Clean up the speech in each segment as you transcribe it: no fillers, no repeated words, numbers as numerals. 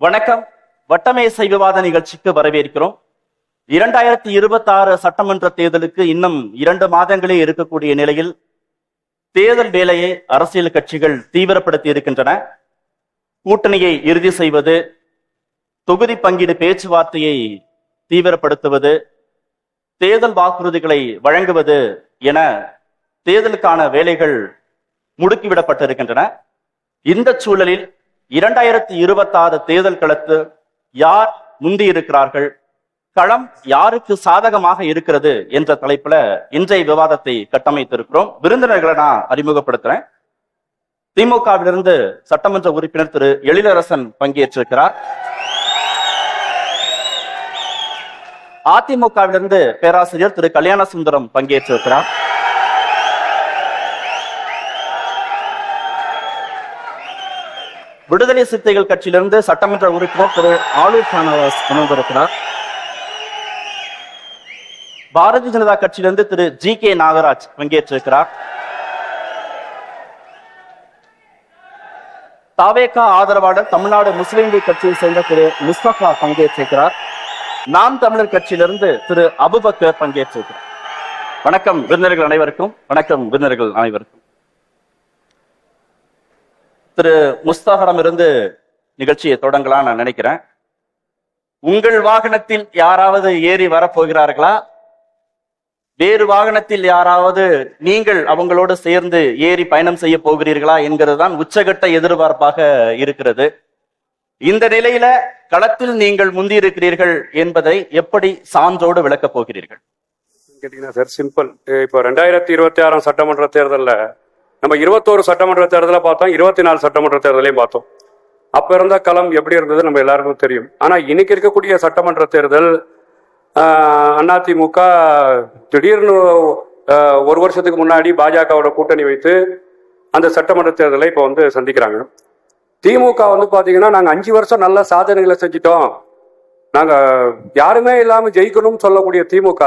வணக்கம். வட்டமேசை விவாத நிகழ்ச்சிக்கு வரவேற்கிறோம். 2026 சட்டமன்ற தேர்தலுக்கு இன்னும் 2 மாதங்களே இருக்கக்கூடிய நிலையில் தேர்தல் வேலையை அரசியல் கட்சிகள் தீவிரப்படுத்தி இருக்கின்றன. கூட்டணியை இறுதி செய்வது, தொகுதி பங்கீடு பேச்சுவார்த்தையை தீவிரப்படுத்துவது, தேர்தல் வாக்குறுதிகளை வழங்குவது என தேர்தலுக்கான வேலைகள் முடுக்கிவிடப்பட்டிருக்கின்றன. இந்த சூழலில் 2026 தேர்தல் களத்து யார் முந்தி இருக்கிறார்கள், களம் யாருக்கு சாதகமாக இருக்கிறது என்ற தலைப்புல இன்றைய விவாதத்தை கட்டமைத்திருக்கிறோம். விருந்தினர்களை நான் அறிமுகப்படுத்துறேன். திமுகவிலிருந்து சட்டமன்ற உறுப்பினர் திரு எழிலரசன் பங்கேற்றிருக்கிறார். அதிமுகவிலிருந்து பேராசிரியர் திரு கல்யாணசுந்தரம் பங்கேற்றிருக்கிறார். விடுதலை சிறுத்தைகள் கட்சியிலிருந்து சட்டமன்ற உறுப்பினர் திரு ஆலூர் ஷானவாஸ் அமர்ந்திருக்கிறார். பாரதிய ஜனதா கட்சியிலிருந்து திரு ஜி.கே. நாகராஜ் பங்கேற்றிருக்கிறார். தாவேகா ஆதரவாளர் தமிழ்நாடு முஸ்லிம் லீக் கட்சியை சேர்ந்த திரு முஸ்தபா பங்கேற்றிருக்கிறார். நாம் தமிழர் கட்சியிலிருந்து திரு அபுபக்கர் பங்கேற்றிருக்கிறார். வணக்கம் விருந்தினர்கள் அனைவருக்கும். வணக்கம் விருந்தினர்கள் அனைவருக்கும். திரு முஸ்தகரம் இருந்து நிகழ்ச்சியை தொடங்கலாம் நான் நினைக்கிறேன். உங்கள் வாகனத்தில் யாராவது ஏறி வரப்போகிறார்களா? வேறு வாகனத்தில் யாராவது நீங்கள் அவங்களோடு சேர்ந்து ஏறி பயணம் செய்ய போகிறீர்களா என்கிறது தான் உச்சகட்ட எதிர்பார்ப்பாக இருக்கிறது. இந்த நிலையில களத்தில் நீங்கள் முந்தி இருக்கிறீர்கள் என்பதை எப்படி சான்றோடு விளக்கப் போகிறீர்கள்? கேட்டீங்கன்னா சார், சிம்பிள். இப்போ 2026 சட்டமன்ற தேர்தலில் நம்ம 21 சட்டமன்ற தேர்தலை பார்த்தோம், 24 சட்டமன்ற தேர்தலையும் பார்த்தோம். அப்ப இருந்த களம் எப்படி இருந்தது நம்ம எல்லாருக்கும் தெரியும். ஆனா இன்னைக்கு இருக்கக்கூடிய சட்டமன்ற தேர்தல் அதிமுக திடீர்னு 1 வருஷத்துக்கு முன்னாடி பாஜகவோட கூட்டணி வைத்து அந்த சட்டமன்ற தேர்தலை இப்போ சந்திக்கிறாங்க. திமுக பாத்தீங்கன்னா நாங்க 5 வருஷம் நல்ல சாதனைகளை செஞ்சிட்டோம், நாங்க யாருமே இல்லாம ஜெயிக்கணும்னு சொல்லக்கூடிய திமுக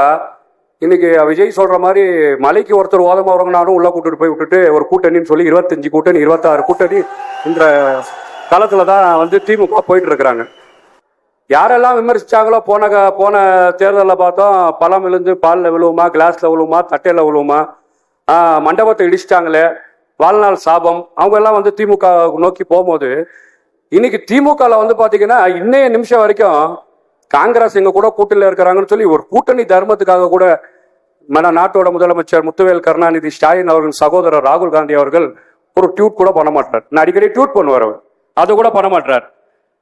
இன்னைக்கு விஜய் சொல்ற மாதிரி மலைக்கு ஒருத்தர் ஓதமா உறங்கினாலும் உள்ள கூட்டிட்டு போய் விட்டுட்டு ஒரு கூட்டணின்னு சொல்லி 25 கூட்டணி 26 கூட்டணி இந்த காலத்துலதான் திமுக போயிட்டு இருக்கிறாங்க. யாரெல்லாம் விமர்சிச்சாங்களோ போன தேர்தலில் பார்த்தோம், பழம் விழுந்து பாலில் விழுவுமா, கிளாஸ்ல விழுவுமா, தட்டையில விழுவுமா, மண்டபத்தை இடிச்சிட்டாங்களே, வாழ்நாள் சாபம், அவங்க எல்லாம் திமுக நோக்கி போகும்போது இன்னைக்கு திமுகல பாத்தீங்கன்னா இன்னைய நிமிஷம் வரைக்கும் காங்கிரஸ் எங்க கூட கூட்டணியில் இருக்கிறாங்கன்னு சொல்லி ஒரு கூட்டணி தர்மத்துக்காக கூட நாட்டோட முதலமைச்சர் முத்துவேல் கருணாநிதி ஸ்டாலின் அவர்கள் சகோதரர் ராகுல் காந்தி அவர்கள் ஒரு ட்வீட் கூட பண்ண மாட்டார். நான் அடிக்கடி ட்வீட் பண்ணுவார், அவர் அது கூட பண்ண மாட்டார்.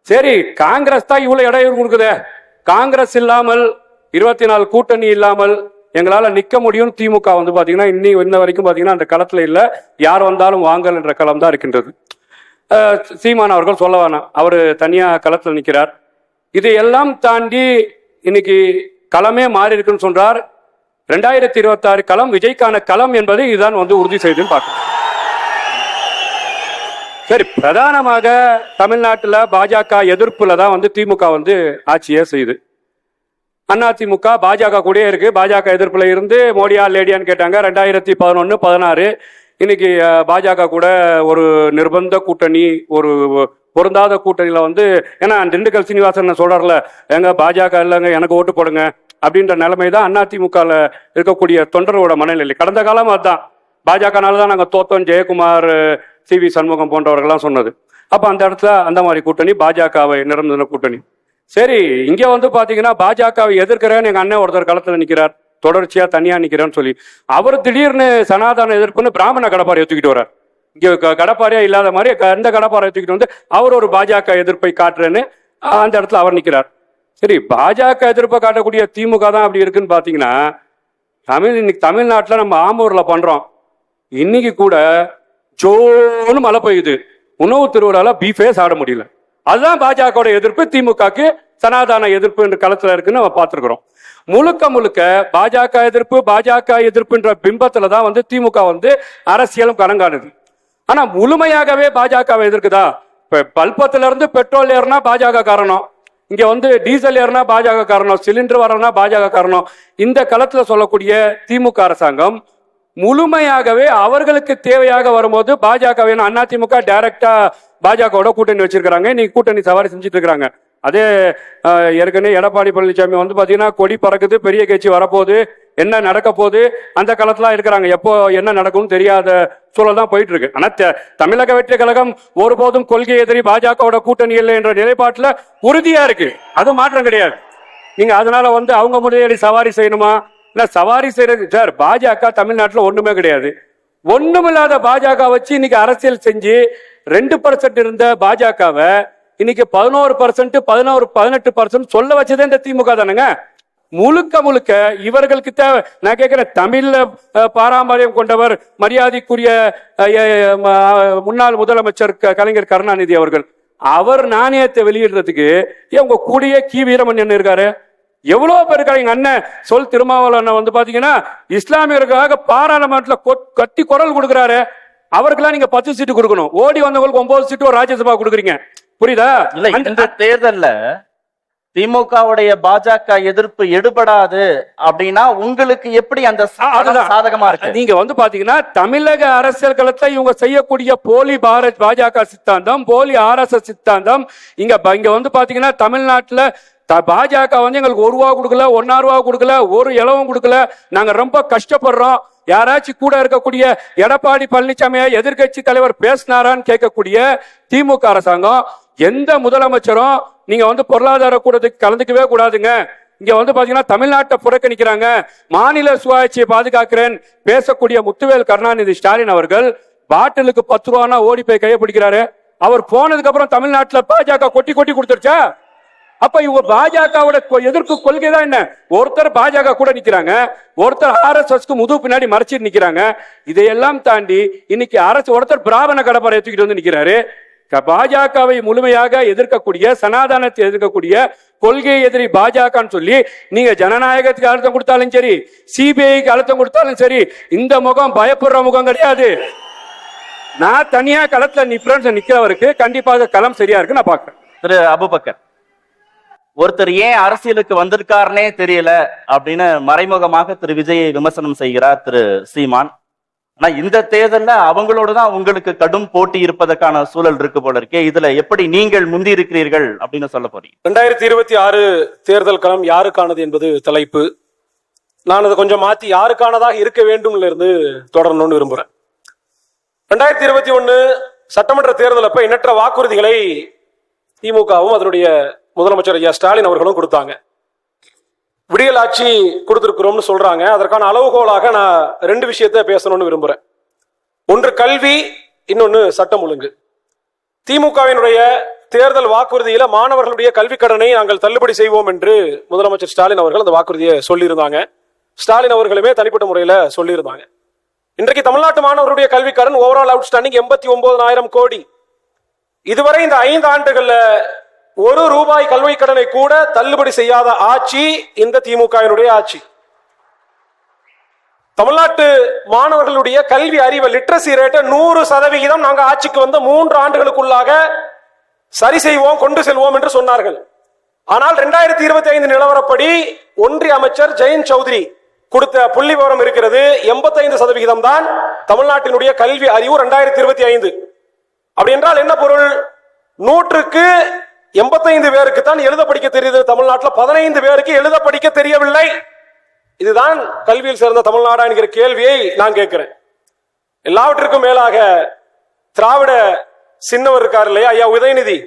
சரி, காங்கிரஸ் தான் இவ்வளவு இடையூறு கொடுக்குதே, காங்கிரஸ் இல்லாமல் 24 கூட்டணி இல்லாமல் எங்களால நிக்க முடியும். திமுக பாத்தீங்கன்னா இன்ன வரைக்கும் பாத்தீங்கன்னா அந்த களத்துல இல்ல, யார் வந்தாலும் வாங்கல் என்ற களம் தான் இருக்கின்றது. சீமான் அவர்கள் சொல்ல வேணாம், அவரு தனியா களத்துல நிக்கிறார். இதையெல்லாம் தாண்டி இன்னைக்கு களமே மாறி இருக்குன்னு சொல்றார். 2026 களம் விஜய்க்கான களம் என்பதை இதுதான் உறுதி செய்து பார்க்கணும். சரி, பிரதானமாக தமிழ்நாட்டில் பாஜக எதிர்ப்புல தான் திமுக ஆட்சியே செய்யுது. அதிமுக பாஜக கூட இருக்கு. பாஜக எதிர்ப்புல இருந்து மோடியா லேடியான்னு கேட்டாங்க. 2011, 16 இன்னைக்கு பாஜக கூட ஒரு நிர்பந்த கூட்டணி, ஒரு பொருந்தாத கூட்டணியில ஏன்னா திண்டுக்கல் சீனிவாசன் சொல்றாருல, எங்க பாஜக இல்லைங்க எனக்கு ஓட்டு போடுங்க அப்படின்ற நிலைமை தான் அதிமுக இருக்கக்கூடிய தொண்டரோட மனநிலை. கடந்த காலம் அதுதான், பாஜகனாலதான் நாங்க தோத்தோம், ஜெயக்குமார், சி.வி. சண்முகம் போன்றவர்கள்லாம் சொன்னது. அப்ப அந்த இடத்துல அந்த மாதிரி கூட்டணி பாஜகவை நிரந்தர கூட்டணி. சரி, இங்க பாத்தீங்கன்னா பாஜகவை எதிர்க்கிறேன்னு எங்க அண்ணன் ஒருத்தர் களத்துல நிக்கிறார், தொடர்ச்சியா தனியா நிக்கிறேன்னு சொல்லி. அவர் திடீர்னு சனாதன எதிர்ப்புன்னு பிராமண கடப்பாறை ஏத்துக்கிட்டு வர்றார். இங்க கடப்பாறையா இல்லாத மாதிரி அந்த கடப்பாறை ஏத்துக்கிட்டு அவர் ஒரு பாஜக எதிர்ப்பை காட்டுறேன்னு அந்த இடத்துல அவர் நிக்கிறார். சரி, பாஜக எதிர்ப்பை காட்டக்கூடிய திமுக தான் அப்படி இருக்குன்னு பாத்தீங்கன்னா, இன்னைக்கு தமிழ்நாட்டுல நம்ம ஆம்பூர்ல பண்றோம், இன்னைக்கு கூட ஜோன்னு மழை பெய்யுது, உணவு திருவிழால பீஃபே சாட முடியல. அதுதான் பாஜக எதிர்ப்பு, திமுகக்கு சனாதன எதிர்ப்பு என்ற களத்துல இருக்குன்னு நம்ம பார்த்திருக்கிறோம். முழுக்க பாஜக எதிர்ப்புன்ற பிம்பத்துல தான் திமுக அரசியலும் கணங்காணுது. ஆனா முழுமையாகவே பாஜகவை எதிர்க்குதா? இப்ப பல்பத்துல இருந்து பெட்ரோல் ஏறினா பாஜக காரணம், இங்க டீசல் ஏறினா பாஜக காரணம், சிலிண்டர் வரனா பாஜக காரணம். இந்த களத்துல சொல்லக்கூடிய திமுக அரசாங்கம் முழுமையாகவே அவர்களுக்கு தேவையாக வரும்போது பாஜக அதிமுக டைரக்டா பாஜகவோட கூட்டணி வச்சிருக்காங்க. இன்னைக்கு கூட்டணி சவாரி செஞ்சுட்டு இருக்காங்க. அதே ஏற்கனவே எடப்பாடி பழனிசாமி வந்து பாத்தீங்கன்னா கொடி பறக்குது, பெரிய கட்சி வரப்போகுது, என்ன நடக்க போகுது அந்த காலத்துல இருக்கிறாங்க. எப்போ என்ன நடக்கும்னு தெரியாத சூழல் தான் போயிட்டு இருக்கு. ஆனா தமிழக வெற்றி கழகம் ஒருபோதும் கொள்கை எதிரி, பாஜகவோட கூட்டணி இல்லை என்ற நிலைப்பாட்டுல உறுதியா இருக்கு. அது மாற்றம் கிடையாது. நீங்க அதனால வந்து அவங்க முறையடி சவாரி செய்யணுமா? இல்ல சவாரி செய்யறது சார், பாஜக தமிழ்நாட்டுல ஒண்ணுமே கிடையாது. ஒண்ணுமில்லாத பாஜக வச்சு இன்னைக்கு அரசியல் செஞ்சு 2% இருந்த பாஜகவை இன்னைக்கு 11%, 18% சொல்ல வச்சதே இந்த திமுக தானுங்க. முழுக்க முழுக்க இவர்களுக்கு தேவை. நான் கேட்கிறேன், தமிழ்ல பாரம்பரியம் கொண்டவர் மரியாதைக்குரிய முன்னாள் முதலமைச்சர் கலைஞர் கருணாநிதி அவர்கள், அவர் நாணயத்தை வெளியிடுறதுக்கு உங்க கூடிய கி வீரமணியன் இருக்காரு. எவ்வளவு பேர் இருக்காங்க. எங்க அண்ணன் சொல் திருமாவளவன் வந்து பாத்தீங்கன்னா இஸ்லாமியர்களுக்காக பாராளுமன்றத்தில் கட்டி குரல் கொடுக்கிறாரு. அவருக்கெல்லாம் நீங்க 10 சீட்டு கொடுக்கணும். ஓடி வந்தவங்களுக்கு 9 சீட்டு ஒரு ராஜ்யசபா கொடுக்குறீங்க. புரியுதா? இந்த தேர்தல்ல திமுகவுடைய பாஜக எதிர்ப்பு எடுபடாது அப்படின்னா உங்களுக்கு எப்படி அந்த சாதகமா இருக்கு? நீங்க வந்து பாத்தீங்கன்னா தமிழக அரசியல் களத்தை இவங்க செய்யக்கூடிய போலி பாஜக சித்தாந்தம், போலி RSS சித்தாந்தம் இங்க வந்து பாத்தீங்கன்னா தமிழ்நாட்டுல பாஜக வந்து எங்களுக்கு ₹1 கொடுக்கல, ₹1 கொடுக்கல, ஒரு இலவம் கொடுக்கல, நாங்க ரொம்ப கஷ்டப்படுறோம். யாராச்சும் கூட இருக்கக்கூடிய எடப்பாடி பழனிசாமியை எதிர்கட்சி தலைவர் பேசினாரான்னு கேட்கக்கூடிய திமுக அரசாங்கம், எந்த முதலமைச்சரும் நீங்க வந்து பொருளாதார கூட்டத்துக்கு கலந்துக்கவே கூடாதுங்க, இங்க வந்து பாத்தீங்கன்னா தமிழ்நாட்டை புறக்கணிக்கிறாங்க, மாநில சுயாட்சியை பாதுகாக்கிறேன் பேசக்கூடிய முத்துவேல் கருணாநிதி ஸ்டாலின் அவர்கள் பாட்டிலுக்கு ₹10 ஓடி போய் கையை பிடிக்கிறாரு. அவர் போனதுக்கு அப்புறம் தமிழ்நாட்டுல பாஜக கொட்டி கொட்டி கொடுத்துருச்சா? அப்ப இவங்க பாஜகவோட எதிர்ப்பு கொள்கை தான் என்ன? ஒருத்தர் பாஜக கூட நிக்கிறாங்க, ஒருத்தர் RSSக்கு முதுகு பின்னாடி மறைச்சிட்டு நிக்கிறாங்க. இதையெல்லாம் தாண்டி இன்னைக்கு அரசு ஒருத்தர் பிராமண கடப்பாறை தூக்கிட்டு வந்து நிக்கிறாரு. பாஜகவை முழுமையாக எதிர்க்கக்கூடிய, சனாதனத்தை எதிர்க்கக்கூடிய கொள்கை எதிரி பாஜகன்னு சொல்லி நீங்க ஜனநாயகத்துக்கு அழுத்தம் கொடுத்தாலும் சரி, CBIக்கு அழுத்தம் கொடுத்தாலும் சரி, இந்த முகம் பயப்படுற முகம் கிடையாது. நான் தனியா களத்துல நிக்கிறவருக்கு கண்டிப்பாக களம் சரியா இருக்கு நான் பாக்குறேன். திரு அபுபக்கர், ஒருத்தர் ஏன் அரசியலுக்கு வந்திருக்காருனே தெரியல அப்படின்னு மறைமுகமாக திரு விஜயை விமர்சனம் செய்கிறார் திரு சீமான். ஆனா இந்த தேர்தல்ல அவங்களோடதான் உங்களுக்கு கடும் போட்டி இருப்பதற்கான சூழல் இருக்கு போல இருக்கே. இதுல எப்படி நீங்கள் முந்தி இருக்கிறீர்கள் அப்படின்னு சொல்ல போறீங்க? 2026 தேர்தல் களம் யாருக்கானது என்பது தலைப்பு. நான் அதை கொஞ்சம் மாத்தி யாருக்கானதாக இருக்க வேண்டும் இருந்து தொடரணும்னு விரும்புறேன். 2021 சட்டமன்ற தேர்தல் அப்ப எண்ணற்ற வாக்குறுதிகளை திமுகவும் அதனுடைய முதலமைச்சர் ஐயா ஸ்டாலின் அவர்களும் கொடுத்தாங்க. விடியல் ஆட்சி கொடுத்திருக்கிறோம்னு சொல்றாங்க. அதற்கான அளவுகோலாக நான் 2 விஷயத்தை பேசணும்னு விரும்புறேன். ஒன்று கல்வி, இன்னொன்னு சட்டம் ஒழுங்கு. திமுகவினுடைய தேர்தல் வாக்குறுதியில மாணவர்களுடைய கல்வி கடனை நாங்கள் தள்ளுபடி செய்வோம் என்று முதலமைச்சர் ஸ்டாலின் அவர்கள் அந்த வாக்குறுதியை சொல்லியிருந்தாங்க. ஸ்டாலின் அவர்களுமே தனிப்பட்ட முறையில சொல்லியிருந்தாங்க. இன்றைக்கு தமிழ்நாட்டு மாணவர்களுடைய கல்வி கடன் ஓவரால் அவுட்ஸ்டாண்டிங் 89,000 கோடி. இதுவரை இந்த 5 ஆண்டுகள்ல ₹1 கல்வி கடனை கூட தள்ளுபடி செய்யாத ஆட்சி இந்த திமுகவினுடைய ஆட்சி. தமிழ்நாட்டு மாணவர்களுடைய கல்வி அறிவு லிட்ரசி ரேட்டை 100% நாங்க ஆட்சிக்கு வந்து 3 ஆண்டுகளுக்குள்ளாக சரி செய்வோம், கொண்டு செல்வோம் என்று சொன்னார்கள். ஆனால் 2025 நிலவரப்படி ஒன்றிய அமைச்சர் ஜெயந்த் சௌத்ரி கொடுத்த புள்ளி விவரம் இருக்கிறது. 85% தான் தமிழ்நாட்டினுடைய கல்வி அறிவு 2025. அப்படி என்றால் என்ன பொருள்? 100க்கு 85 பேருக்கு தான் எழுத படிக்க தெரியுது. தமிழ்நாட்டில் 15 பேருக்கு எழுத படிக்க தெரியவில்லை. இதுதான் கல்வியில் சேர்ந்த தமிழ்நாடா என்கிற கேள்வியை நான் கேட்கிறேன். எல்லாவற்றிற்கும் மேலாக திராவிட சின்னவர் இருக்கார் இல்லையா ஐயா உதயநிதி,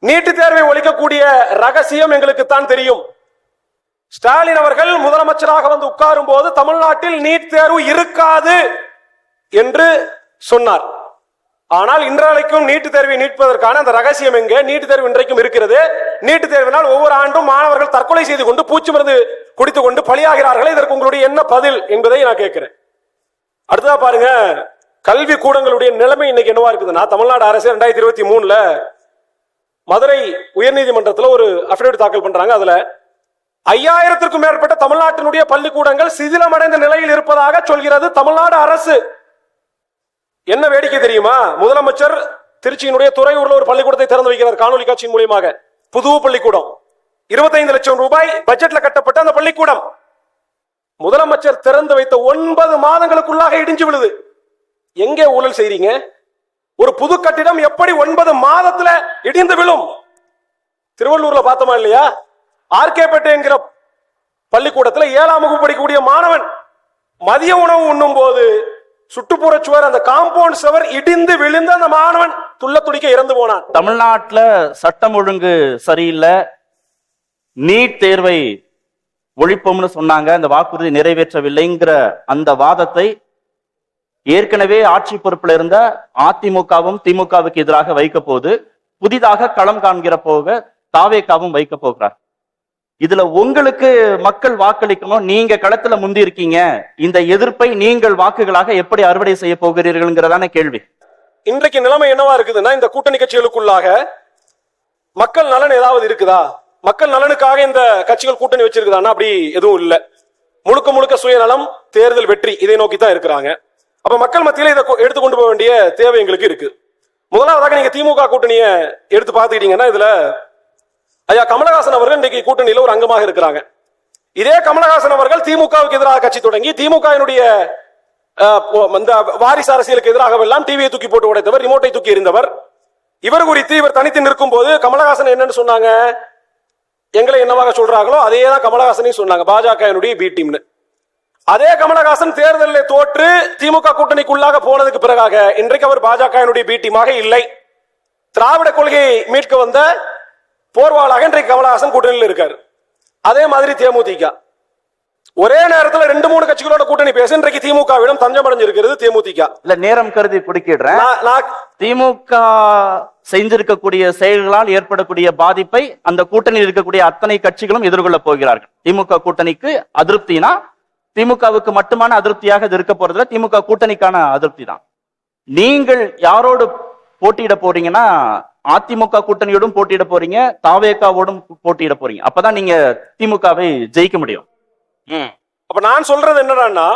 நீட்டு தேர்வை ஒழிக்கக்கூடிய ரகசியம் எங்களுக்கு தான் தெரியும். ஸ்டாலின் அவர்கள் முதலமைச்சராக வந்து உட்காரும் போது தமிழ்நாட்டில் நீட் தேர்வு இருக்காது என்று சொன்னார். ஆனால் இன்றைக்கும் நீட்டு தேர்வை நீட்பதற்கான அந்த ரகசியம் எங்கே? நீட்டு தேர்வு இன்றைக்கும் இருக்கிறது. நீட்டு தேர்வினால் ஒவ்வொரு ஆண்டும் மாணவர்கள் தற்கொலை செய்து கொண்டு பூச்சி மருந்து குடித்துக் கொண்டு பலியாகிறார்கள். இதற்கு உங்களுடைய என்ன பதில் என்பதை நான் கேட்கிறேன். அடுத்ததா பாருங்க, கல்வி கூடங்களுடைய நிலைமை இன்னைக்கு என்னவா இருக்குதுன்னா, தமிழ்நாடு அரசு 2023 மதுரை உயர்நீதிமன்றத்தில் ஒரு அபிடவிட் தாக்கல் பண்றாங்க. அதுல 5000க்கும் மேற்பட்ட தமிழ்நாட்டினுடைய பள்ளிக்கூடங்கள் சிதிலமடைந்த நிலையில் இருப்பதாக சொல்கிறது தமிழ்நாடு அரசு. என்ன வேடிக்கை தெரியுமா? முதலமைச்சர் திருச்சியினுடைய துறையூர்ல ஒரு பள்ளிக்கூடத்தை திறந்து வைக்கிறார் காணொலி காட்சியின் மூலமாக. புது பள்ளிக்கூடம், 25 லட்சம் ரூபாய் பட்ஜெட்ல கட்டப்பட்ட அந்த பள்ளிக்கூடம் முதலமைச்சர் திறந்து வைத்த 9 மாதங்களுக்குள்ளாக இடிஞ்சு விழுது. எங்கே ஊழல் செய்றீங்க? ஒரு புது கட்டிடம் எப்படி 9 மாதத்துல இடிந்து விழும்? திருவள்ளூர்ல பார்த்தோமா இல்லையா? ஆர்கேபேட்டை என்கிற பள்ளிக்கூடத்துல 7ஆம் வகுப்பு படிக்கக்கூடிய மாணவன் மதிய உணவு உண்ணும் போது சுற்றுப்புற சுவர், அந்த காம்பவுண்ட் சுவர் இடிந்து விழுந்து அந்த மாணவன் துள்ள துடிக்க இறந்து போனான். தமிழ்நாட்டுல சட்டம் ஒழுங்கு சரியில்லை, நீட் தேர்வை ஒழிப்போம்னு சொன்னாங்க, அந்த வாக்குறுதி நிறைவேற்றவில்லைங்கிற அந்த வாதத்தை ஏற்கனவே ஆட்சி பொறுப்பில் இருந்த அதிமுகவும் திமுகவுக்கு எதிராக வைக்க போது, புதிதாக களம் காண்கிற போக தாவேகாவும் வைக்க போகிறார். இதுல உங்களுக்கு மக்கள் வாக்களிக்கணும், நீங்க களத்துல முந்தி இருக்கீங்க, இந்த எதிர்ப்பை நீங்கள் வாக்குகளாக எப்படி அறுவடை செய்ய போகிறீர்கள்ங்கிறதான கேள்வி. இன்றைக்கு நிலைமை என்னவா இருக்குதுன்னா, இந்த கூட்டணி கட்சிகளுக்குள்ளாக மக்கள் நலன் ஏதாவது இருக்குதா? மக்கள் நலனுக்காக இந்த கட்சிகள் கூட்டணி வச்சிருக்குதான்னா அப்படி எதுவும் இல்ல. முழுக்க முழுக்க சுயநலம், தேர்தல் வெற்றி, இதை நோக்கி தான் இருக்கிறாங்க. அப்ப மக்கள் மத்தியில இதை எடுத்து கொண்டு போக வேண்டிய தேவை எங்களுக்கு இருக்கு. முதலாவதாக நீங்க திமுக கூட்டணியை எடுத்து பார்த்துக்கிட்டீங்கன்னா, இதுல ஐயா கமலஹாசன் அவர்கள் இன்றைக்கு கூட்டணியில ஒரு அங்கமாக இருக்கிறாங்க. இதே கமலஹாசன் அவர்கள் திமுகவுக்கு எதிராக கட்சி தொடங்கி திமுகவினுடைய வாரிசு அரசியலுக்கு எதிராக எல்லாம் டிவியை தூக்கி போட்டு உடைத்தவர், ரிமோட்டை தூக்கி எறிந்தவர். இவர் குறித்து இவர் தனித்து நிற்கும் போது கமலஹாசன் என்னன்னு சொன்னாங்க? எங்களை என்னவாக சொல்றாங்களோ அதே தான் கமலஹாசனையும் சொன்னாங்க, பாஜகவினுடைய பி டீம்னு. அதே கமலஹாசன் தேர்தலில் தோற்று திமுக கூட்டணிக்குள்ளாக போனதுக்கு பிறகாக இன்றைக்கு அவர் பாஜகவினுடைய பி டீமாக இல்லை. திராவிட கொள்கையை மீட்க வந்த போர்வாளாக இன்றைக்கு கமலஹாசன் கூட்டணியில் இருக்காரு. அதே மாதிரி தேமுதிக ஒரே நேரத்தில் 2-3 கட்சிகளோட கூட்டணி பேச இன்றைக்கு திமுகவிடம் தஞ்சம் அடைஞ்சிருக்கிறது தேமுதிக. இல்ல, நேரம் கருதி குறுக்கிடுறேன். திமுக செஞ்சிருக்கக்கூடிய செயல்களால் ஏற்படக்கூடிய பாதிப்பை அந்த கூட்டணியில் இருக்கக்கூடிய அத்தனை கட்சிகளும் எதிர்கொள்ள போகிறார்கள். திமுக கூட்டணிக்கு அதிருப்தினா திமுகவுக்கு மட்டுமான அதிருப்தியாக இது இருக்க போறதுல, திமுக கூட்டணிக்கான அதிருப்தி தான். நீங்கள் யாரோடு போட்டியிட போறீங்கன்னா, அதிமுக கூட்டணியோடும் போட்டியிட போறீங்க, தாவேகாவோடும் போட்டியிட போறீங்க. அப்பதான் நீங்க திமுகவை ஜெயிக்க முடியும். அப்ப நான் சொல்றது என்னன்னா,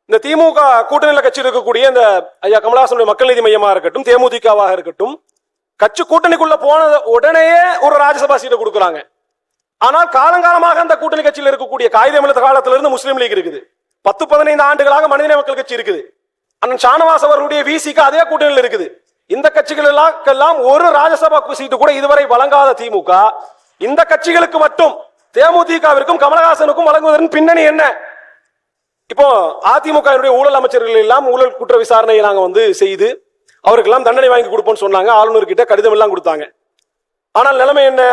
இந்த திமுக கூட்டணியில கட்சி இருக்கக்கூடிய இந்த ஐயா கமலஹாசனுடைய மக்கள் நீதி மையமா இருக்கட்டும், தேமுதிகவாக இருக்கட்டும், கட்சி கூட்டணிக்குள்ள போன உடனேயே ஒரு ராஜ்யசபா சீட்டை கொடுக்குறாங்க. ஆனால் காலங்காலமாக அந்த கூட்டணி கட்சியில் இருக்கக்கூடிய காகிதமிழந்த காலத்திலிருந்து முஸ்லீம் லீக் இருக்குது. 10-15 ஆண்டுகளாக மனிதநேய மக்கள் கட்சி இருக்குது. அண்ணன் ஷானவாஸ் அவர்களுடைய விசிக்கு அதே கூட்டணியில் இருக்குது. இந்த கட்சிகள் எல்லாம் ஒரு ராஜ்யசபா சீட்டு கூட இதுவரை வழங்காத திமுக இந்த கட்சிகளுக்கு மட்டும், தேமுதிகவிற்கும் கமலஹாசனுக்கும் வழங்குவதன் பின்னணி என்ன? இப்போ அதிமுக ஊழல் அமைச்சர்கள் எல்லாம் ஊழல் குற்ற விசாரணையை நாங்க செய்து அவருக்கெல்லாம் தண்டனை வாங்கி கொடுப்போம்னு சொன்னாங்க. ஆளுநர் கிட்ட கடிதம் எல்லாம் கொடுத்தாங்க. ஆனால் நிலைமை என்ன?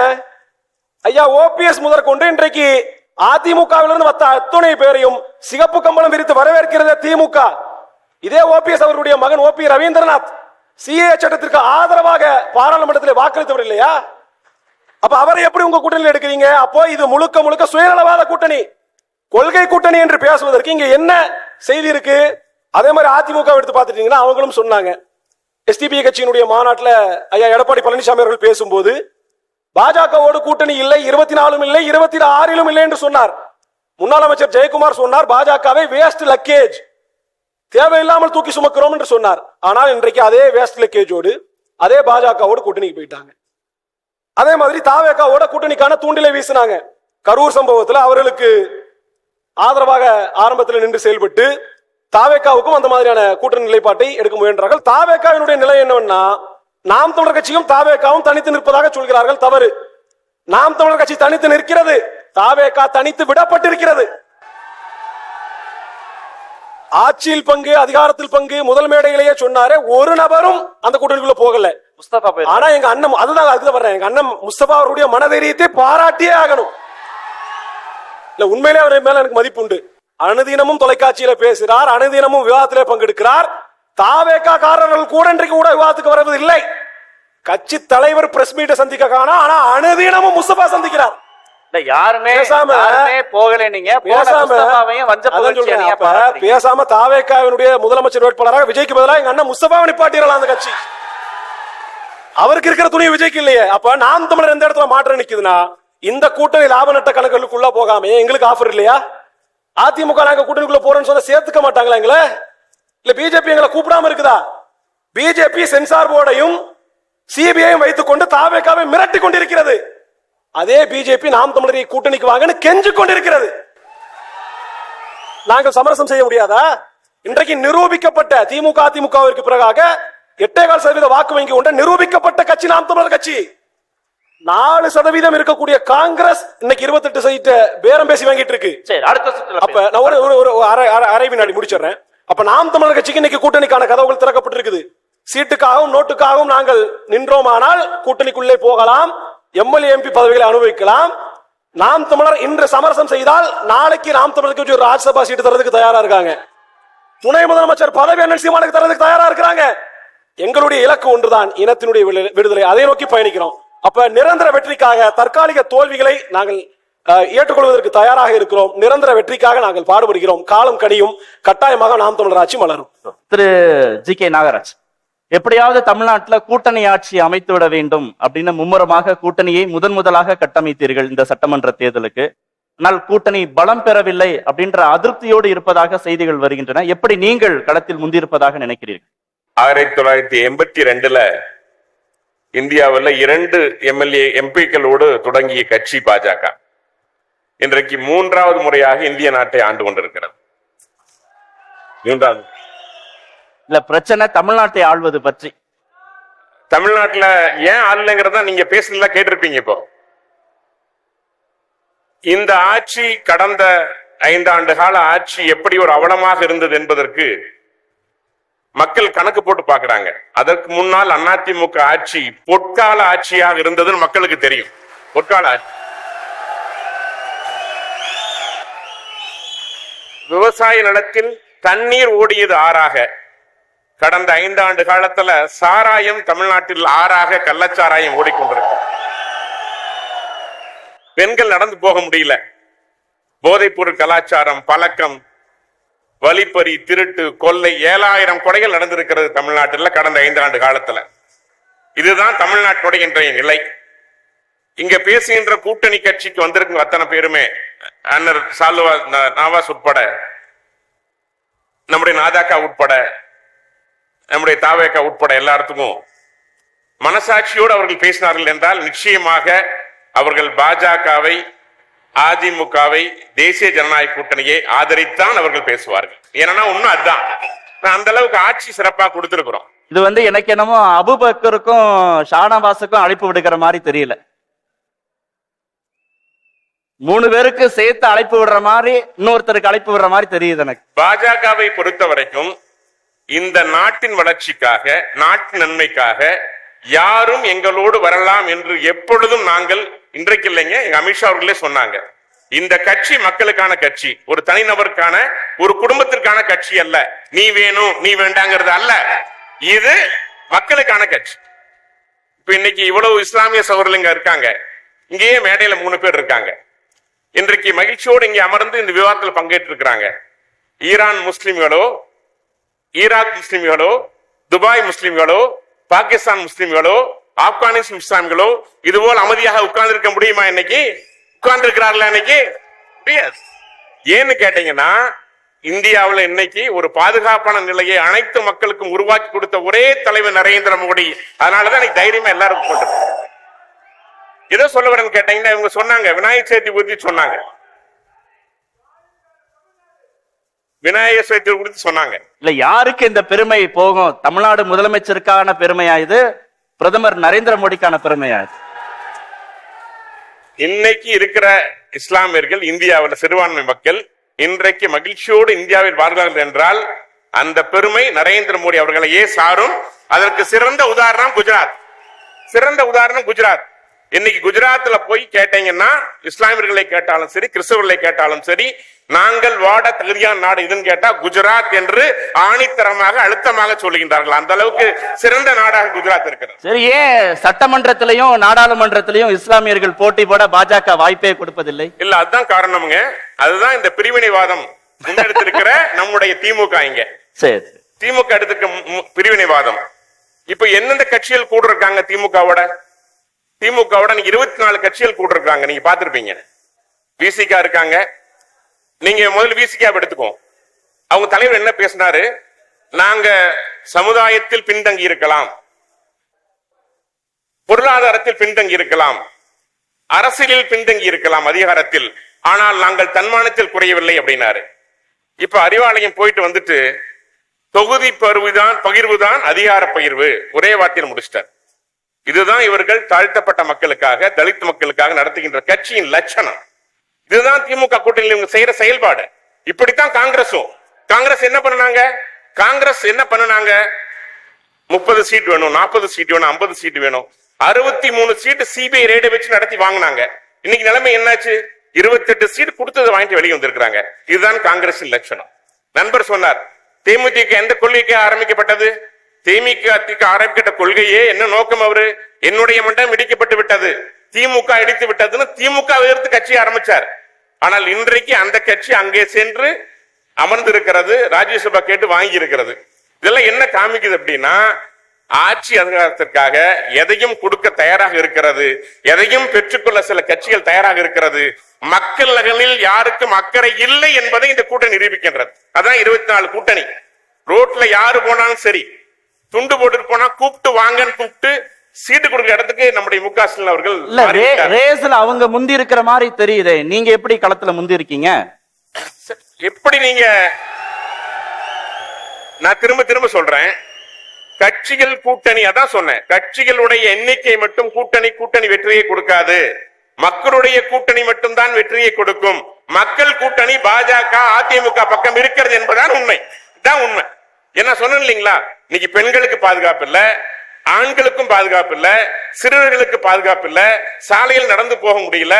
ஐயா ஓபிஎஸ் முதற்கொண்டு இன்றைக்கு அதிமுகவிலிருந்து வந்த அத்துணை பேரையும் சிகப்பு கம்பளம் விரித்து வரவேற்கிறது திமுக. இதே ஓபிஎஸ் அவருடைய மகன் ஓபி ரவீந்திரநாத் சிஏ சட்டத்திற்கு ஆதரவாக பாராளுமன்றத்தில் வாக்களித்தவர் இல்லையா? அப்ப அவரை எப்படி உங்க கூட்டணியில் எடுக்கிறீங்க? அப்போ இது முழுக்க முழுக்க சுயநலவாத கூட்டணி, கொள்கை கூட்டணி என்று பேசுவதற்கு இங்க என்ன செய்தி இருக்கு? அதே மாதிரி அதிமுக எடுத்து பார்த்துட்டீங்கன்னா அவங்களும் சொன்னாங்க. எஸ்டிபி கட்சியினுடைய மாநாட்டில் ஐயா எடப்பாடி பழனிசாமி அவர்கள் பேசும்போது பாஜகவோடு கூட்டணி இல்லை, 24 இல்லை, 26 இல்லை என்று சொன்னார். முன்னாள் அமைச்சர் ஜெயக்குமார் சொன்னார், பாஜகவை வேஸ்ட் லக்கேஜ், தேவையில்லாமல் தூக்கி சுமக்கிறோம் என்று சொன்னார். ஆனால் இன்றைக்கு அதே வேஸ்ட் லக்கேஜோடு அதே பாஜகவோடு கூட்டணிக்கு போயிட்டாங்க. அதே மாதிரி தாவேகாவோட கூட்டணிக்கான தூண்டிலை வீசினாங்க. கரூர் சம்பவத்தில் அவர்களுக்கு ஆதரவாக ஆரம்பத்தில் நின்று செயல்பட்டு தாவேகாவுக்கும் அந்த மாதிரியான கூட்டணி நிலைப்பாட்டை எடுக்க முயன்றார்கள். தாவேகாவினுடைய நிலை என்னவென்னா, நாம் தமிழர் கட்சியும் தாவேகாவும் தனித்து நிற்பதாக சொல்கிறார்கள். தவறு. நாம் தமிழர் கட்சி தனித்து நிற்கிறது, தாவேகா தனித்து விடப்பட்டிருக்கிறது. ஆட்சியில் பங்கு, அதிகாரத்தில் பங்கு, முதல் மேடையிலேயே சொன்னாரே, ஒரு நபரும் அந்த கூட்டணிக்குள்ள போகல. முஸ்தபா ஆனா எங்க அண்ணன், அதுதான் அதுக்கு வர்றேன், எங்க அண்ணன் முஸ்தபா அவருடைய மனதைரியத்தை பாராட்டியே ஆகணும். இல்ல, உண்மையிலே அவர் மேல எனக்கு மதிப்பு உண்டு. அனுதினமும் தொலைக்காட்சியில பேசுறார், அனுதினமும் விவாதத்திலே பங்கெடுக்கிறார். தாவேகா காரர்கள் கூட இன்றைக்கு கூட விவாதத்துக்கு வருவது இல்லை. கட்சி தலைவர் பிரஸ் மீட்டை சந்திக்க காணா, ஆனா அனுதினமும் முஸ்தபா சந்திக்கிறார். பேசாம தாவேகாவினுடைய முதலமைச்சர் வேட்பாளராக விஜய்க்கு பதிலாக எங்க அண்ணன் முஸ்தபாவை நிப்பாட்டிடலாம். அந்த கட்சி அவருக்கு இருக்கிற துணி விஜய்க்கு இல்லையே. அப்ப நாம் தமிழர் எந்த இடத்துல மாற்றம் நிக்குதுன்னா, இந்த கூட்டணி லாப நட்ட கணக்குகளுக்குள்ள போகாம எங்களுக்கு ஆஃபர் இல்லையா? அதிமுக நாங்க கூட்டணிக்குள்ள போறோம்னு சொன்னா சேர்த்துக்க மாட்டாங்களா எங்களை? இல்ல பிஜேபி எங்களை கூப்பிடாம இருக்குதா? பிஜேபி சென்சார் போர்டையும் சிபிஐயும் வைத்துக் கொண்டு தாவேகாவை மிரட்டி கொண்டிருக்கிறது. அதே பிஜேபி நாம் தமிழரை கூட்டணிக்கு வாங்கன்னு கெஞ்சு கொண்டிருக்கிறது. நாங்கள் சமரசம் செய்ய முடியாதா? இன்றைக்கு நிரூபிக்கப்பட்ட திமுக அதிமுகவிற்கு பிறகாக 8.25% வாக்கு வங்கி கொண்ட நிரூபிக்கப்பட்ட கட்சி நாம் தமிழர் கட்சி. 4% இருக்கக்கூடிய காங்கிரஸ் இன்னைக்கு 28 சீட் பேரம் பேசி வாங்கிட்டு இருக்கு. சரி, அடுத்த சுற்றுல அப்ப நான் ஒரு அரை வினாடி முடிச்சிடுறேன். அப்ப நாம் தமிழர் கட்சிக்கு இன்னைக்கு கூட்டணிக்கான கதவுகள் திறக்கப்பட்டிருக்குது. சீட்டுக்காகவும் நோட்டுக்காகவும் நாங்கள் நின்றோமானால் கூட்டணிக்குள்ளே போகலாம், எம்எல்ஏ எம்பி பதவிகளை அனுபவிக்கலாம். நாம் தமிழர் இன்று சமரசம் செய்தால் நாளைக்கு நாம் தமிழருக்கு ஒரு ராஜ்யசபா சீட்டு தரதுக்கு தயாரா இருக்காங்க. துணை முதலமைச்சர் பதவி அண்ணன் சீமானுக்கு தரதுக்கு தயாரா இருக்கிறாங்க. எங்களுடைய இலக்கு ஒன்றுதான், இனத்தினுடைய விடுதலை. அதை நோக்கி பயணிக்கிறோம். அப்ப நிரந்தர வெற்றிக்காக தற்காலிக தோல்விகளை நாங்கள் ஏற்றுக்கொள்வதற்கு தயாராக இருக்கிறோம். நிரந்தர வெற்றிக்காக நாங்கள் பாடுபடுகிறோம். காலம் கடியும், கட்டாயமாக நாம் தமிழர் ஆட்சி மலரும். திரு ஜி.கே. நாகராஜ், எப்படியாவது தமிழ்நாட்டுல கூட்டணி ஆட்சி அமைத்து விட வேண்டும் அப்படின்னு மும்முரமாக கூட்டணியை முதலாக கட்டமைத்தீர்கள் இந்த சட்டமன்ற தேர்தலுக்கு. ஆனால் கூட்டணி பலம் பெறவில்லை அப்படின்ற அதிருப்தியோடு இருப்பதாக செய்திகள் வருகின்றன. எப்படி நீங்கள் களத்தில் முந்தியிருப்பதாக நினைக்கிறீர்கள்? 1982 இந்தியாவில் 2 எம்எல்ஏ எம்பிக்களோடு தொடங்கிய கட்சி பாஜக இன்றைக்கு 3வது முறையாக இந்திய நாட்டை ஆண்டு கொண்டிருக்கிறது. இல்ல, பிரச்சனை தமிழ்நாட்டை ஆள்வது பற்றி. தமிழ்நாட்டுல ஏன் ஆளுங்கிறத நீங்க பேசுறதுல கேட்டிருப்பீங்க. இப்போ இந்த ஆட்சி, கடந்த 5 ஆண்டு கால ஆட்சி எப்படி ஒரு அவலமாக இருந்தது என்பதற்கு மக்கள் கணக்கு போட்டு பார்க்கிறாங்க. அதற்கு முன்னால் அதிமுக ஆட்சி பொற்கால ஆட்சியாக இருந்ததுன்னு மக்களுக்கு தெரியும். பொற்கால ஆட்சி, விவசாய நிலத்தில் தண்ணீர் ஓடியது ஆறாக. கடந்த 5 ஆண்டு காலத்துல சாராயம் தமிழ்நாட்டில் ஆறாக கள்ளச்சாராயம் ஓடிக்கொண்டிருக்கும். பெண்கள் நடந்து போக முடியல. போதைப் பொருள் கலாச்சாரம், பழக்கம், வழிப்பறி, திருட்டு, கொள்ளை, 7000 கொலைகள் நடந்திருக்கிறது தமிழ்நாட்டில் கடந்த 5 ஆண்டு காலத்துல. இதுதான் தமிழ்நாட்டுடைய இன்றைய நிலை. இங்க பேசுகின்ற கூட்டணி கட்சிக்கு வந்திருக்கும் அத்தனை பேருமே, அண்ணர் சால்வா நாவாஸ் உட்பட, நம்முடைய நாதாக்கா உட்பட, நம்முடைய தாவேக்கா உட்பட எல்லாத்துக்கும் மனசாட்சியோடு அவர்கள் பேசினார்கள் என்றால் நிச்சயமாக அவர்கள் பாஜகவை, அதிமுகவை, தேசிய ஜனநாயக கூட்டணியை ஆதரித்தான் அவர்கள் பேசுவார்கள். ஏன்னா ஒண்ணும் அதுதான், அந்த அளவுக்கு ஆட்சி சிறப்பாக கொடுத்திருக்கிறோம். இது எனக்கு என்னமோ அபுபக்கருக்கும் ஷானவாஸுக்கும் அழைப்பு விடுக்கிற மாதிரி தெரியல. 3 பேருக்கு சேர்த்து அழைப்பு விடுற மாதிரி, இன்னொருத்தருக்கு அழைப்பு விடுற மாதிரி தெரியுது எனக்கு. பாஜகவை பொறுத்த வரைக்கும் இந்த நாட்டின் வளர்ச்சிக்காக, நாட்டின் நன்மைக்காக யாரும் எங்களோடு வரலாம் என்று எப்பொழுதும் நாங்கள், இன்றைக்கு இல்லைங்க, எங்க அமித்ஷா அவர்களே சொன்னாங்க, இந்த கட்சி மக்களுக்கான கட்சி, ஒரு தனிநபருக்கான, ஒரு குடும்பத்திற்கான கட்சி அல்ல. நீ வேணும் நீ வேண்டாங்கிறது அல்ல, இது மக்களுக்கான கட்சி. இப்ப இன்னைக்கு இவ்வளவு இஸ்லாமிய சகோதரர்கள் இருக்காங்க, இங்கேயே மேடையில 3 பேர் இருக்காங்க. இன்றைக்கு மகிழ்ச்சியோடு இங்கே அமர்ந்து இந்த விவாதத்தில் பங்கேற்று இருக்கிறாங்க. ஈரான் முஸ்லிம்களோ, ஈராக் முஸ்லிம்களோ, துபாய் முஸ்லிம்களோ, பாகிஸ்தான் முஸ்லிம்களோ, ஆப்கானிஸ்தான் இஸ்லாமிகளோ இதுபோல் அமைதியாக உட்கார்ந்து இருக்க முடியுமா? இன்னைக்கு உட்கார்ந்து இருக்கிறார்களா? இன்னைக்கு ஏன்னு கேட்டீங்கன்னா, இந்தியாவில் இன்னைக்கு ஒரு பாதுகாப்பான நிலையை அனைத்து மக்களுக்கும் உருவாக்கி கொடுத்த ஒரே தலைவர் நரேந்திர மோடி. அதனாலதான் இன்னைக்கு தைரியமா எல்லாரும் கொண்டு. ஏதோ சொல்ல வரேன்னு கேட்டீங்கன்னா, இவங்க சொன்னாங்க விநாயகர் சதுர்த்தி குறித்து சொன்னாங்க, விநாயகர் சதுர்த்தி குறித்து சொன்னாங்க. இல்ல, யாருக்கு இந்த பெருமை போகும்? தமிழ்நாடு முதலமைச்சருக்கான பெருமையா இது? பிரதமர் நரேந்திர மோடிக்கான பெருமையா இது? இன்னைக்கு இருக்கிற இஸ்லாமியர்கள், இந்தியாவில் சிறுபான்மை மக்கள் இன்றைக்கு மகிழ்ச்சியோடு இந்தியாவில் வாழ்கிறார்கள் என்றால் அந்த பெருமை நரேந்திர மோடி அவர்களையே சாரும். அதற்கு சிறந்த உதாரணம் குஜராத். சிறந்த உதாரணம் குஜராத். இன்னைக்கு குஜராத்ல போய் கேட்டீங்கன்னா, இஸ்லாமியர்களை கேட்டாலும் சரி, கிறிஸ்தவர்களை கேட்டாலும் சரி, நாங்கள் வாட தகுதியான நாடு இதுன்னு கேட்டா குஜராத் என்று ஆணித்தரமாக அழுத்தமாக சொல்லுகின்றார்கள். அந்த அளவுக்கு சிறந்த நாடாக குஜராத் இருக்கிறது. சரி, ஏன் சட்டமன்றத்திலையும் நாடாளுமன்றத்திலையும் இஸ்லாமியர்கள் போட்டி போட பாஜக வாய்ப்பே கொடுப்பதில்லை? இல்ல, அதுதான் காரணமுங்க. அதுதான் இந்த பிரிவினைவாதம் முன்னெடுத்திருக்கிற நம்முடைய திமுக. இங்க சரி, திமுக எடுத்துக்க பிரிவினைவாதம். இப்ப எந்தெந்த கட்சிகள் கூட இருக்காங்க திமுகவோட? திமுகவோட 24 கட்சிகள் கூட இருக்காங்க. நீங்க பாத்திருப்பீங்க. விசிகா இருக்காங்க. நீங்க முதல்ல விசிகா எடுத்துக்கோ. அவங்க தலைவர் என்ன பேசினாரு? நாங்க சமுதாயத்தில் பின்தங்கி இருக்கலாம், பொருளாதாரத்தில் பின்தங்கி இருக்கலாம், அரசியலில் பின்தங்கி இருக்கலாம், அதிகாரத்தில், ஆனால் நாங்கள் தன்மானத்தில் குறையவில்லை அப்படின்னாரு. இப்ப அறிவாலயம் போயிட்டு வந்துட்டு தொகுதி பகிர்வுதான் அதிகார பகிர்வு, ஒரே வார்த்தையில் முடிச்சிட்டார். இதுதான் இவர்கள் தாழ்த்தப்பட்ட மக்களுக்காக, தலித் மக்களுக்காக நடத்துகின்ற கட்சியின் லட்சணம். இதுதான் திமுக கூட்டணியில் இவங்க செய்யற செயல்பாடு. இப்படித்தான் காங்கிரஸ் என்ன பண்ணாங்க? 30 சீட் வேணும், 40 சீட் வேணும், 50 சீட் வேணும், 63 சீட் சிபிஐ ரேடை வச்சு நடத்தி வாங்கினாங்க. இன்னைக்கு நிலைமை என்னாச்சு? 28 சீட் கொடுத்தது வாங்கிட்டு வெளியே வந்திருக்காங்க. இதுதான் காங்கிரசின் லட்சணம். நண்பர் சொன்னார், தேமுதிக எந்த கொள்கைக்கு ஆரம்பிக்கப்பட்டது? தேமுதிக ஆரம்பிக்கப்பட்ட கொள்கையே என்ன நோக்கம்? அவரு என்னுடைய மண்டம் இடிக்கப்பட்டு விட்டது, திமுக இடித்து விட்டதுன்னு திமுக எதிர்த்து கட்சி ஆரம்பிச்சார். ஆனால் இன்றைக்கு அந்த கட்சி அங்கே சென்று அமர்ந்திருக்கிறது, ராஜ்யசபா கேட்டு வாங்கி இருக்கிறது. இதெல்லாம் என்ன காமிக்குது அப்படின்னா, ஆட்சி அதிகாரத்திற்காக எதையும் கொடுக்க தயாராக இருக்கிறது, எதையும் பெற்றுக்கொள்ள சில கட்சிகள் தயாராக இருக்கிறது. மக்கள் நலனில் யாருக்கும் அக்கறை இல்லை என்பதை இந்த கூட்டணி நிரூபிக்கின்றது. அதான் 24 கூட்டணி. ரோட்ல யாரு போனாலும் சரி, துண்டு போட்டு போனா கூப்பிட்டு வாங்கன்னு கூப்பிட்டு சீட்டு கொடுக்கிற இடத்துக்கு நம்முடைய முக ஸ்டாலின் அவர்கள் ரேஸ்ல அவங்க முந்தி இருக்கிற மாதிரி தெரியுது. நீங்க எப்படி களத்துல முந்தி இருக்கீங்க? எப்படி நீங்க? நான் திரும்ப சொல்றேன், கட்சிகள் கூட்டணி, அதான் சொன்னேன், கட்சிகளுடைய எண்ணிக்கை மட்டும் கூட்டணி வெற்றியை கொடுக்காது, மக்களுடைய கூட்டணி மட்டும் தான் வெற்றியை கொடுக்கும். மக்கள் கூட்டணி பாஜக அதிமுக பக்கம் இருக்கிறது என்பதுதான் உண்மை. என்ன சொன்னேன் இல்லைங்களா? இன்னைக்கு பெண்களுக்கு பாதுகாப்பு இல்ல, ஆண்களுக்கும் பாதுகாப்பு இல்ல, சிறுவர்களுக்கு பாதுகாப்பு இல்ல, சாலையில் நடந்து போக முடியல,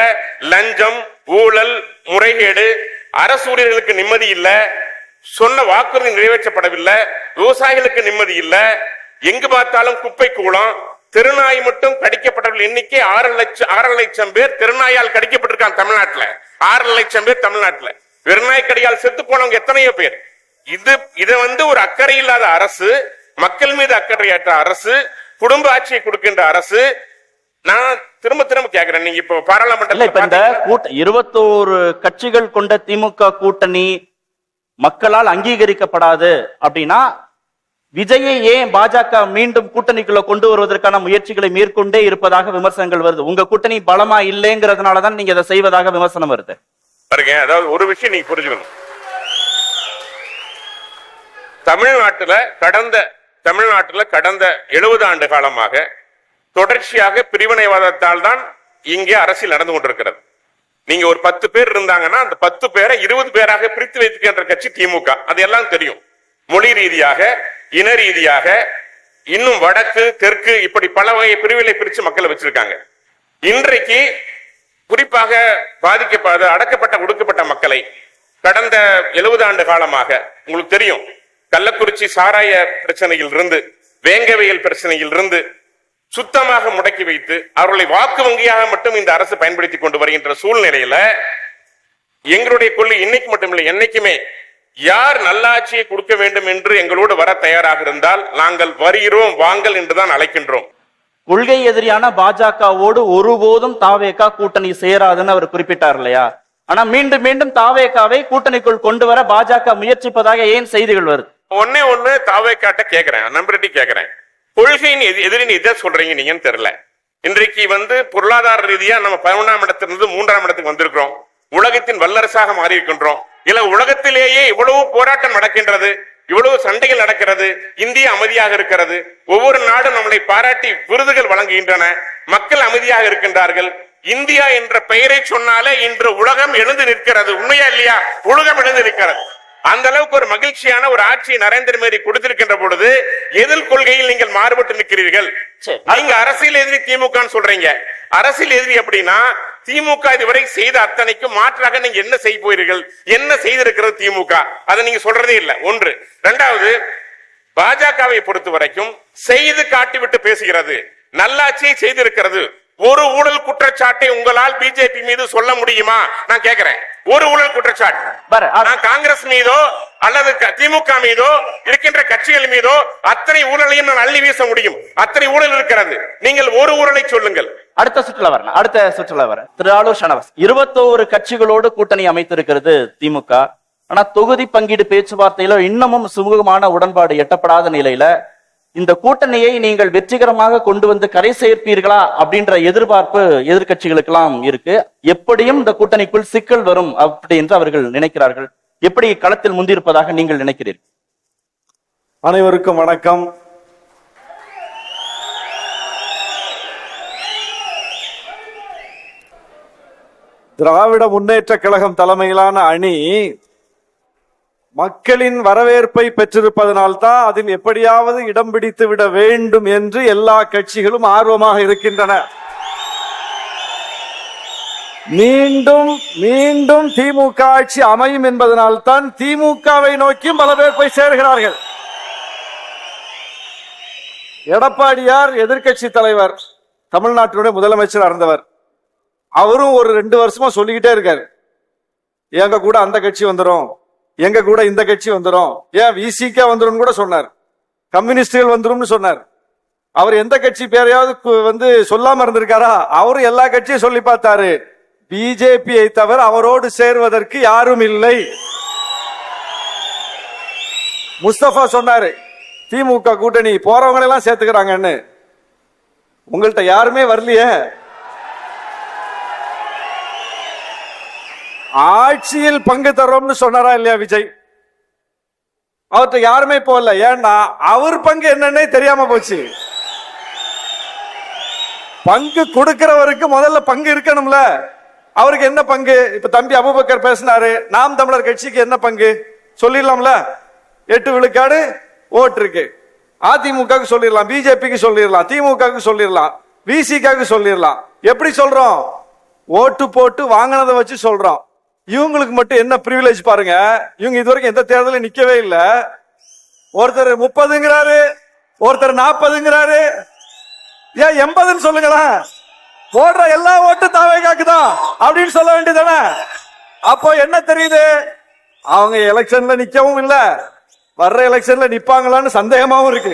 லஞ்சம், ஊழல், முறைகேடு, அரசு ஊழியர்களுக்கு நிம்மதி இல்ல, சொன்ன வாக்குறுதி நிறைவேற்றப்படவில்லை, விவசாயிகளுக்கு நிம்மதி இல்ல, எங்கு பார்த்தாலும் குப்பை கூளம், திருநாய் மட்டும் கடிக்கப்பட்டவர்கள் எண்ணிக்கை 6 லட்சம் பேர் திருநாயால் கடிக்கப்பட்டிருக்காங்க தமிழ்நாட்டுல. 6 லட்சம் பேர் தமிழ்நாட்டுல. வெறுநாய் கடியால் செத்து போனவங்க எத்தனையோ பேர். இது ஒரு அக்கறை இல்லாத அரசு, மக்கள் மீது அக்கறையற்ற அரசு, குடும்ப ஆட்சியை கொடுக்கின்ற அரசு. நான் திரும்ப கேட்கிறேன், நீங்க இப்ப பாராளுமன்றத்தில் 21 கட்சிகள் கொண்ட திமுக கூட்டணி மக்களால் அங்கீகரிக்கப்படாது அப்படின்னா, விஜயை ஏன் பாஜக மீண்டும் கூட்டணிக்குள்ள கொண்டு வருவதற்கான முயற்சிகளை மேற்கொண்டே இருப்பதாக விமர்சனங்கள் வருது. உங்க கூட்டணி பலமா இல்லைங்கிறதுனாலதான் நீங்க அதை செய்வதாக விமர்சனம் வருது. பாருங்க, அதாவது ஒரு விஷயம் நீங்க புரிஞ்சுக்கணும். தமிழ்நாட்டுல கடந்த 70 ஆண்டு காலமாக தொடர்ச்சியாக பிரிவினைவாதத்தால் தான் இங்கே அரசியல் நடந்து கொண்டிருக்கிறது. நீங்க ஒரு 10 பேர் இருந்தாங்கன்னா அந்த 10 பேரை 20 பேராக பிரித்து வைத்துக்கின்ற கட்சி திமுக. அது எல்லாம் தெரியும். மொழி ரீதியாக, இன ரீதியாக, இன்னும் வடக்கு தெற்கு இப்படி பல வகை பிரிவுகளை பிரிச்சு மக்களை வச்சிருக்காங்க. இன்றைக்கு குறிப்பாக பாதிக்கப்பட்ட, அடக்கப்பட்ட, ஒடுக்கப்பட்ட மக்களை கடந்த 70 ஆண்டு காலமாக உங்களுக்கு தெரியும், கள்ளக்குறிச்சி சாராய பிரச்சனையில் இருந்து, வேங்கவையல் பிரச்சனையில் இருந்து சுத்தமாக முடக்கி வைத்து அவர்களை வாக்கு வங்கியாக மட்டும் இந்த அரசு பயன்படுத்திக் கொண்டு வருகின்ற சூழ்நிலையில எங்களுடைய கொள்கை இன்னைக்கு மட்டுமில்லை, என்னைக்குமே யார் நல்லாட்சியை கொடுக்க வேண்டும் என்று எங்களோடு வர தயாராக இருந்தால் நாங்கள் வருகிறோம், வாங்கல் என்றுதான் அழைக்கின்றோம். கொள்கை எதிரியான பாஜகவோடு ஒருபோதும் தாவேகா கூட்டணி சேராதுன்னு அவர் குறிப்பிட்டார் இல்லையா? ஆனா மீண்டும் தாவேகாவை கூட்டணிக்குள் கொண்டு வர பாஜக முயற்சிப்பதாக ஏன் செய்திகள் வருது? ஒண்ணு தாவேகாட்ட கேட்கிறேன், நம்பர்ட்டி கேட்கிறேன், கொள்கையின் எதிரின்னு இதை சொல்றீங்க நீங்கன்னு தெரியல. இன்றைக்கு பொருளாதார ரீதியா நம்ம 11ஆம் இடத்திலிருந்து 3ஆம் இடத்துக்கு வந்திருக்கிறோம். உலகத்தின் வல்லரசாக மாறி இருக்கின்றோம். இல்ல உலகத்திலேயே இவ்வளவு போராட்டம் நடக்கின்றது, இவ்வளவு சண்டைகள் நடக்கிறது, இந்தியா அமைதியாக இருக்கிறது, ஒவ்வொரு நாடும் நம்மளை பாராட்டி விருதுகள் வழங்குகின்றன, மக்கள் அமைதியாக இருக்கின்றார்கள். இந்தியா என்ற பெயரை சொன்னாலே இன்று உலகம் எழுந்து நிற்கிறது. உண்மையா இல்லையா? உலகம் எழுந்து நிற்கிறது. அந்த அளவுக்கு ஒரு மகிழ்ச்சியான ஒரு ஆட்சியை நரேந்திர மோடி கொடுத்திருக்கின்ற பொழுது எதிர் கொள்கையில் நீங்கள் மாறுபட்டு நிற்கிறீர்கள். நீங்க அரசியல் எதிரி திமுக சொல்றீங்க. அரசியல் எதிரி அப்படின்னா திமுக இதுவரை செய்த அத்தனைக்கும் மாற்றாக நீங்க என்ன செய்ய போறீர்கள்? என்ன செய்திருக்கிறது திமுக? அதை நீங்க சொல்றதே இல்லை. ஒன்று. இரண்டாவது, பாஜகவை பொறுத்த வரைக்கும் செய்து காட்டிவிட்டு பேசுகிறது, நல்லாட்சியை செய்திருக்கிறது. ஒரு ஊழல் குற்றச்சாட்டை உங்களால் பிஜேபி மீது சொல்ல முடியுமா? நான் கேட்கிறேன். ஒரு ஊழல் குற்றச்சாட்டு நான் காங்கிரஸ் மீதோ அல்லது திமுக மீதோ இருக்கின்ற கட்சிகள் மீதோ அத்தனை ஊழலையும் நான் அள்ளி வீச முடியும். அத்தனை ஊழல் இருக்கிறது. நீங்கள் ஒரு ஊழலை சொல்லுங்கள். அடுத்த சுற்றுலா வர திரு ஆலூர் ஷானவாஸ், 21 கட்சிகளோடு கூட்டணி அமைத்திருக்கிறது திமுக. ஆனா தொகுதி பங்கீடு பேச்சுவார்த்தையில இன்னமும் சுமூகமான உடன்பாடு எட்டப்படாத நிலையில இந்த கூட்டணியை நீங்கள் வெற்றிகரமாக கொண்டு வந்து கரை சேர்ப்பீர்களா அப்படின்ற எதிர்பார்ப்பு எதிர்கட்சிகளுக்கு எல்லாம் இருக்கு. எப்படியும் இந்த கூட்டணிக்குள் சிக்கல் வரும் அப்படி என்று அவர்கள் நினைக்கிறார்கள். எப்படி களத்தில் முந்திருப்பதாக நீங்கள் நினைக்கிறீர்கள்? அனைவருக்கும் வணக்கம். திராவிட முன்னேற்ற கழகம் தலைமையிலான அணி மக்களின் வரவேற்பை பெற்றிருப்பதனால்தான் அதில் எப்படியாவது இடம் பிடித்து விட வேண்டும் என்று எல்லா கட்சிகளும் ஆர்வமாக இருக்கின்றன. மீண்டும் மீண்டும் திமுக ஆட்சி அமையும் என்பதனால்தான் திமுகவை நோக்கியும் பல பேர் போய் சேர்கிறார்கள். எடப்பாடியார் எதிர்க்கட்சி தலைவர், தமிழ்நாட்டினுடைய முதலமைச்சர் இருந்தவர். அவரும் ஒரு 2 வருஷமா சொல்லிக்கிட்டே இருக்காரு, எங்க கூட அந்த கட்சி வந்துரும், எங்க கூட இந்த கட்சி வந்துரும், ஏன் விசிக வந்துரும் கூட சொன்னார், கம்யூனிஸ்டுகள் வந்துரும் சொன்னார். அவர் எந்த கட்சி பேரையாவது சொல்லாம இருந்திருக்காரா? அவரும் எல்லா கட்சியும் சொல்லி பார்த்தாரு. பிஜேபியை தவிர அவரோடு சேர்வதற்கு யாரும் இல்லை. முஸ்தபா சொன்னாரு, திமுக கூட்டணி போறவங்க எல்லாம் சேர்த்துக்கிறாங்கன்னு. உங்கள்கிட்ட யாருமே வரலையே. ஆட்சியில் பங்கு தரோம்னு சொன்னாரா இல்லையா விஜய்? அவர்கிட்ட யாருமே போகல. ஏன்னா அவர் பங்கு என்னன்னே தெரியாம போச்சு. பங்கு கொடுக்கிறவருக்கு முதல்ல பங்கு இருக்கணும்ல. அவருக்கு என்ன பங்கு? இப்ப தம்பி அபூபக்கர் பேசினாரு, நாம் தமிழர் கட்சிக்கு என்ன பங்கு சொல்லிடலாம்ல. 8 விழுக்காடு ஓட்டு இருக்கு. அதிமுக சொல்லிடலாம், பிஜேபிக்கு சொல்லிடலாம், திமுக சொல்லிடலாம், விசிக சொல்லிடலாம். எப்படி சொல்றோம்? ஓட்டு போட்டு வாங்கினதை வச்சு சொல்றோம். இவங்களுக்கு மட்டும் என்ன பிரிவிலேஜ் பாருங்க. இவங்க இதுவரைக்கும் எந்த தேர்தலும் நிக்கவே இல்லை. ஒருத்தர் 30ங்கிறாரு, ஒருத்தர் 40ங்கிறாரு. ஏன் 80ன்னு சொல்லுங்களேன். போடுற எல்லா ஓட்டு தாவேகாக்குதான் அப்படின்னு சொல்ல வேண்டியதானே? அப்போ என்ன தெரியுது? அவங்க எலெக்ஷன்ல நிக்கவும் இல்ல, வர்ற எலெக்ஷன்ல நிப்பாங்களான்னு சந்தேகமாவும் இருக்கு.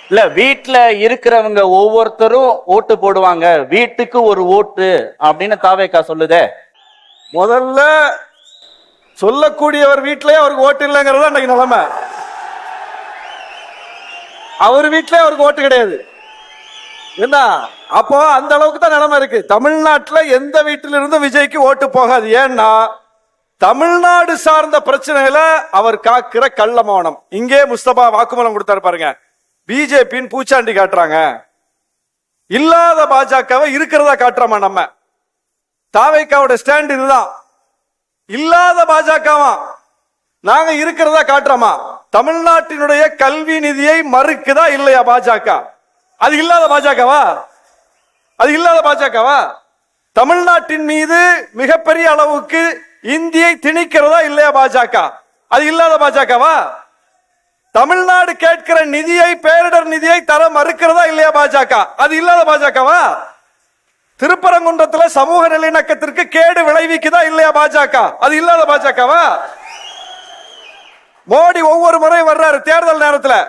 இல்ல, வீட்டுல இருக்கிறவங்க ஒவ்வொருத்தரும் ஓட்டு போடுவாங்க, வீட்டுக்கு ஒரு ஓட்டு அப்படின்னு தாவேகா சொல்லுதே. முதல்ல சொல்லக்கூடியவர் வீட்டிலேயே அவருக்கு ஓட்டு இல்லைங்கிறது அன்னைக்கு நிலைமை. அவர் வீட்டிலே அவருக்கு ஓட்டு கிடையாது. என்ன அப்போ அந்த அளவுக்கு தான் நிலைமை இருக்கு. தமிழ்நாட்டில் எந்த வீட்டிலிருந்து விஜய்க்கு ஓட்டு போகாது. ஏன்னா தமிழ்நாடு சார்ந்த பிரச்சனையில அவர் காக்கிற கள்ள மௌனம். இங்கே முஸ்தபா வாக்குமூலம் கொடுத்தாரு பாருங்க. பிஜேபியின் பூச்சாண்டி காட்டுறாங்க, இல்லாத பாஜகவை இருக்கிறதா காட்டுறோமா? நம்ம தாவேகாவோட ஸ்டாண்ட் இதுதான். இல்லாத பாஜகவா நாங்க இருக்கிறதா காட்டுறோமா? தமிழ்நாட்டினுடைய கல்வி நிதியை மறுக்குதா இல்லையா பாஜக? அது இல்லாத பாஜகவா? அது இல்லாத பாஜகவா? தமிழ்நாட்டின் மீது மிகப்பெரிய அளவுக்கு இந்தியை திணிக்கிறதா இல்லையா பாஜக? அது இல்லாத பாஜகவா? தமிழ்நாடு கேட்கிற நிதியை, பேரிடர் நிதியை தர மறுக்கிறதா இல்லையா பாஜக? அது இல்லாத பாஜகவா? திருப்பரங்குன்றத்தில் சமூக நல்லிணக்கத்திற்கு கேடு விளைவிக்குதா இல்லையா பாஜக? அது இல்லாத பாஜகவா? மோடி ஒவ்வொரு முறை வர்றாரு, தேர்தல் நேரத்தில்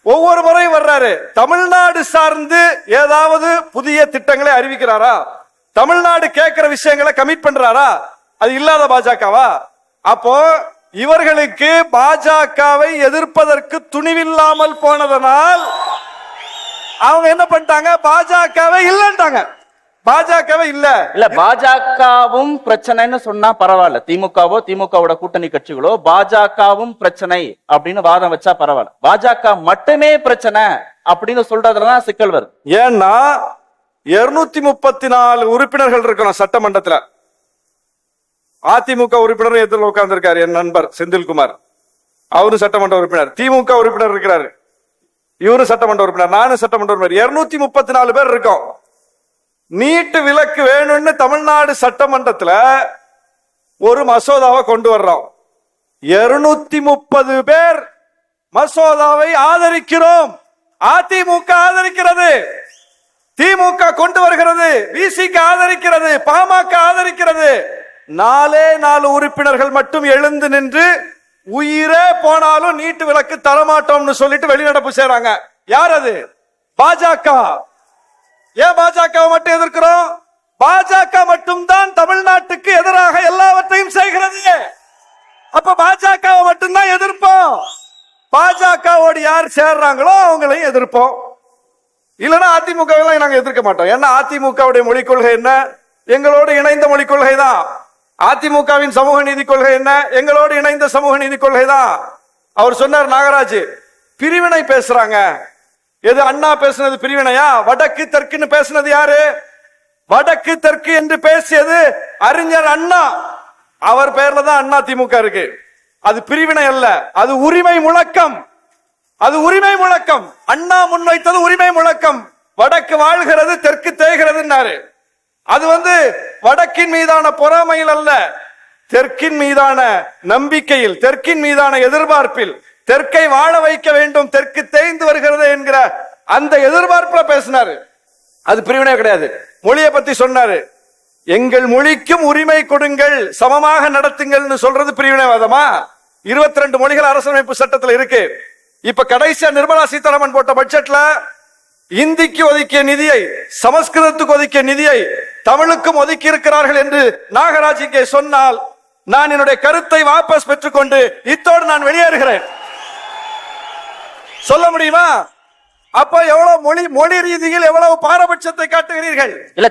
ஒவ்வொரு முறை வர்றாரு, தமிழ்நாடு சார்ந்து ஏதாவது புதிய திட்டங்களை அறிவிக்கிறாரா? தமிழ்நாடு கேட்கிற விஷயங்களை கமிட் பண்றாரா? அது இல்லாத பாஜகவா? அப்போ இவர்களுக்கு பாஜகவை எதிர்ப்பதற்கு துணிவில்லாமல் போனதனால் அவங்க என்ன பண்ணிட்டாங்க? பாஜகவை இல்லைன்றாங்க. பாஜகவே இல்ல. இல்ல, பாஜகவும் பிரச்சனைன்னு சொன்னா பரவாயில்ல. திமுகவோ திமுகவோட கூட்டணி கட்சிகளோ பாஜகவும் பிரச்சனை அப்படின்னு வாதம் வச்சா பரவாயில்ல. பாஜக மட்டுமே பிரச்சனை அப்படின்னு சொல்றதுலதான் சிக்கல் வருது. ஏன்னா 234 உறுப்பினர்கள் இருக்கணும் சட்டமன்றத்தில். அதிமுக உறுப்பினர் எதிரில் உட்கார்ந்து இருக்காரு என் நண்பர் செந்தில்குமார், அவரும் சட்டமன்ற உறுப்பினர். திமுக உறுப்பினர் இருக்கிறாரு, இவரும் சட்டமன்ற உறுப்பினர், நானும் சட்டமன்ற உறுப்பினர். 234 பேர் இருக்கோம். நீட்டு விலக்கு வேணும்னு தமிழ்நாடு சட்டமன்றத்தில் ஒரு மசோதாவை கொண்டு வர்றோம். 230 பேர் மசோதாவை ஆதரிக்கிறோம். அதிமுக ஆதரிக்கிறது, திமுக கொண்டு வருகிறது, விசிக ஆதரிக்கிறது, பாமக ஆதரிக்கிறது. 4 உறுப்பினர்கள் மட்டும் எழுந்து நின்று உயிரே போனாலும் நீட்டு விலக்கு தரமாட்டோம்னு சொல்லிட்டு வெளிநடப்பு செய்றாங்க. யார் அது? பாஜக. ஏன் பாஜக மட்டும் எதிர்க்கிறோம்? பாஜக மட்டும்தான் தமிழ்நாட்டுக்கு எதிராக எல்லாவற்றையும் செய்கிறது. அப்ப பாஜக மட்டும்தான் எதிர்ப்போம். பாஜகவோடு யார் சேர்றாங்களோ அவங்களையும் எதிர்ப்போம். இல்லைன்னா அதிமுக நாங்க எதிர்க்க மாட்டோம். ஏன்னா அதிமுகவுடைய மொழிக் கொள்கை என்ன? எங்களோடு இணைந்த மொழிக் கொள்கை தான். அதிமுகவின் சமூக நீதி கொள்கை என்ன? எங்களோடு இணைந்த சமூக நீதி கொள்கை தான். அவர் சொன்னார், நாகராஜ் பிரிவினை பேசுறாங்க. எது அண்ணா பேசுனது பிரிவினையா? வடக்கு தெற்குன்னு பேசுனது யாரு? வடக்கு தெற்கு என்று பேசியது அறிஞர் அண்ணா. அவர் பெயர்ல தான் அண்ணா திமுக இருக்கு. அது பிரிவினை அல்ல, அது உரிமை முழக்கம். அது உரிமை முழக்கம். அண்ணா முன்வைத்தது உரிமை முழக்கம். வடக்கு வாழ்கிறது, தெற்கு தேய்கிறதுன்னாரு. அது வடக்கின் மீதான பொறாமையில் அல்ல, தெற்கின் மீதான நம்பிக்கையில், தெற்கின் மீதான எதிர்பார்ப்பில், தெற்கை வாழ வைக்க வேண்டும், தெற்கு தேய்ந்து வருகிறது என்கிற அந்த எதிர்பார்ப்புல பேசினாரு. அது பிரிவினை கிடையாது. மொழியை பத்தி சொன்னாரு. எங்கள் மொழிக்கும் உரிமை கொடுங்கள், சமமாக நடத்துங்கள்னு சொல்றது பிரிவினைவாதமா? 22 மொழிகள் அரசியலமைப்பு சட்டத்தில் இருக்கு. இப்ப கடைசியா நிர்மலா சீதாராமன் போட்ட பட்ஜெட்ல இந்திக்கு ஒதுக்கிய நிதியை, சமஸ்கிருதத்துக்கு ஒதுக்கிய நிதியை தமிழுக்கும் ஒதுக்கி இருக்கிறார்கள் என்று நாகராஜ் இங்கே சொன்னால், நான் என்னுடைய கருத்தை வாபஸ் பெற்றுக்கொண்டு இத்தோடு நான் வெளியேறுகிறேன். சொல்ல முடியுமா? அப்ப எவ்வளவு மொழி ரீதியில் எவ்வளவு பாரபட்சத்தை காட்டுகிறீர்கள்? இல்ல,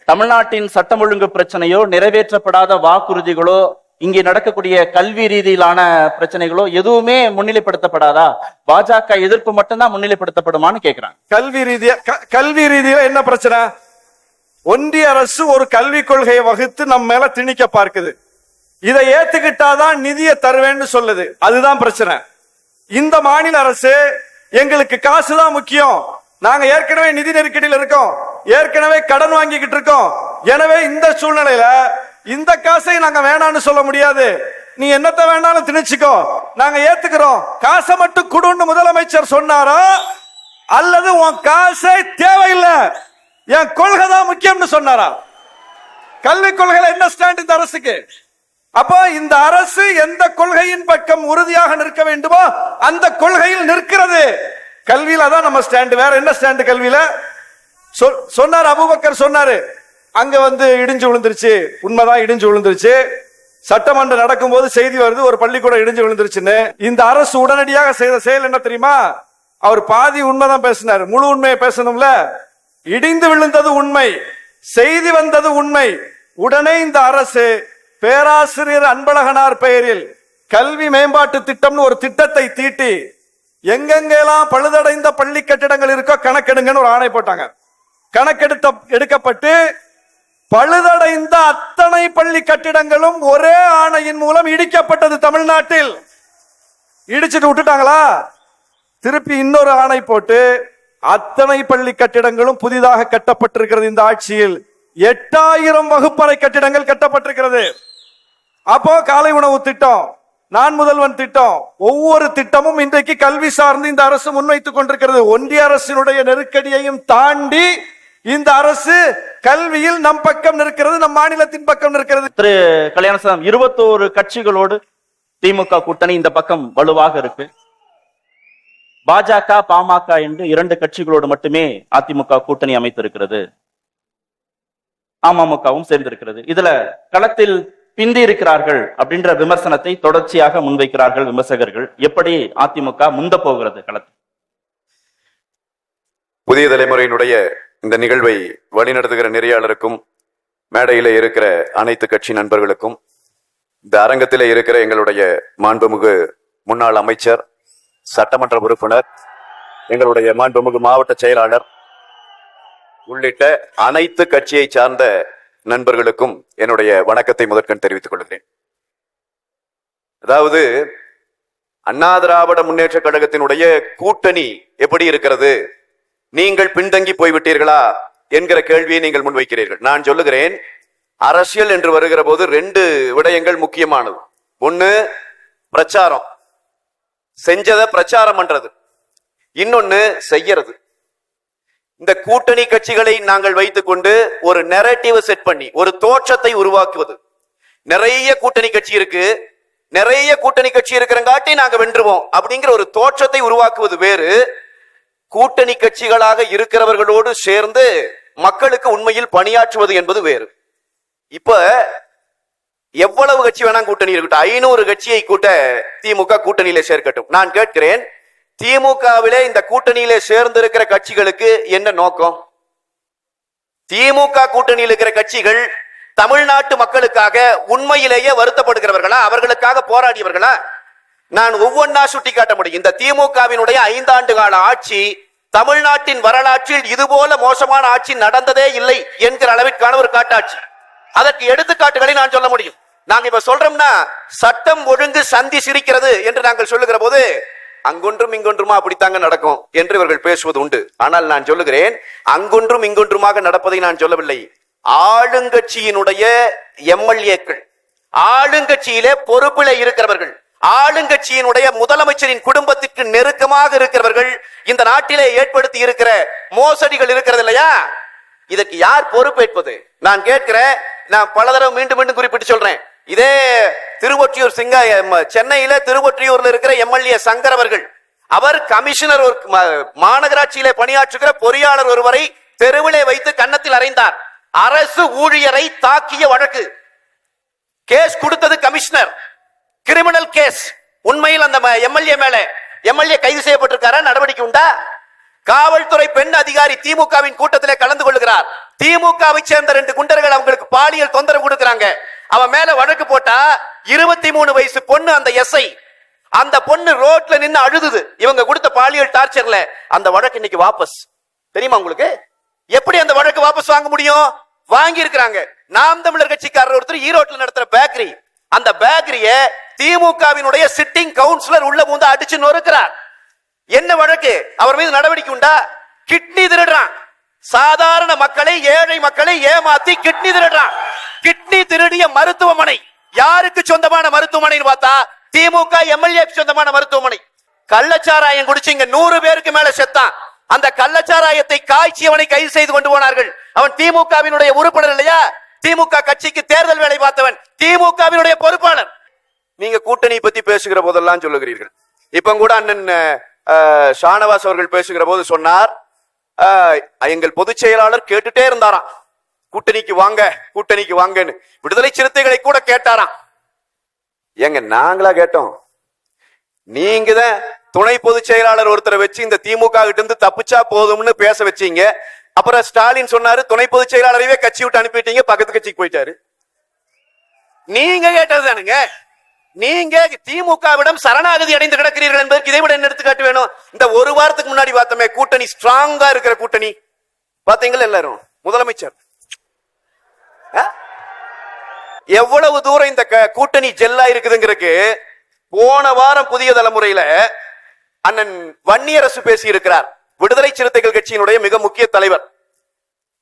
தமிழ்நாட்டின் சட்டம் ஒழுங்கு பிரச்சனையோ, நிறைவேற்றப்படாத வாக்குறுதிகளோ, இங்கே நடக்கக்கூடிய கல்வி ரீதியிலான பிரச்சனைகளோ எதுவுமே முன்னிலைப்படுத்தப்படாதா? பாஜக எதிர்ப்பு மட்டும்தான் முன்னிலைப்படுத்தப்படுமான்னு கேக்குறாங்க. கல்வி ரீதியில என்ன பிரச்சனை? ஒன்றிய அரசு ஒரு கல்விக் கொள்கையை வகுத்து நம்ம மேல திணிக்க பார்க்குது. இதை ஏத்துக்கிட்டாதான் நிதியை தருவேன்னு சொல்லுது. அதுதான் பிரச்சனை. இந்த மாநில அரசு எங்களுக்கு காசுதான் முக்கியம், நாங்க ஏற்கனவே நிதி நெருக்கடியில் இருக்கோம், ஏற்கனவே கடன் வாங்கிக்கிட்டு இருக்கோம், எனவே இந்த சூழ்நிலையில இந்த காசை நாங்க வேணான்னு சொல்ல முடியாது, நீ என்னத்தை வேணாலும் திணிச்சுக்கோ, நாங்க ஏத்துக்கிறோம், காசை மட்டும் கொடுன்னு முதலமைச்சர் சொன்னாரா, அல்லது உன் காசை தேவையில்லை, என் கொள்கை தான் முக்கியம்னு சொன்னாரா? கல்விக் கொள்கையில என்ன ஸ்டாண்ட் இந்த அரசுக்கு? அப்போ இந்த அரசு எந்த கொள்கையின் பக்கம் உறுதியாக நிற்க வேண்டுமோ அந்த கொள்கையில் நிற்கிறது. கல்வியில தான் நம்ம ஸ்டாண்ட். வேற என்ன ஸ்டாண்ட் கல்வியில? சொன்னார் அபூபக்கர் சொன்னாரு, அங்க இடிஞ்சு விழுந்துருச்சு. உண்மைதான், இடிஞ்சு விழுந்துருச்சு. சட்டமன்றம் நடக்கும் போது செய்தி வருது, ஒரு பள்ளிக்கூடம் இடிஞ்சு விழுந்துருச்சுன்னு. இந்த அரசு உடனடியாக செய்த செயல் என்ன தெரியுமா? அவர் பாதி உண்மைதான் பேசினார், முழு உண்மையை பேசணும்ல. இடிந்து விழுந்தது உண்மை, செய்தி வந்தது உண்மை. உடனே இந்த அரசு பேராசிரியர் அன்பழகனார் பெயரில் கல்வி மேம்பாட்டு திட்டம்னு ஒரு திட்டத்தை தீட்டி எங்கெங்கெல்லாம் பழுதடைந்த பள்ளி கட்டிடங்கள் இருக்கோ கணக்கெடுங்கன்னு ஒரு ஆணை போட்டாங்க. எடுக்கப்பட்டு பழுதடைந்த அத்தனை பள்ளி கட்டிடங்களும் ஒரே ஆணையின் மூலம் இடிக்கப்பட்டது. தமிழ்நாட்டில் இடிச்சிட்டு விட்டுட்டாங்களா? திருப்பி இன்னொரு ஆணை போட்டு அத்தனை பள்ளி கட்டிடங்களும் புதிதாக கட்டப்பட்டிருக்கிறது. இந்த ஆட்சியில் 8000 வகுப்பறை கட்டிடங்கள் கட்டப்பட்டிருக்கிறது. அப்போ காலை உணவு திட்டம், நான் முதல்வன் திட்டம், ஒவ்வொரு திட்டமும் இன்றைக்கு கல்வி சார்ந்து இந்த அரசு முன்வைத்துக் கொண்டிருக்கிறது. ஒன்றிய அரசினுடைய நெருக்கடியையும் தாண்டி இந்த அரசு கல்வியில் நம் பக்கம் நிற்கிறது, நம் மாநிலத்தின் பக்கம் நிற்கிறது. திரு கல்யாணசாமி, 21 கட்சிகளோடு திமுக கூட்டணி இந்த பக்கம் வலுவாக இருக்கு. பாஜக, பாமக என்று 2 கட்சிகளோடு மட்டுமே அதிமுக கூட்டணி அமைத்திருக்கிறது. அமமுகவும் சேர்ந்திருக்கிறது. இதுல களத்தில் பிந்தி இருக்கிறார்கள் அப்படின்ற விமர்சனத்தை தொடர்ச்சியாக முன்வைக்கிறார்கள் விமர்சகர்கள். எப்படி அதிமுக முந்த போகிறது களத்தில்? புதிய தலைமுறையினுடைய இந்த நிகழ்வை வழிநடத்துகிற நெறியாளருக்கும், மேடையில இருக்கிற அனைத்து கட்சி நண்பர்களுக்கும், இந்த அரங்கத்திலே இருக்கிற எங்களுடைய மாண்புமிகு முன்னாள் அமைச்சர், சட்டமன்ற உறுப்பினர், எங்களுடைய மாண்புமிகு மாவட்ட செயலாளர் உள்ளிட்ட அனைத்து கட்சியை சார்ந்த நண்பர்களுக்கும் என்னுடைய வணக்கத்தை முதற்கண் தெரிவித்துக் கொள்கிறேன். அதாவது அண்ணா திராவிட முன்னேற்ற கழகத்தினுடைய கூட்டணி எப்படி இருக்கிறது, நீங்கள் பின்தங்கி போய்விட்டீர்களா என்கிற கேள்வியை நீங்கள் முன்வைக்கிறீர்கள். நான் சொல்லுகிறேன், அரசியல் என்று வருகிற போது 2 விடயங்கள் முக்கியமானது. ஒன்னு பிரச்சாரம், செஞ்சதை பிரச்சாரம் பண்றது. இன்னொன்னு செய்யறது. இந்த கூட்டணி கட்சிகளை நாங்கள் வைத்துக் கொண்டு ஒரு நெரேட்டிவ் செட் பண்ணி ஒரு தோற்றத்தை உருவாக்குவது. நிறைய கூட்டணி கட்சி இருக்கு, நிறைய கூட்டணி கட்சி இருக்கிறங்காட்டி நாங்க வென்றுவோம் அப்படிங்கிற ஒரு தோற்றத்தை உருவாக்குவது வேறு, கூட்டணி கட்சிகளாக இருக்கிறவர்களோடு சேர்ந்து மக்களுக்கு உண்மையில் பணியாற்றுவது என்பது வேறு. இப்ப எவ்வளவு கட்சி வேணா கூட்டணி இருக்கட்டும், 500 கட்சியை கூட்ட திமுக கூட்டணியில சேர்க்கட்டும். நான் கேட்கிறேன், திமுகவிலே இந்த கூட்டணியிலே சேர்ந்திருக்கிற கட்சிகளுக்கு என்ன நோக்கம்? திமுக கூட்டணியில் இருக்கிற கட்சிகள் தமிழ்நாட்டு மக்களுக்காக உண்மையிலேயே வருத்தப்படுகிறவர்களா, அவர்களுக்காக போராடியவர்களா? நான் ஒவ்வொன்னா சுட்டி காட்ட முடியும். இந்த திமுகவினுடைய 5 ஆண்டு கால ஆட்சி தமிழ்நாட்டின் வரலாற்றில் இதுபோல மோசமான ஆட்சி நடந்ததே இல்லை என்கிற அளவிற்கான ஒரு காட்டாட்சி. அதற்கு எடுத்துக்காட்டுகளை நான் சொல்ல முடியும். நாங்க இப்ப சொல்றோம்னா சட்டம் ஒழுங்கு சந்தி சிரிக்கிறது என்று நாங்கள் சொல்லுகிற போது அங்கொன்றும் இங்கொன்றுமா அப்படித்தாங்க நடக்கும் என்று இவர்கள் பேசுவது உண்டு. ஆனால் நான் சொல்லுகிறேன், அங்கொன்றும் இங்கொன்றுமாக நடப்பதை நான் சொல்லவில்லை. ஆளுங்கட்சியினுடைய எம்எல்ஏக்கள், ஆளுங்கட்சியிலே பொறுப்பிலே இருக்கிறவர்கள், ஆளுங்கட்சியினுடைய முதலமைச்சரின் குடும்பத்திற்கு நெருக்கமாக இருக்கிறவர்கள் இந்த நாட்டிலே ஏற்படுத்தி இருக்கிற மோசடிகள் இருக்கிறது இல்லையா, இதற்கு யார் பொறுப்பேற்பது? நான் கேட்கிறேன். நான் பல தடவை மீண்டும் மீண்டும் குறிப்பிட்டு சொல்றேன். இதே திருவொற்றியூர் சென்னையில திருவொற்றியூர்ல இருக்கிற எம்எல்ஏ சங்கர் அவர்கள், அவர் கமிஷனர் மாநகராட்சியிலே பணியாற்றுகிற பொறியாளர் ஒருவரை தெருவிலே வைத்து கன்னத்தில் அறைந்தார். அரசு ஊழியரை தாக்கிய வழக்கு, கேஸ் கொடுத்தது கமிஷனர், கிரிமினல் கேஸ். உண்மையில் அந்த எம்எல்ஏ மேல எம்எல்ஏ கைது செய்யப்பட்டிருக்காரா? நடவடிக்கை உண்டா? காவல்துறை பெண் அதிகாரி திமுகவின் கூட்டத்திலே கலந்து கொள்கிறார். திமுகவை சேர்ந்த 2 குண்டர்கள் அவங்களுக்கு பாலியல் தொந்தரவு கொடுக்கறாங்க. அவன் மேல வழக்கு போட்டா 23 வயசு பொண்ணு, அந்த எஸ்ஐ, அந்த பொண்ணு ரோட்ல நின்னு அழுதுது இவங்க கொடுத்த பாலியல் டார்ச்சர்ல. அந்த வழக்கு இன்னைக்கு வாபஸ். தெரியுமா உங்களுக்கு? எப்படி அந்த வழக்கு வாபஸ் வாங்க முடியும்? வாங்கி இருக்கிறாங்க. நாம் தமிழர் கட்சிக்காரர் ஒருத்தர் ஈரோட்ல நடத்துற பேக்கரி, அந்த பேக்கரிய திமுகவினுடைய சிட்டிங் கவுன்சிலர் உள்ள பூந்து அடிச்சு நொறுக்கிறார். என்ன வழக்கு? அவர் மீது நடவடிக்கை உண்டா? கிட்னி திருடுறான். சாதாரண மக்களை, ஏழை மக்களை ஏமாத்தி கிட்னி திருடுறான். கிட்னி திருடிய மருத்துவமனை யாருக்கு சொந்தமான மருத்துவமனைன்னு பார்த்தா திமுக எம்எல்ஏ சொந்தமான மருத்துவமனை. கள்ளச்சாராயம் குடிச்சிங்க 100 பேருக்கு மேல செத்தான். அந்த கள்ளச்சாராயத்தை காய்ச்சியவனை கைது செய்து கொண்டு போனார்கள். அவன் திமுகவினுடைய உறுப்பினர் இல்லையா? திமுக கட்சிக்கு தேர்தல் வேலை பார்த்தவன், திமுகவினுடைய பொறுப்பாளர். நீங்க கூட்டணி பத்தி பேசுகிற போதெல்லாம் சொல்லுகிறீர்கள். இப்ப கூட அண்ணன் ஷானவாஸ் அவர்கள் பேசுகிற போது சொன்னார், எங்கள் பொதுச் செயலாளர் கேட்டுட்டே இருந்தாராம், கூட்டணிக்கு வாங்க கூட்டணிக்கு வாங்கன்னு. விடுதலை சிறுத்தைகளை கூட கேட்டாராம். ஏங்க நாங்களா கேட்டோம்? நீங்க தான் துணை பொதுச் செயலாளர் ஒருத்தரை வச்சு இந்த திமுக கிட்ட இருந்து தப்பிச்சா போதும்னு பேச வச்சீங்க. அப்புறம் ஸ்டாலின் சொன்னாரு துணை பொதுச் செயலாளரையே கட்சி விட்டு அனுப்பிட்டீங்க, பக்கத்து கட்சிக்கு போயிட்டாரு. நீங்க கேட்டது தானுங்க. நீங்க திமுகவிடம் சரணாகதி அடைந்து கிடக்கிறீர்கள் என்பதற்கு இதை விட என்ன எடுத்துக்காட்டு வேணும்? இந்த ஒரு வாரத்துக்கு முன்னாடி பார்த்தோமே கூட்டணி, ஸ்ட்ராங்கா இருக்கிற கூட்டணி பாத்தீங்களா? எல்லாரும் முதலமைச்சர் எவ்வளவு தூரம் இந்த கூட்டணி ஜெல்லா இருக்குதுங்கிறதுக்கு போன வாரம் புதிய தலைமுறையில அண்ணன் வன்னியரசு பேசி இருக்கிறார். விடுதலை சிறுத்தைகள் கட்சியினுடைய மிக முக்கிய தலைவர்.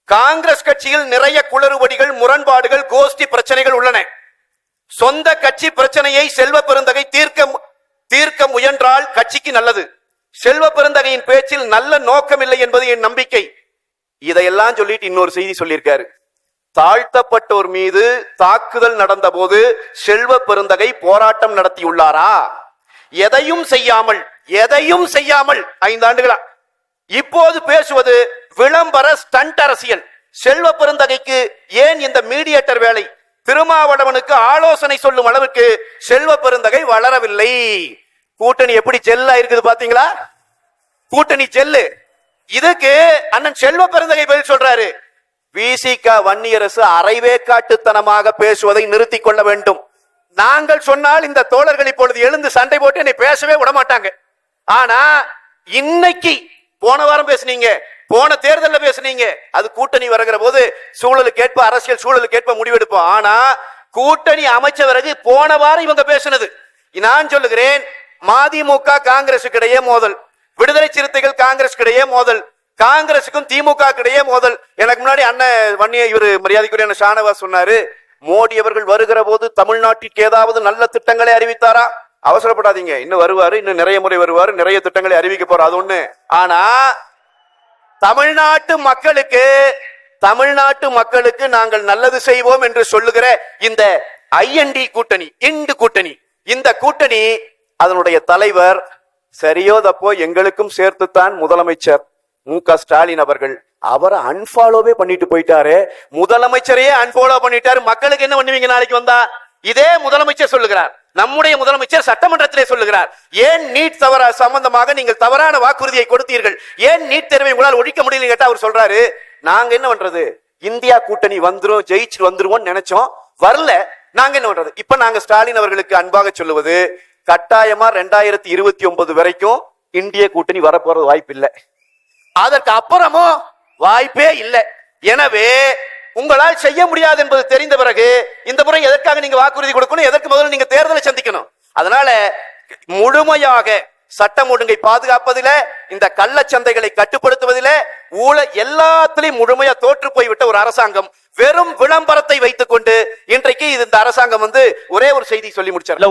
காங்கிரஸ் கட்சியில் நிறைய குளறுபடிகள், முரண்பாடுகள், கோஷ்டி பிரச்சனைகள் உள்ளன. சொந்த கட்சி பிரச்சனையை செல்வ பெருந்தகை தீர்க்க முயன்றால் கட்சிக்கு நல்லது. செல்வ பெருந்தகையின் பேச்சில் நல்ல நோக்கம் இல்லை என்பது என் நம்பிக்கை. இதையெல்லாம் சொல்லிட்டு இன்னொரு செய்தி சொல்லியிருக்காரு. தாழ்த்தப்பட்டோர் மீது தாக்குதல் நடந்த போது செல்வ பெருந்தகை போராட்டம் நடத்தியுள்ளாரா? எதையும் செய்யாமல் 5 ஆண்டுகளா. இப்போது பேசுவது விளம்பர ஸ்டண்ட் அரசியல். செல்வ பெருந்தகைக்கு ஏன் இந்த மீடியேட்டர் வேலை? திருமாவளவனுக்கு ஆலோசனை சொல்லும் அளவுக்கு செல்வ பெருந்தகை வளரவில்லை. கூட்டணி எப்படி ஜெல்லா இருக்குது பாத்தீங்களா? கூட்டணி ஜெல்லு. இதுக்கு அண்ணன் செல்வ பெருந்தகை பதில் சொல்றாரு. விசிக வன்னியரசு அரைவேக்காட்டுத்தனமாக பேசுவதை நிறுத்திக் கொள்ள வேண்டும். நாங்கள் சொன்னால் இந்த தோழர்கள் இப்பொழுது எழுந்து சண்டை போட்டு என்னை பேசவே விட மாட்டாங்க. ஆனா இன்னைக்கு, போன வாரம் பேசுனீங்க, போன தேர்தலில் பேசுனீங்க, அது கூட்டணி வருகிற போது சூழலுக்கு ஏற்ப, அரசியல் சூழலுக்கு ஏற்ப முடிவெடுப்போம். ஆனா கூட்டணி அமைச்ச பிறகு போன வாரம் இவங்க பேசுனது. நான் சொல்லுகிறேன், மதிமுக காங்கிரசுக்கு இடையே மோதல், விடுதலை சிறுத்தைகள் காங்கிரஸ் இடையே மோதல், காங்கிரசுக்கும் திமுக இடையே மோதல். எனக்கு முன்னாடி அண்ணன் வன்னிய இவர் மரியாதைக்குரிய ஷானவாஸ் சொன்னாரு, மோடி அவர்கள் வருகிற போது தமிழ்நாட்டிற்கு ஏதாவது நல்ல திட்டங்களை அறிவித்தாரா? அவசரப்படாதீங்க, இன்னும் வருவாரு, இன்னும் நிறைய முறை வருவாரு, நிறைய திட்டங்களை அறிவிக்க போறாரு, அது ஒண்ணு. ஆனா தமிழ்நாட்டு மக்களுக்கு நாங்கள் நல்லது செய்வோம் என்று சொல்லுகிற இந்த ஐஎன்டி கூட்டணி, இண்டு கூட்டணி, இந்த கூட்டணி அதனுடைய தலைவர் சரியோ தப்போ எங்களுக்கும் சேர்த்துத்தான் முதலமைச்சர் மு.க. ஸ்டாலின் அவர்கள். அவரை அன்பாலோவே பண்ணிட்டு போயிட்டாரு. முதலமைச்சரையே அன்பாலோ பண்ணிட்டாரு. மக்களுக்கு என்ன பண்ணுவீங்க நாளைக்கு வந்தா? இதே முதலமைச்சர் சொல்லுகிறார், நம்முடைய முதலமைச்சர் சட்டமன்றத்திலே சொல்லுகிறார், ஏன் நீட் சம்பந்தமாக நீங்கள் தவறான வாக்குறுதியை கொடுத்தீர்கள், ஏன் நீட் தேர்வை உங்களால் ஒழிக்க முடியல கேட்டா அவர் சொல்றாரு, நாங்க என்ன பண்றது, இந்தியா கூட்டணி வந்துரும், ஜெயிச்சு வந்துருவோம் நினைச்சோம், வரல, நாங்க என்ன பண்றது? இப்ப நாங்க ஸ்டாலின் அவர்களுக்கு அன்பாக சொல்லுவது, கட்டாயமா 2029 வரைக்கும் இந்திய கூட்டணி வரப்போறது வாய்ப்பு இல்லை. அதற்கு அப்புறமும் வாய்ப்பே இல்லை. எனவே உங்களால் செய்ய முடியாது என்பது தெரிந்த பிறகு இந்த முறை எதற்காக நீங்க வாக்குறுதி கொடுக்கணும்? எதற்கு முதல்ல நீங்க தேர்தலை சந்திக்கணும்? அதனால முழுமையாக சட்டம் ஒழுங்கை பாதுகாப்பதிலே, இந்த கள்ளச்சந்தைகளை கட்டுப்படுத்துவதிலே, ஊழல் எல்லாத்திலையும் முழுமையா தோற்று போய்விட்ட ஒரு அரசாங்கம் வெறும் விளம்பரத்தை வைத்துக் கொண்டு இன்றைக்கு இந்த அரசாங்கம் ஒரே ஒரு செய்தி சொல்லி முடிச்சார்.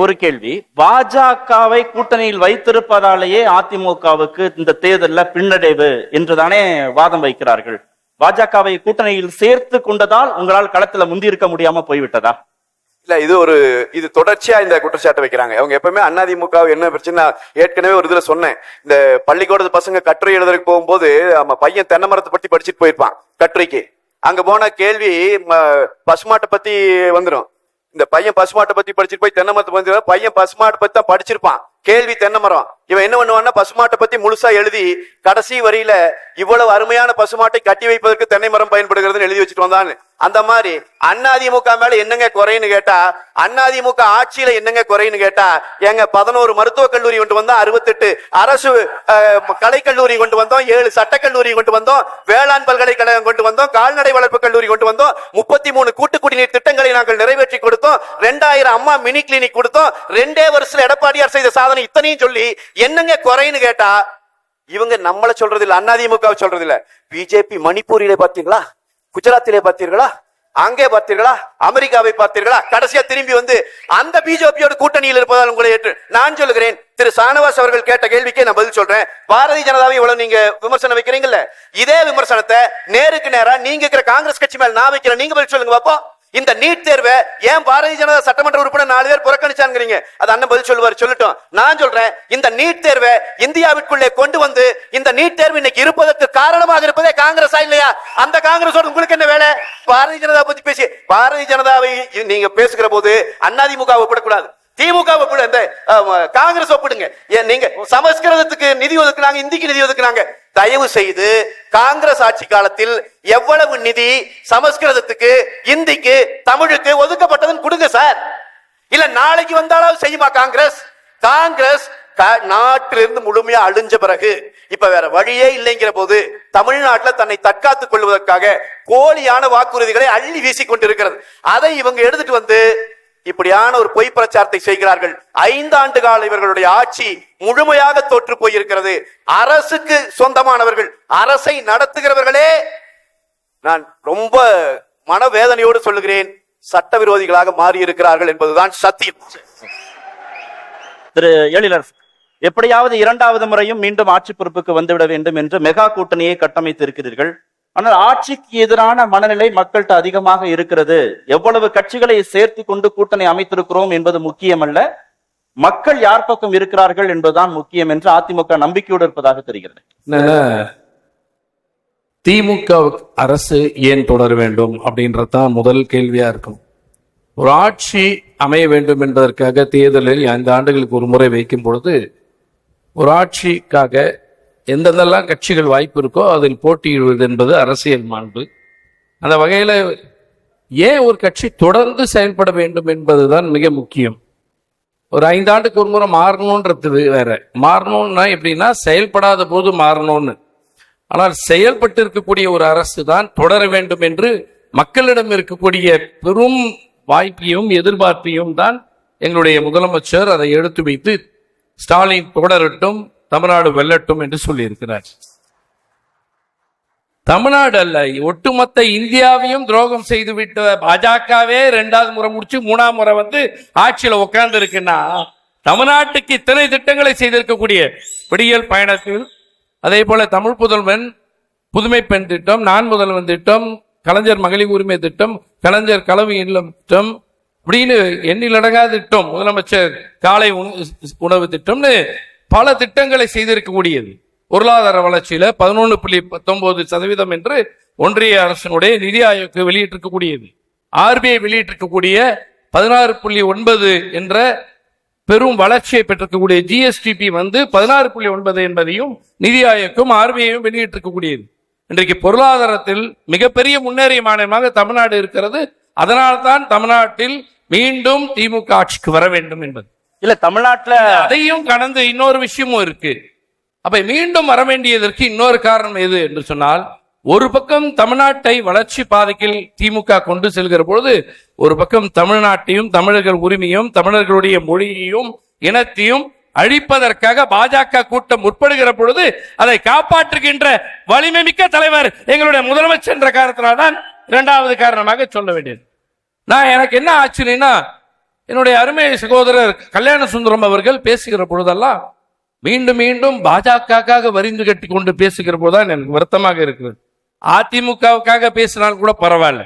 ஒரு கேள்வி பாஜகவை கூட்டணியில் வைத்திருப்பதாலேயே அதிமுகவுக்கு இந்த தேர்தலில் பின்னடைவு என்றுதானே வாதம் வைக்கிறார்கள். பாஜகவை கூட்டணியில் சேர்த்து கொண்டதால் உங்களால் களத்துல முந்தி இருக்க முடியாம போய்விட்டதா? இல்ல, இது தொடர்ச்சியா இந்த குற்றச்சாட்டு வைக்கிறாங்க. அவங்க எப்பவுமே அதிமுக என்ன பிரச்சனை, ஏற்கனவே ஒரு இதுல சொன்னேன். இந்த பள்ளிக்கூடத்து பசங்க கட்டுரை எழுதுறதுக்கு போகும்போது நம்ம பையன் தென்னை மரத்தை பத்தி படிச்சுட்டு போயிருப்பான் கட்டுரைக்கு. அங்க போன கேள்வி பசுமாட்டை பத்தி வந்துடும். இந்த பையன் பசுமாட்டை பத்தி படிச்சுட்டு போய் தென்னை மரத்தை வந்து பையன் பசுமாட்டை பத்தி தான் படிச்சிருப்பான், கேள்வி தென்னை மரம். இவன் என்ன பண்ணுவான்னா பசுமாட்டை பத்தி முழுசா எழுதி கடைசி வரியில இவ்வளவு அருமையான பசுமாட்டை கட்டி வைப்பதற்கு தென்னை மரம் பயன்படுகிறதுன்னு எழுதி வச்சுட்டு வந்தான். அந்த மாதிரி அதிமுக மேல என்னங்க குறைன்னு கேட்டா, அதிமுக ஆட்சியில என்னங்க குறைன்னு கேட்டா, எங்க 11 மருத்துவக் கல்லூரி கொண்டு வந்தோம், 68 அரசு கலைக்கல்லூரி கொண்டு வந்தோம், 7 சட்டக்கல்லூரி கொண்டு வந்தோம், வேளாண் பல்கலைக்கழகம் கொண்டு வந்தோம், கால்நடை வளர்ப்பு கல்லூரி கொண்டு வந்தோம், 33 கூட்டு குடிநீர் திட்டங்களை நாங்கள் நிறைவேற்றி கொடுத்தோம், 2000 அம்மா மினி கிளினிக் கொடுத்தோம், 2 வருஷத்துல எடப்பாடியார் செய்த சாதனை இத்தனையும் சொல்லி என்னங்க குறைன்னு கேட்டா, இவங்க நம்மள சொல்றது இல்ல, அதிமுக சொல்றது இல்ல. பிஜேபி மணிப்பூரிலே பார்த்தீங்களா, குஜராத்திலே பார்த்தீர்களா, அங்கே பார்த்தீர்களா, அமெரிக்காவை பார்த்தீர்களா, கடைசியா திரும்பி அந்த பிஜேபியோட கூட்டணியில் இருப்பதால் உங்களை ஏற்று நான் சொல்லுகிறேன். திரு சானவாஸ் அவர்கள் கேட்ட கேள்விக்கே நான் பதில் சொல்றேன். பாரதிய ஜனதாவை இவ்வளவு நீங்க விமர்சனம் வைக்கிறீங்கல்ல, இதே விமர்சனத்தை நேருக்கு நேரா நீங்க இருக்கிற காங்கிரஸ் கட்சி மேல நான் வைக்கிறேன். நீங்க பதில் சொல்லுங்க பாப்போம். இந்த நீட் தேர்வை ஏன் பாரதிய ஜனதா சட்டமன்ற உறுப்பினர் 4 பேர் புறக்கணிச்சாங்கிறீங்க? அது அண்ணன் பதில் சொல்லுவார், சொல்லட்டும். நான் சொல்றேன், இந்த நீட் தேர்வை இந்தியாவிற்குள்ளே கொண்டு இந்த நீட் தேர்வு இன்னைக்கு இருப்பதற்கு காரணமாக இருப்பதே காங்கிரஸா இல்லையா? அந்த காங்கிரஸோட உங்களுக்கு என்ன வேலை? பாரதிய ஜனதா பத்தி பேசி பாரதிய ஜனதாவை நீங்க பேசுகிற போது அதிமுக ஒப்பிடக்கூடாது, திமுக ஒப்பிடு, காங்கிரஸ் ஒப்பிடுங்க. நீங்க சமஸ்கிருதத்துக்கு நிதி ஒதுக்குனாங்க, இந்திக்கு நிதி ஒதுக்குனாங்க. தயவு செய்து காங்கிரஸ் ஆட்சி காலத்தில் எவ்வளவு நிதி சமஸ்கிருதத்துக்கு, இந்திக்கு, தமிழுக்கு ஒதுக்கப்பட்டதுன்னு கொடுங்க சார். இல்ல நாளைக்கு வந்தாலும் செய்யுமா காங்கிரஸ்? காங்கிரஸ் நாட்டிலிருந்து முழுமையா அழிஞ்ச பிறகு இப்ப வேற வழியே இல்லைங்கிற போது தமிழ்நாட்டில் தன்னை தற்காத்துக் கொள்வதற்காக போலியான வாக்குறுதிகளை அள்ளி வீசிக் கொண்டிருக்கிறது. அதை இவங்க எடுத்துட்டு இப்படியான ஒரு பொய் பிரச்சாரத்தை செய்கிறார்கள். 5 ஆண்டு கால இவர்களுடைய ஆட்சி முழுமையாக தோற்று போயிருக்கிறது. அரசுக்கு சொந்தமானவர்கள், அரசை நடத்துகிறவர்களே, நான் ரொம்ப மனவேதனையோடு சொல்லுகிறேன், சட்டவிரோதிகளாக மாறி இருக்கிறார்கள் என்பதுதான் சத்தியம். திரு எழிலரசு, எப்படியாவது 2வது முறையும் மீண்டும் ஆட்சி பொறுப்புக்கு வந்துவிட வேண்டும் என்று மெகா கூட்டணியை கட்டமைத்து இருக்கிறீர்கள். ஆனால் ஆட்சிக்கு எதிரான மனநிலை மக்கள்கிட்ட அதிகமாக இருக்கிறது. எவ்வளவு கட்சிகளை சேர்த்து கொண்டு கூட்டணி அமைத்திருக்கிறோம் என்பது முக்கியம் அல்ல, மக்கள் யார் பக்கம் இருக்கிறார்கள் என்பதுதான் முக்கியம் என்று அதிமுக நம்பிக்கையோடு இருப்பதாக தெரிகிறது. திமுக அரசு ஏன் தொடர வேண்டும் அப்படின்றதான் முதல் கேள்வியா இருக்கும். ஒரு ஆட்சி அமைய வேண்டும் என்பதற்காக தேர்தலில் 5 ஆண்டுகளுக்கு ஒரு முறை வைக்கும் பொழுது ஒரு ஆட்சிக்காக எந்தெந்தெல்லாம் கட்சிகள் வாய்ப்பு இருக்கோ அதில் போட்டியிடுவது என்பது அரசியல் மாண்பு. அந்த வகையில் ஏன் ஒரு கட்சி தொடர்ந்து செயல்பட வேண்டும் என்பதுதான் மிக முக்கியம். ஒரு 5 ஆண்டுக்கு ஒரு முறை மாறணுன்றது வேற. மாறணும்னா எப்படின்னா செயல்படாத போது மாறணும்னு. ஆனால் செயல்பட்டு இருக்கக்கூடிய ஒரு அரசு தான் தொடர வேண்டும் என்று மக்களிடம் இருக்கக்கூடிய பெரும் வாய்ப்பையும் எதிர்பார்ப்பையும் தான் எங்களுடைய முதலமைச்சர் அதை எடுத்து வைத்து ஸ்டாலின் தொடரட்டும், தமிழ்நாடு வெல்லட்டும் என்று சொல்லியிருக்கிறார். தமிழ்நாடு அல்ல, ஒட்டுமொத்த இந்தியாவையும் துரோகம் செய்துவிட்ட பாஜகவே 2வது முறை முடிச்சு 3ஆம் முறை ஆட்சியில உட்கார்ந்து இருக்குன்னா, தமிழ்நாட்டுக்கு இத்தனை திட்டங்களை செய்திருக்கக்கூடிய விடியல் பயணத்தில், அதே போல தமிழ் புதல்வன், புதுமை பெண் திட்டம், நான் முதல்வன் திட்டம், கலைஞர் மகளிர் உரிமை திட்டம், கலைஞர் கலவு இல்லம் திட்டம், அப்படின்னு எண்ணிலடங்காத திட்டம், முதலமைச்சர் காலை உணவு திட்டம்னு பல திட்டங்களை செய்திருக்கக்கூடியது. பொருளாதார வளர்ச்சியில 11.19% என்று ஒன்றிய அரசினுடைய நிதி ஆயோக் வெளியிட்டிருக்கக்கூடியது. ஆர்பிஐ வெளியிட்டிருக்கக்கூடிய 16.9 என்ற பெரும் வளர்ச்சியை பெற்றிருக்கக்கூடிய ஜிஎஸ்டிபி 16.9 என்பதையும் நிதி ஆயோக்கும் ஆர்பிஐயும் வெளியிட்டிருக்கக்கூடியது. இன்றைக்கு பொருளாதாரத்தில் மிகப்பெரிய முன்னேறிய மாநிலமாக தமிழ்நாடு இருக்கிறது. அதனால்தான் தமிழ்நாட்டில் மீண்டும் திமுக ஆட்சிக்கு வர வேண்டும் என்பது. இல்ல தமிழ்நாட்டுல அதையும் கடந்து இன்னொரு விஷயமும் இருக்கு. அப்ப மீண்டும் வர வேண்டியதற்கு இன்னொரு காரணம் எது என்று சொன்னால், ஒரு பக்கம் தமிழ்நாட்டை வளர்ச்சி பாதைக்கு திமுக கொண்டு செல்கிற பொழுது, ஒரு பக்கம் தமிழ்நாட்டையும் தமிழர்கள் உரிமையும் தமிழர்களுடைய மொழியையும் இனத்தையும் அழிப்பதற்காக பாஜக கூட்டம் முற்படுகிற பொழுது அதை காப்பாற்றுகின்ற வலிமை மிக்க தலைவர் எங்களுடைய முதலமைச்சர் என்ற காரணத்தினால்தான் இரண்டாவது காரணமாக சொல்ல வேண்டியது. நான் எனக்கு என்ன ஆச்சரியன்னா, என்னுடைய அருமை சகோதரர் கல்யாண சுந்தரம் அவர்கள் பேசுகிற பொழுதெல்லாம் மீண்டும் மீண்டும் பாஜகவுக்காக வரிந்து கட்டி கொண்டு பேசுகிற போதுதான் எனக்கு வருத்தமாக இருக்கிறது. அதிமுகவுக்காக பேசினால் கூட பரவாயில்ல,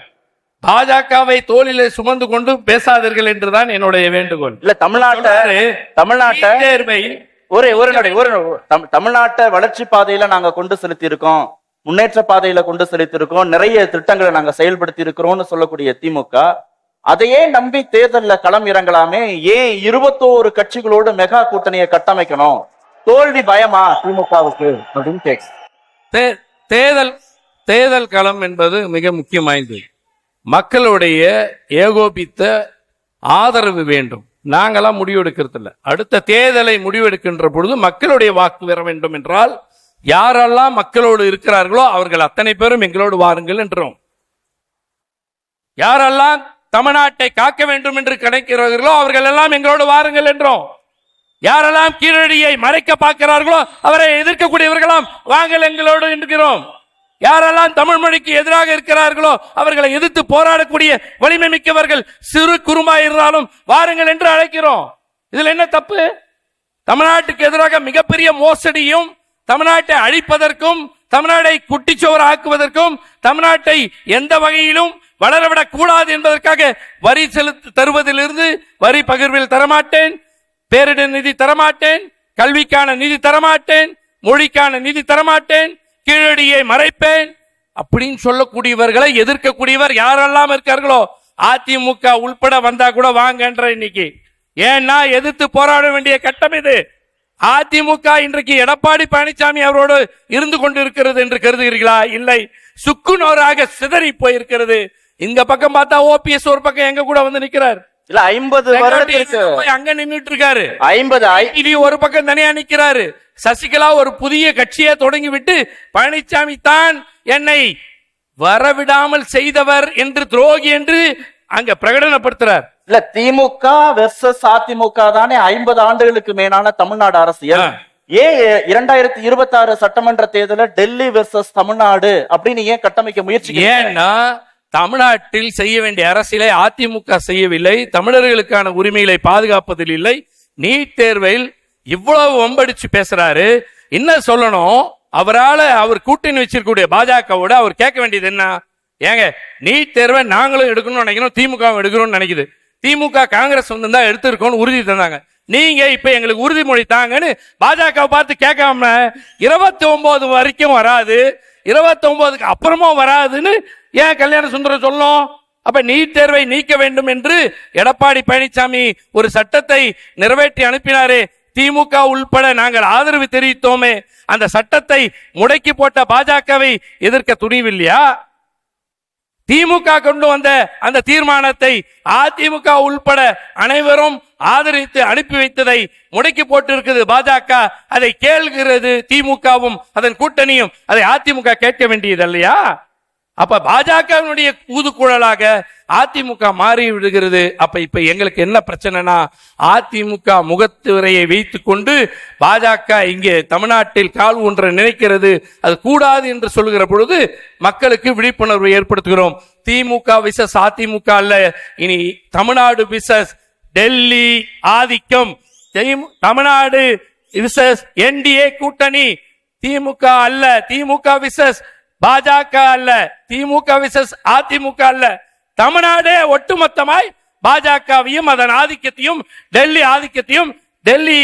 பாஜகவை தோளிலே சுமந்து கொண்டு பேசாதீர்கள் என்றுதான் என்னுடைய வேண்டுகோள். இல்ல தமிழ்நாட்டை தேர்வை தமிழ்நாட்டை வளர்ச்சி பாதையில நாங்க கொண்டு செலுத்தி இருக்கோம், முன்னேற்ற பாதையில கொண்டு செலுத்தி இருக்கோம், நிறைய திட்டங்களை நாங்க செயல்படுத்தி இருக்கிறோம்னு சொல்லக்கூடிய திமுக அதையே நம்பி தேர்தல்ல களம் இறங்கலாமே. ஏன் 21 கட்சிகளோடு மெகா கூட்டணியை கட்டமைக்கணும்? தோல்வி பயமா திமுகவுக்கு அப்படின்னு கேட்க. தேர்தல் களம் என்பது மிக முக்கியமானது. மக்களுடைய ஏகோபித்த ஆதரவு வேண்டும். நாங்களாம் முடிவெடுக்கிறது இல்லை. அடுத்த தேர்தலை முடிவெடுக்கின்ற பொழுது மக்களுடைய வாக்கு பெற வேண்டும் என்றால், யாரெல்லாம் மக்களோடு இருக்கிறார்களோ அவர்கள் அத்தனை பேரும் எங்களோடு வாருங்கள் என்றோம். யாரெல்லாம் தமிழ்நாட்டை காக்க வேண்டும் என்று கிடைக்கிறார்களோ அவர்கள் எல்லாம் எங்களோடு வாருங்கள் என்றோம். யாரெல்லாம் கீழடியை மறைக்க பார்க்கிறார்களோ அவரை எதிர்க்கக்கூடியவர்களாம் வாங்கள் எங்களோடு என்கிறோம். யாரெல்லாம் தமிழ் மொழிக்கு எதிராக இருக்கிறார்களோ அவர்களை எதிர்த்து போராடக்கூடிய வலிமை மிக்கவர்கள் சிறு குறும்பா இருந்தாலும் வாருங்கள் என்று அழைக்கிறோம். இதுல என்ன தப்பு? தமிழ்நாட்டுக்கு எதிராக மிகப்பெரிய மோசடியும், தமிழ்நாட்டை அழிப்பதற்கும், தமிழ்நாட்டை குட்டிச்சோறு ஆக்குவதற்கும், தமிழ்நாட்டை எந்த வகையிலும் வளரவிடக் கூடாது என்பதற்காக வரி தருவதிலிருந்து வரி பகிர்வில் தரமாட்டேன், பேரிடர் நிதி தரமாட்டேன், கல்விக்கான நிதி தரமாட்டேன், மொழிக்கான நிதி தரமாட்டேன், கீழடியை மறைப்பேன் அப்படின்னு சொல்லக்கூடியவர்களை எதிர்க்கக்கூடியவர் யாரெல்லாம் இருக்கார்களோ அதிமுக உள்பட வந்தா கூட வாங்கன்ற இன்னைக்கு. ஏன்னா எதிர்த்து போராட வேண்டிய கட்டம் இது. அதிமுக இன்றைக்கு எடப்பாடி பழனிசாமி அவரோடு இருந்து கொண்டிருக்கிறது என்று கருதுகிறீர்களா? இல்லை, சுக்குநூறாக சிதறி போயிருக்கிறது. இந்த பக்கம் பார்த்தா ஓபிஎஸ் ஒரு பக்கம் எங்க கூட வந்து நிக்கிறார். இல்ல 50 வருடத்திற்கு அங்க நின்றுட்டு இருக்காரு. 50 ஒரு பக்கம் தனியா நிக்கிறாரு. சசிகலா ஒரு புதிய கட்சியை தொடங்கி விட்டு பழனிசாமி தான் என்னை வரவிடாமல் செய்தவர் என்று, துரோகி என்று அங்க பிரகடனப்படுத்துறார். இல்ல திமுக வெர்சஸ் அதிமுக தானே 50 ஆண்டுகளுக்கு மேலான தமிழ்நாடு அரசியல். ஏன் 2026 சட்டமன்ற தேர்தல டெல்லி வெர்சஸ் தமிழ்நாடு அப்படின்னு ஏன் கட்டமைக்க முயற்சி? ஏன்னா தமிழ்நாட்டில் செய்ய வேண்டிய அரசியலை அதிமுக செய்யவில்லை. தமிழர்களுக்கான உரிமைகளை பாதுகாப்பதில் இல்லை. நீட் தேர்வில் இவ்வளவு வம்படிச்சு பேசுறாரு. என்ன சொல்லணும்? அவர் கூட்டணி வச்சிருக்கக்கூடிய பாஜகவோட அவர் கேட்க வேண்டியது என்ன? ஏங்க, நீட் தேர்வை நாங்களும் எடுக்கணும்னு நினைக்கிறோம், திமுக எடுக்கணும்னு நினைக்குது. திமுக காங்கிரஸ் வந்து தான் எடுத்திருக்கோம்னு உறுதி தந்தாங்க. நீங்க இப்ப எங்களுக்கு உறுதிமொழி தாங்கன்னு பாஜக பார்த்து கேட்காம 29 வரைக்கும் வராது, 29க்கு அப்புறமும் வராதுன்னு ஏன் கல்யாண சுந்தரம் சொல்லணும்? அப்ப நீட் தேர்வை நீக்க வேண்டும் என்று எடப்பாடி பழனிசாமி ஒரு சட்டத்தை நிறைவேற்றி அனுப்பினாரே, திமுக உள்பட நாங்கள் ஆதரவு தெரிவித்தோமே, அந்த சட்டத்தை முடக்கி போட்ட பாஜகவை எதிர்க்க துணிவில்லையா? திமுக கொண்டு வந்த அந்த தீர்மானத்தை அதிமுக உள்பட அனைவரும் ஆதரித்து அனுப்பி வைத்ததை முடக்கி போட்டு இருக்குது பாஜக. அதை கேள்கிறது திமுகவும் அதன் கூட்டணியும். அதை அதிமுக கேட்க வேண்டியது இல்லையா? அப்ப பாஜகவினுடைய ஊதுக்குழலாக அதிமுக மாறி விடுகிறது. அப்ப இப்ப எங்களுக்கு என்ன பிரச்சனைனா, அதிமுக முகத்துறையை வைத்துக் கொண்டு பாஜக இங்கே தமிழ்நாட்டில் கால் ஊன்ற நினைக்கிறது. அது கூடாது என்று சொல்லுகிற பொழுது மக்களுக்கு விழிப்புணர்வு ஏற்படுத்துகிறோம். திமுக விசஸ் அதிமுக அல்ல, இனி தமிழ்நாடு விசஸ் டெல்லி ஆதிக்கம். தமிழ்நாடு விசஸ் என்டிஏ கூட்டணி. திமுக அல்ல, திமுக விசஸ் பாஜக அல்ல, திமுக விசஸ் அதிமுக அல்ல. தமிழ்நாடே ஒட்டுமொத்தமாய் பாஜகவையும் அதன் ஆதிக்கத்தையும் டெல்லி ஆதிக்கத்தையும் டெல்லி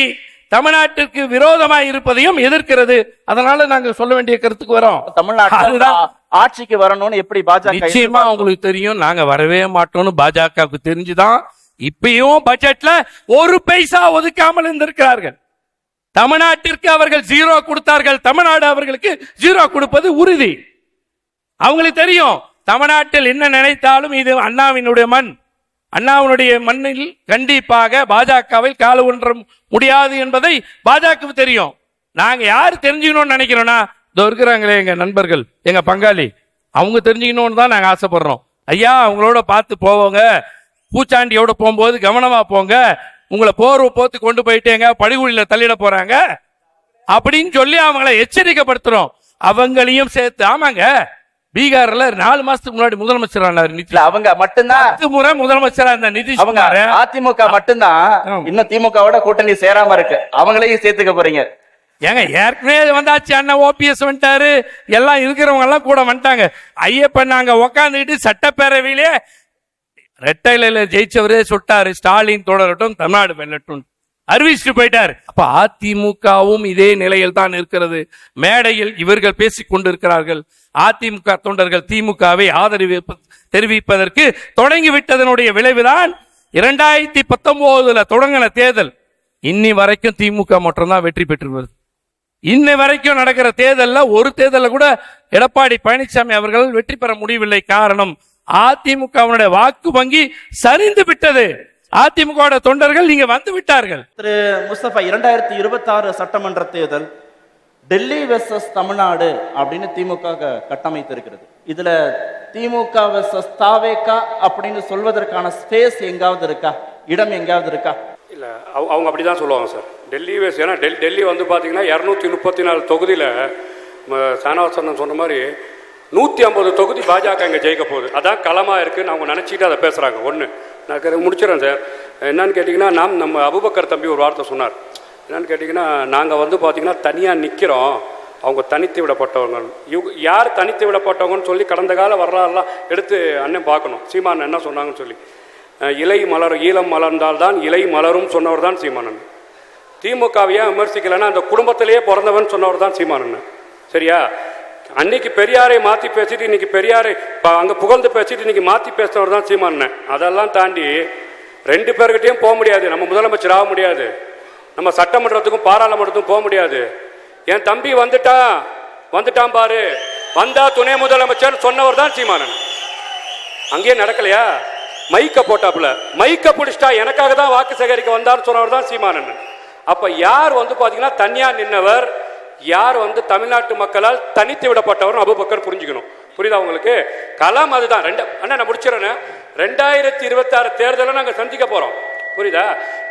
தமிழ்நாட்டிற்கு விரோதமாய் இருப்பதையும் எதிர்க்கிறது. அதனால நாங்க சொல்ல வேண்டிய கருத்துக்கு வரோம். தமிழ்நாடு ஆட்சிக்கு வரணும்னு எப்படி பாஜக? நிச்சயமா உங்களுக்கு தெரியும், நாங்க வரவே மாட்டோம்னு பாஜகவுக்கு தெரிஞ்சுதான் இப்பயும் பட்ஜெட்ல ஒரு பைசா ஒதுக்காமல் இருந்திருக்கிறார்கள். தமிழ்நாட்டிற்கு அவர்கள் 0 கொடுத்தார்கள், தமிழ்நாடு அவர்களுக்கு 0 கொடுப்பது உறுதி. அவங்களுக்கு தெரியும் தமிழ்நாட்டில் என்ன நினைத்தாலும் இது அண்ணாவினுடைய மண், அண்ணாவுடைய மண்ணில் கண்டிப்பாக பாஜகவில் கால ஊன்ற முடியாது என்பதை பாஜகவுக்கு தெரியும். நாங்க யாரு தெரிஞ்சுக்கணும்னு நினைக்கிறோம்னா, இதோ இருக்கிறாங்களே எங்க நண்பர்கள், எங்க பங்காளி, அவங்க தெரிஞ்சுக்கணும்னு தான் நாங்க ஆசைப்படுறோம். ஐயா, அவங்களோட பார்த்து போவோங்க, பூச்சாண்டியோட போகும்போது கவனமா போங்க, உங்களை போர்வை போத்து கொண்டு போயிட்டு எங்க படுகொலியில தள்ளிட போறாங்க அப்படின்னு சொல்லி அவங்கள எச்சரிக்கைப்படுத்துறோம். அவங்களையும் சேர்த்து. ஆமாங்க, பீகார்ல 4 மாசத்துக்கு முன்னாடி முதலமைச்சர் அவங்க மட்டும்தான் 10 முறை முதலமைச்சரா இருந்த அவங்க நிதிஷ்குமார். அதிமுக மட்டும்தான் இன்னும் திமுகவோட கூட்டணி சேராம இருக்கு. அவங்களையும் சேர்த்துக்க போறீங்க. ஏங்க, ஏற்கனவே வந்தாச்சு, அண்ணன் ஓபிஎஸ் வந்துட்டாரு, எல்லாம் இருக்கிறவங்க எல்லாம் கூட வந்துட்டாங்க. ஐயப்பன் நாங்க உக்காந்துக்கிட்டு சட்டப்பேரவையிலே ரெட்டையில ஜெயிச்சவரே சுட்டாரு, ஸ்டாலின் தொடரட்டும், தமிழ்நாடு வெல்லட்டும் அறிவிச்சுட்டு போயிட்டார். அப்ப அதிமுகவும் இதே நிலையில் தான் இருக்கிறது. மேடையில் இவர்கள் பேசிக் கொண்டிருக்கிறார்கள். அதிமுக தொண்டர்கள் திமுகவை ஆதரவு தெரிவிப்பதற்கு தொடங்கிவிட்டதனுடைய விளைவுதான் 2019 தொடங்கின தேர்தல். இன்னி வரைக்கும் திமுக மட்டும்தான் வெற்றி பெற்று வருது. இன்ன வரைக்கும் நடக்கிற தேர்தல்ல ஒரு தேர்தல கூட எடப்பாடி பழனிசாமி அவர்கள் வெற்றி பெற முடியவில்லை. காரணம், அதிமுகவினுடைய வாக்கு வங்கி சரிந்து விட்டது. அதிமுக தொண்டர்கள் நீங்க வந்து விட்டார்கள். திரு முஸ்தபா, 2026 சட்டமன்ற தேர்தல் டெல்லி வெர்சஸ் தமிழ்நாடு அப்படின்னு திமுக கட்டமைத்து இருக்கிறது. இதுல திமுக வெர்சஸ் தாவேகா அப்படின்னு சொல்வதற்கான ஸ்பேஸ் எங்காவது இருக்கா, இடம் எங்காவது இருக்கா? இல்லை, அவங்க அப்படி தான் சொல்லுவாங்க சார். டெல்லி வேஸ், ஏன்னா டெல்லி வந்து பார்த்தீங்கன்னா 234 தொகுதியில் சானவாசன் சொன்ன மாதிரி 150 தொகுதி பாஜக இங்கே ஜெயிக்க போகுது. அதான் களமாக இருக்குன்னு அவங்க நினச்சிக்கிட்டு அதை பேசுகிறாங்க. ஒன்று நான் முடிச்சிடறேன் சார். என்னன்னு கேட்டிங்கன்னா, நம்ம அபுபக்கர் தம்பி ஒரு வார்த்தை சொன்னார். என்னன்னு கேட்டிங்கன்னா, நாங்கள் வந்து பார்த்திங்கன்னா தனியாக நிற்கிறோம், அவங்க தனித்து விடப்பட்டவங்க. யார் தனித்து விடப்பட்டவங்கன்னு சொல்லி கடந்த கால வரலாறுலாம் எடுத்து அண்ணன் பார்க்கணும். சீமான் என்ன சொன்னாங்கன்னு சொல்லி, இலை மலரும், ஈழம் மலர்ந்தால்தான் இலை மலரும் சொன்னவர் தான் சீமானன். திமுகவையே விமர்சிக்கலைன்னா அந்த குடும்பத்திலேயே பிறந்தவன் சொன்னவர் தான் சீமானன். சரியா? அன்னைக்கு பெரியாரை மாற்றி பேசிட்டு இன்னைக்கு பெரியாரை அங்கே புகழ்ந்து பேசிட்டு இன்னைக்கு மாற்றி பேசினவர் தான் சீமானன். அதெல்லாம் தாண்டி 2 பேர்கிட்டையும் போக முடியாது. நம்ம முதலமைச்சர் ஆக முடியாது, நம்ம சட்டமன்றத்துக்கும் பாராளுமன்றத்துக்கும் போக முடியாது. என் தம்பி வந்துட்டான் பாரு, வந்தா துணை முதலமைச்சர் சொன்னவர் தான் சீமானன். அங்கேயே நடக்கலையா? மைக்க போட்டாப்புல, மைக்க பிடிச்சிட்டா எனக்காக தான் வாக்கு சேகரிக்க வந்தார் சொன்னவர் தான் சீமானன். அப்ப யார் வந்து பாத்தீங்கன்னா தனியா நின்னவர், யார் வந்து தமிழ்நாட்டு மக்களால் தனித்து விடப்பட்டவர் அபுபக்கர் புரிஞ்சுக்கணும். புரியுதா உங்களுக்கு? களம் அதுதான். அண்ணா நான் முடிச்சிடறேன். 2026 தேர்தலை நாங்க சந்திக்க போறோம். புரியுதா?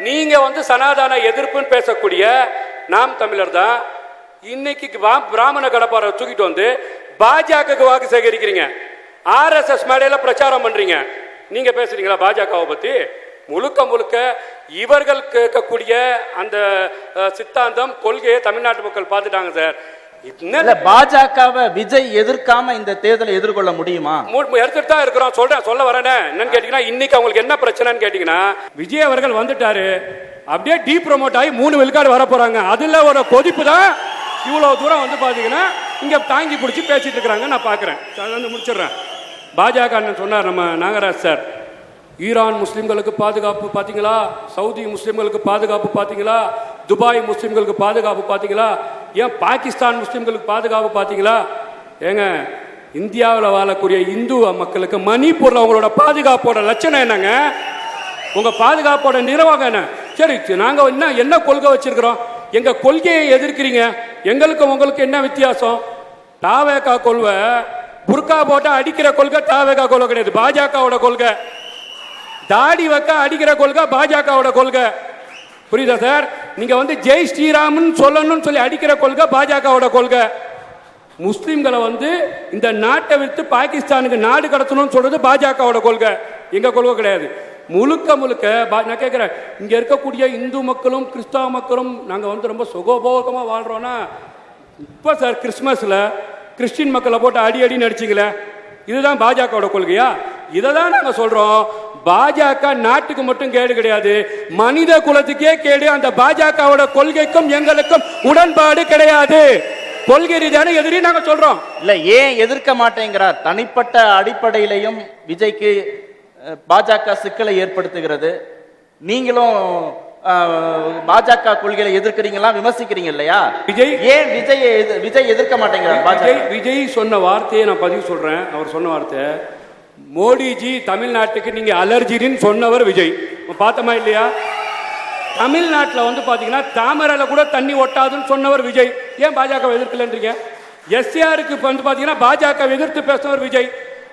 நீங்க வந்து சனாதன எதிர்ப்புன்னு பேசக்கூடிய நாம் தமிழர் தான் இன்னைக்கு பிராமண கடப்பாரை தூக்கிட்டு வந்து பாஜக வாக்கு சேகரிக்கிறீங்க. RSS மேடையில பிரச்சாரம் பண்றீங்க. நீங்க பேசுறீங்களா பாஜகவை பத்தி? முழுக்க இவர்கள் கேட்கக்கூடிய அந்த சித்தாந்தம் கொள்கையை தமிழ்நாட்டு மக்கள் பார்த்துட்டாங்க சார். பாஜகவை விஜய் எதிர்க்காம இந்த தேர்தலை எதிர்கொள்ள முடியுமா? எடுத்துட்டு தான் இருக்கிறோம். சொல்ல வரேன்னு என்னன்னு கேட்டீங்கன்னா, இன்னைக்கு அவங்களுக்கு என்ன பிரச்சனைன்னு கேட்டீங்கன்னா, விஜய் அவர்கள் வந்துட்டாரு, அப்படியே டீ ப்ரோமோட் ஆகி 3 விழுக்காடு வர போறாங்க. அதுல ஒரு கொதிப்பு தான் இவ்வளவு தூரம் வந்து பாத்தீங்கன்னா இங்க தாங்கி பிடிச்சி பேசிட்டு இருக்கிறாங்க. நான் பாக்குறேன், முடிச்சிடுறேன். பாஜக சொன்னார் நம்ம நாகராஜ் சார், ஈரான் முஸ்லிம்களுக்கு பாதுகாப்பு பார்த்தீங்களா, சவுதி முஸ்லிம்களுக்கு பாதுகாப்பு பார்த்தீங்களா, துபாய் முஸ்லிம்களுக்கு பாதுகாப்பு பார்த்தீங்களா, ஏன் பாகிஸ்தான் முஸ்லிம்களுக்கு பாதுகாப்பு பார்த்தீங்களா? ஏங்க, இந்தியாவில் வாழக்கூடிய இந்து மக்களுக்கு மணிப்பூர்ல அவங்களோட பாதுகாப்போட லட்சணம் என்னங்க? உங்க பாதுகாப்போட நிர்வாகம் என்ன? சரி, நாங்க என்ன கொள்கை வச்சிருக்கிறோம்? எங்க கொள்கையை எதிர்க்கிறீங்க. எங்களுக்கும் உங்களுக்கு என்ன வித்தியாசம்? தாவேகா கொள்கை புர்கா போட்டா அடிக்கிற கொள்கை தாவேகா கொள்கை கிடையாது, பாஜகவோட கொள்கை. தாடி வைக்க அடிக்கிற கொள்கை பாஜகவோட கொள்கை. புரியுதா சார்? நீங்க வந்து ஜெய் ஸ்ரீராமன் சொல்லணும்னு சொல்லி அடிக்கிற கொள்கை பாஜகவோட கொள்கை. முஸ்லிம்களை வந்து இந்த நாட்டை விட்டு பாகிஸ்தானுக்கு நாடு கடத்தணும்னு சொல்றது பாஜகவோட கொள்கை, எங்க கொள்கை கிடையாது. முழுக்க நான் கேட்கிறேன், இங்க இருக்கக்கூடிய இந்து மக்களும் கிறிஸ்தவ மக்களும் நாங்க வந்து ரொம்ப சுகபோகமா வாழ்றோம்னா, இப்ப சார் கிறிஸ்துமஸ்ல கிறிஸ்டின் மக்களை போட்டு அடி நடிச்சிங்களே, இதுதான் பாஜகவோட கொள்கையா? இதை தான் நாங்க சொல்றோம். பாஜக நாட்டுக்கு மட்டும் கேடு கிடையாது, மனித குலத்துக்கே கேடு. அந்த பாஜகவோட கொள்கைக்கும் எங்களுக்கும் உடன்பாடு கிடையாது. கொள்கை ரீதியான எதிரி நாங்க சொல்றோம். இல்ல, ஏன் எதிர்க்க மாட்டேங்கிறார்? தனிப்பட்ட அடிப்படையிலையும் விஜய்க்கு பாஜக சிக்கலை ஏற்படுத்துகிறது. நீங்களும் பாஜக கொள்கையை எதிர்க்கிறீங்களா, விமர்சிக்கிறீங்க இல்லையா? ஏன் விஜய் எதிர்க்க மாட்டேங்கிறார்? விஜய் சொன்ன வார்த்தையை நான் பதிவு சொல்றேன். அவர் சொன்ன வார்த்தை, மோடிஜி தமிழ்நாட்டுக்கு நீங்க அலர்ஜின்னு சொன்னவர் விஜய். பார்த்தோமா இல்லையா? தமிழ்நாட்டில் வந்து பாத்தீங்கன்னா தாமரையில கூட தண்ணி ஒட்டாதுன்னு சொன்னவர் விஜய். ஏன் பாஜக எதிர்க்கலன்றீங்க? எஸ்ஆருக்கு வந்து பாத்தீங்கன்னா பாஜக எதிர்த்து பேசினவர் விஜய்.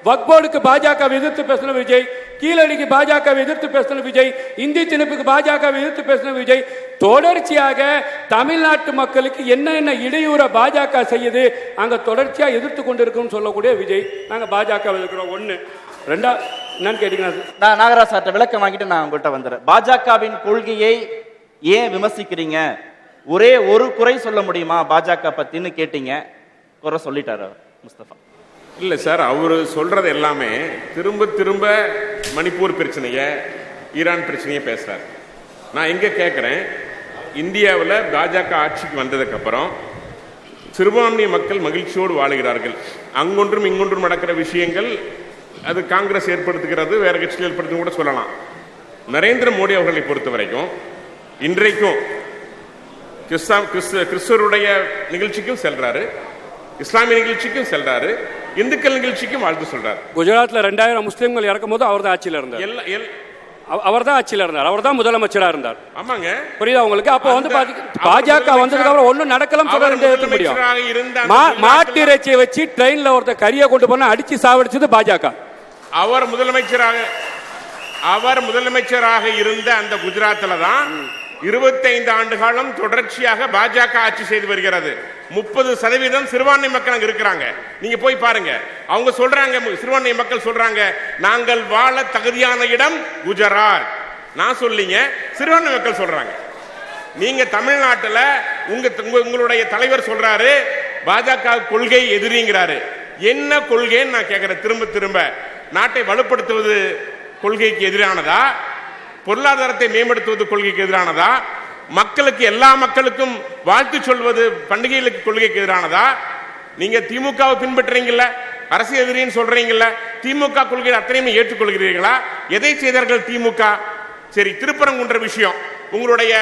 வக்போர்டுக்கு பாஜக எதிர்த்து பேசின விஜய். கீழடிக்கு பாஜக எதிர்த்து பேசின விஜய். இந்தி திணிப்புக்கு பாஜக எதிர்த்து பேசின விஜய். தொடர்ச்சியாக தமிழ்நாட்டு மக்களுக்கு என்ன இடையூற பாஜக செய்யுது அங்க தொடர்ச்சியா எதிர்த்து கொண்டிருக்கும் சொல்லக்கூடிய விஜய். நாங்க பாஜக எதிர்க்கிறோம். ஒண்ணு. ரெண்டா என்னன்னு கேட்டீங்கன்னா, நான் நாகராஜ் சார்ட்ட விளக்கம் வாங்கிட்டு நான் உங்கள்கிட்ட வந்துடுறேன். பாஜகவின் கொள்கையை ஏன் விமர்சிக்கிறீங்க? ஒரே ஒரு குறை சொல்ல முடியுமா பாஜக பத்தின்னு கேட்டீங்க. குறை சொல்லிட்டாரு முஸ்தபா. இல்ல சார், அவரு சொல்றது எல்லாமே திரும்ப திரும்ப மணிப்பூர் பிரச்சனைய, ஈரான் பிரச்சனைய பேசுறாரு. நான் எங்க கேட்கிறேன், இந்தியாவில் பாஜக ஆட்சிக்கு வந்ததுக்கு அப்புறம் சிறுபான்மை மக்கள் மகிழ்ச்சியோடு வாழுகிறார்கள். அங்கொன்றும் இங்கொன்றும் நடக்கிற விஷயங்கள் அது காங்கிரஸ் ஏற்படுத்துகிறது, வேற கட்சிகள் ஏற்படுத்தும் கூட சொல்லலாம். நரேந்திர மோடி அவர்களை பொறுத்த வரைக்கும் இன்றைக்கும் கிறிஸ்தவருடைய நிகழ்ச்சிக்கும் செல்றாரு, இஸ்லாமிய நிகழ்ச்சிக்கும் செல்றாரு, இந்துக்கள் நிகழ்ச்சிக்கும் வாழ்த்து சொல்றாரு. குஜராத்ல 2000 முஸ்லிம்கள் இறக்கும் போது அவர் தான் ஆட்சியில் இருந்தார். அவர் தான் ஆட்சியில் இருந்தார். அவர் தான் முதலமைச்சரா இருந்தார். ஆமாங்க, புரியுதா உங்களுக்கு? அப்ப வந்து பாஜக வந்ததுக்கு அப்புறம் ஒண்ணும் நடக்கலாம் சொல்ல முடியும். மாட்டு இறைச்சியை வச்சு ட்ரெயின்ல ஒருத்த கறியை கொண்டு போனா அடிச்சு சாவடிச்சது பாஜக. அவர் முதலமைச்சராக இருந்த அந்த குஜராத்ல தான் 25 ஆண்டு காலம் தொடர்ச்சியாக பாஜக ஆட்சி செய்து வருகிறது. 30% சிறுபான்மை மக்கள் அங்க இருக்கிறாங்க. நீங்க போய் பாருங்க. அவங்க சொல்றாங்க, சிறுபான்மை மக்கள் சொல்றாங்க, நாங்கள் வாழ தகுதியான இடம் குஜராத். நான் சொல்லிங்க, சிறுபான்மை மக்கள் சொல்றாங்க. நீங்க தமிழ்நாட்டுல உங்களுடைய தலைவர் சொல்றாரு பாஜக கொள்கை எதிரிங்கிறாரு. என்ன கொள்கைன்னு நான் கேட்கிறேன் திரும்ப திரும்ப. நாட்டை வலுப்படுத்துவது கொள்கைக்கு எதிரானதா? பொருளாதாரத்தை மேம்படுத்துவது கொள்கைக்கு எதிரானதா? மக்களுக்கு, எல்லா மக்களுக்கும் வாழ்த்து சொல்வது பண்டிகைகளுக்கு கொள்கைக்கு எதிரானதா? நீங்க திமுகவை பின்பற்றுறீங்கல்ல, அரசியல் எதிரின்னு சொல்றீங்கல்ல, திமுக கொள்கையை அத்தனையுமே ஏற்றுக்கொள்கிறீர்களா? எதை செய்தார்கள் திமுக? சரி, திருப்பரங்குன்ற விஷயம், உங்களுடைய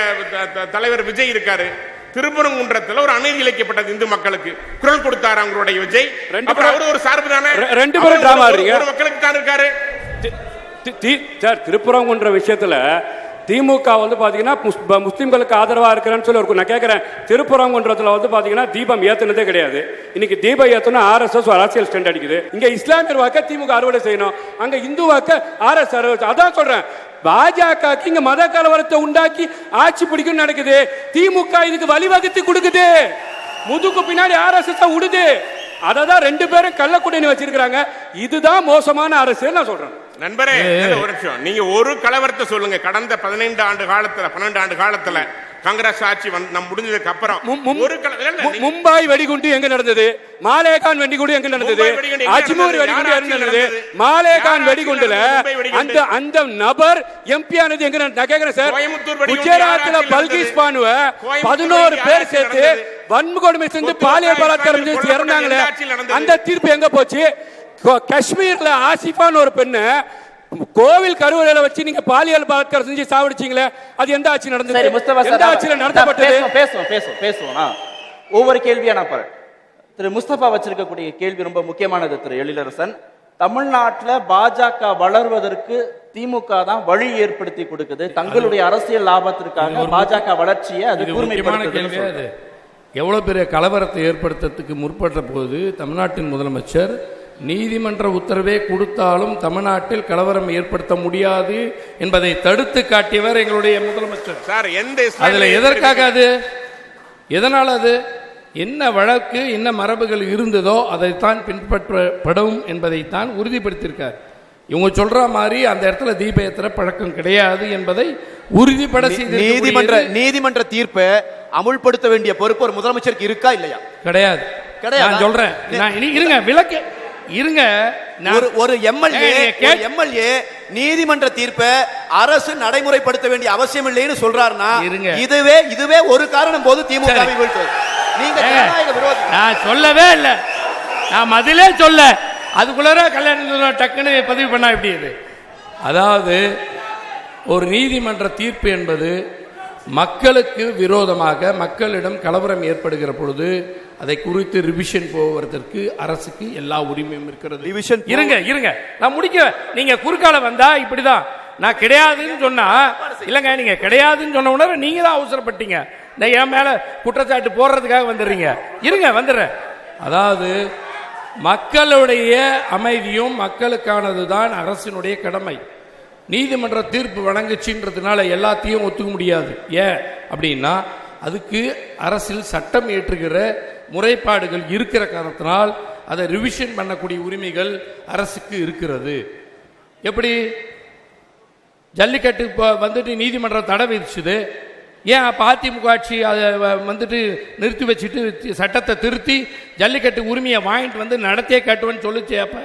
தலைவர் விஜய் இருக்காரு. திருப்பரங்குன்றத்தில் ஒரு அநீதி இழைக்கப்பட்டது இந்து மக்களுக்கு, குரல் கொடுத்தாரு அவங்களுடைய விஜய். அவர் ஒரு சார்பு தானே, ஒரு மக்களுக்கு தான் இருக்காரு. திருப்பரங்குன்ற விஷயத்துல திமுக வந்து பாத்தீங்கன்னா முஸ்லிம்களுக்கு ஆதரவா இருக்கிறேன்னு சொல்லி நான் கேட்கிறேன். திருப்பரங்குன்றத்துல வந்து பாத்தீங்கன்னா தீபம் ஏத்துனதே கிடையாது. இன்னைக்கு தீபம் ஏத்தணும் RSS அரசியல் ஸ்டாண்ட் அடிக்குது. இங்க இஸ்லாமியர் வாக்க திமுக அறுவடை செய்யணும், அங்க இந்து வாக்க RSS. அதான் சொல்றேன், பாஜக இங்க மத கலவரத்தை உண்டாக்கி ஆட்சி பிடிக்கும் நடக்குது. திமுக இதுக்கு வழிவகுத்து கொடுக்குது, முதுகு பின்னாடி RSS விடுது. அததான் 2 பேரும் கள்ளக்குடின்னு வச்சிருக்காங்க. இதுதான் மோசமான அரசியல் நான் சொல்றேன். நண்பரே, ஒரு நிமிஷம். நீங்க ஒரு கலவரத்தை சொல்லுங்க. கடந்த 12 ஆண்டு காலத்துல காங்கிரஸ் ஆட்சி நம் முடிஞ்சதுக்கு அப்புறம் மும்பை வெடிகுண்டு எங்க நடந்தது? மாலேகான் வெடிகுண்டு எங்க நடந்தது? அஜ்மூர் வெடிகுண்டு எங்க நடந்தது? மாலேகான் வெடிகுண்டுல அந்த நபர் MP ஆனது எங்க? நான் கேக்குறேன் சார், குஜராத்ல பல்கிஸ் பானுவ 11 பேர் சேர்த்து வன்கொடுமை செஞ்சு பாலியல் பலாத்காரம் செஞ்சு இறந்தாங்களே, அந்த தீர்ப்பு எங்க போச்சு? காஷ்மீர்ல ஆசிஃபான் ஒரு பெண்ணு கோவில் கருவறையில வச்சு நீங்க பாலியல் பலாத்காரம் செஞ்சு சாவடிச்சீங்களே, அது எந்த ஆட்சி நடந்தது? எந்த ஆட்சியில நடத்தப்பட்டது? பேசுவோம். ஒவ்வொரு கேள்வியா நான் பாரு. திரு முஸ்தபா வச்சிருக்கக்கூடிய கேள்வி ரொம்ப முக்கியமானது. திரு எழிலரசன், தமிழ்நாட்டில் பாஜக வளர்வதற்கு திமுக தான் வழி ஏற்படுத்தி கொடுக்குது, தங்களுடைய அரசியல் லாபத்திற்காக பாஜக வளர்ச்சியை அது கூர்மைப்படுத்துது. எவ்வளவு பெரிய கலவரத்தை ஏற்படுத்துறதுக்கு முற்பட்ட போது தமிழ்நாட்டின் முதலமைச்சர் நீதிமன்ற உத்தரவே கொடுத்தாலும் தமிழ்நாட்டில் கலவரம் ஏற்படுத்த முடியாது என்பதை தடுத்து காட்டியவர் எங்களுடைய முதலமைச்சர். சார், அதுல எதற்காக அது, எதனால் அது, என்ன வழக்கு, என்ன மரபுகள் இருந்ததோ அதைத்தான் பின்பற்றப்படும் என்பதைத்தான் உறுதிப்படுத்தியிருக்கார். இவங்க சொல்ற மாதிரி அந்த இடத்துல தீப ஏத்துற பழக்கம் கிடையாது என்பதை உறுதிப்பட செய்து நீதிமன்ற தீர்ப்பை அமுல்படுத்த வேண்டிய பொறுப்பு ஒரு முதலமைச்சருக்கு இருக்கா இல்லையா? கிடையாது. நான் சொல்றேன், இருங்க விளக்க இருங்க. ஒரு எம்எல்ஏ நீதிமன்ற தீர்ப்பை அரசு நடைமுறைப்படுத்த வேண்டிய அவசியம் இல்லைன்னு சொல்றாருன்னா இதுவே ஒரு காரணம் போது திமுக நீங்க நான் சொல்லவே இல்லை, நான் பதிலே சொல்ல, அதுக்குள்ள கல்யாணம் டக்குன்னு பதிவு பண்ணா எப்படி இது? அதாவது ஒரு நீதிமன்ற தீர்ப்பு என்பது மக்களுக்கு விரோதமாக மக்களிடம் கலவரம் ஏற்படுகிற பொழுது அதை குறித்து ரிவிஷன் போவதற்கு அரசுக்கு எல்லா உரிமையும் இருக்கிறது. Revision இருங்க நான் முடிக்க, நீங்க குறுக்கால வந்தா இப்படிதான். நான் கிடையாதுன்னு சொன்னா இல்லங்க, நீங்க கிடையாதுன்னு சொன்ன உடனே நீங்க தான் அவசரப்பட்டீங்க. நான் என் மேல குற்றச்சாட்டு போடுறதுக்காக வந்துடுறீங்க. இருங்க வந்துடுறேன். அதாவது மக்களுடைய அமைதியும் மக்களுக்கானதுதான் அரசினுடைய கடமை. நீதிமன்ற தீர்ப்பு வழங்குச்சுன்றதுனால எல்லாத்தையும் ஒத்துக்க முடியாது. ஏன் அப்படின்னா அதுக்கு அரசில் சட்டம் ஏற்றுகிற முறைப்பாடுகள் இருக்கிற காரணத்தினால் அதை ரிவிஷன் பண்ணக்கூடிய உரிமைகள் அரசுக்கு இருக்கிறது. எப்படி ஜல்லிக்கட்டு வந்துட்டு நீதிமன்றம் தடை விதிச்சுது, ஏன் அப்போ அதிமுக ஆட்சி அதை வந்துட்டு நிறுத்தி வச்சுட்டு சட்டத்தை திருத்தி ஜல்லிக்கட்டு உரிமையை வாங்கிட்டு வந்து நடத்தியே கட்டுவேன்னு சொல்லிச்சு? அப்போ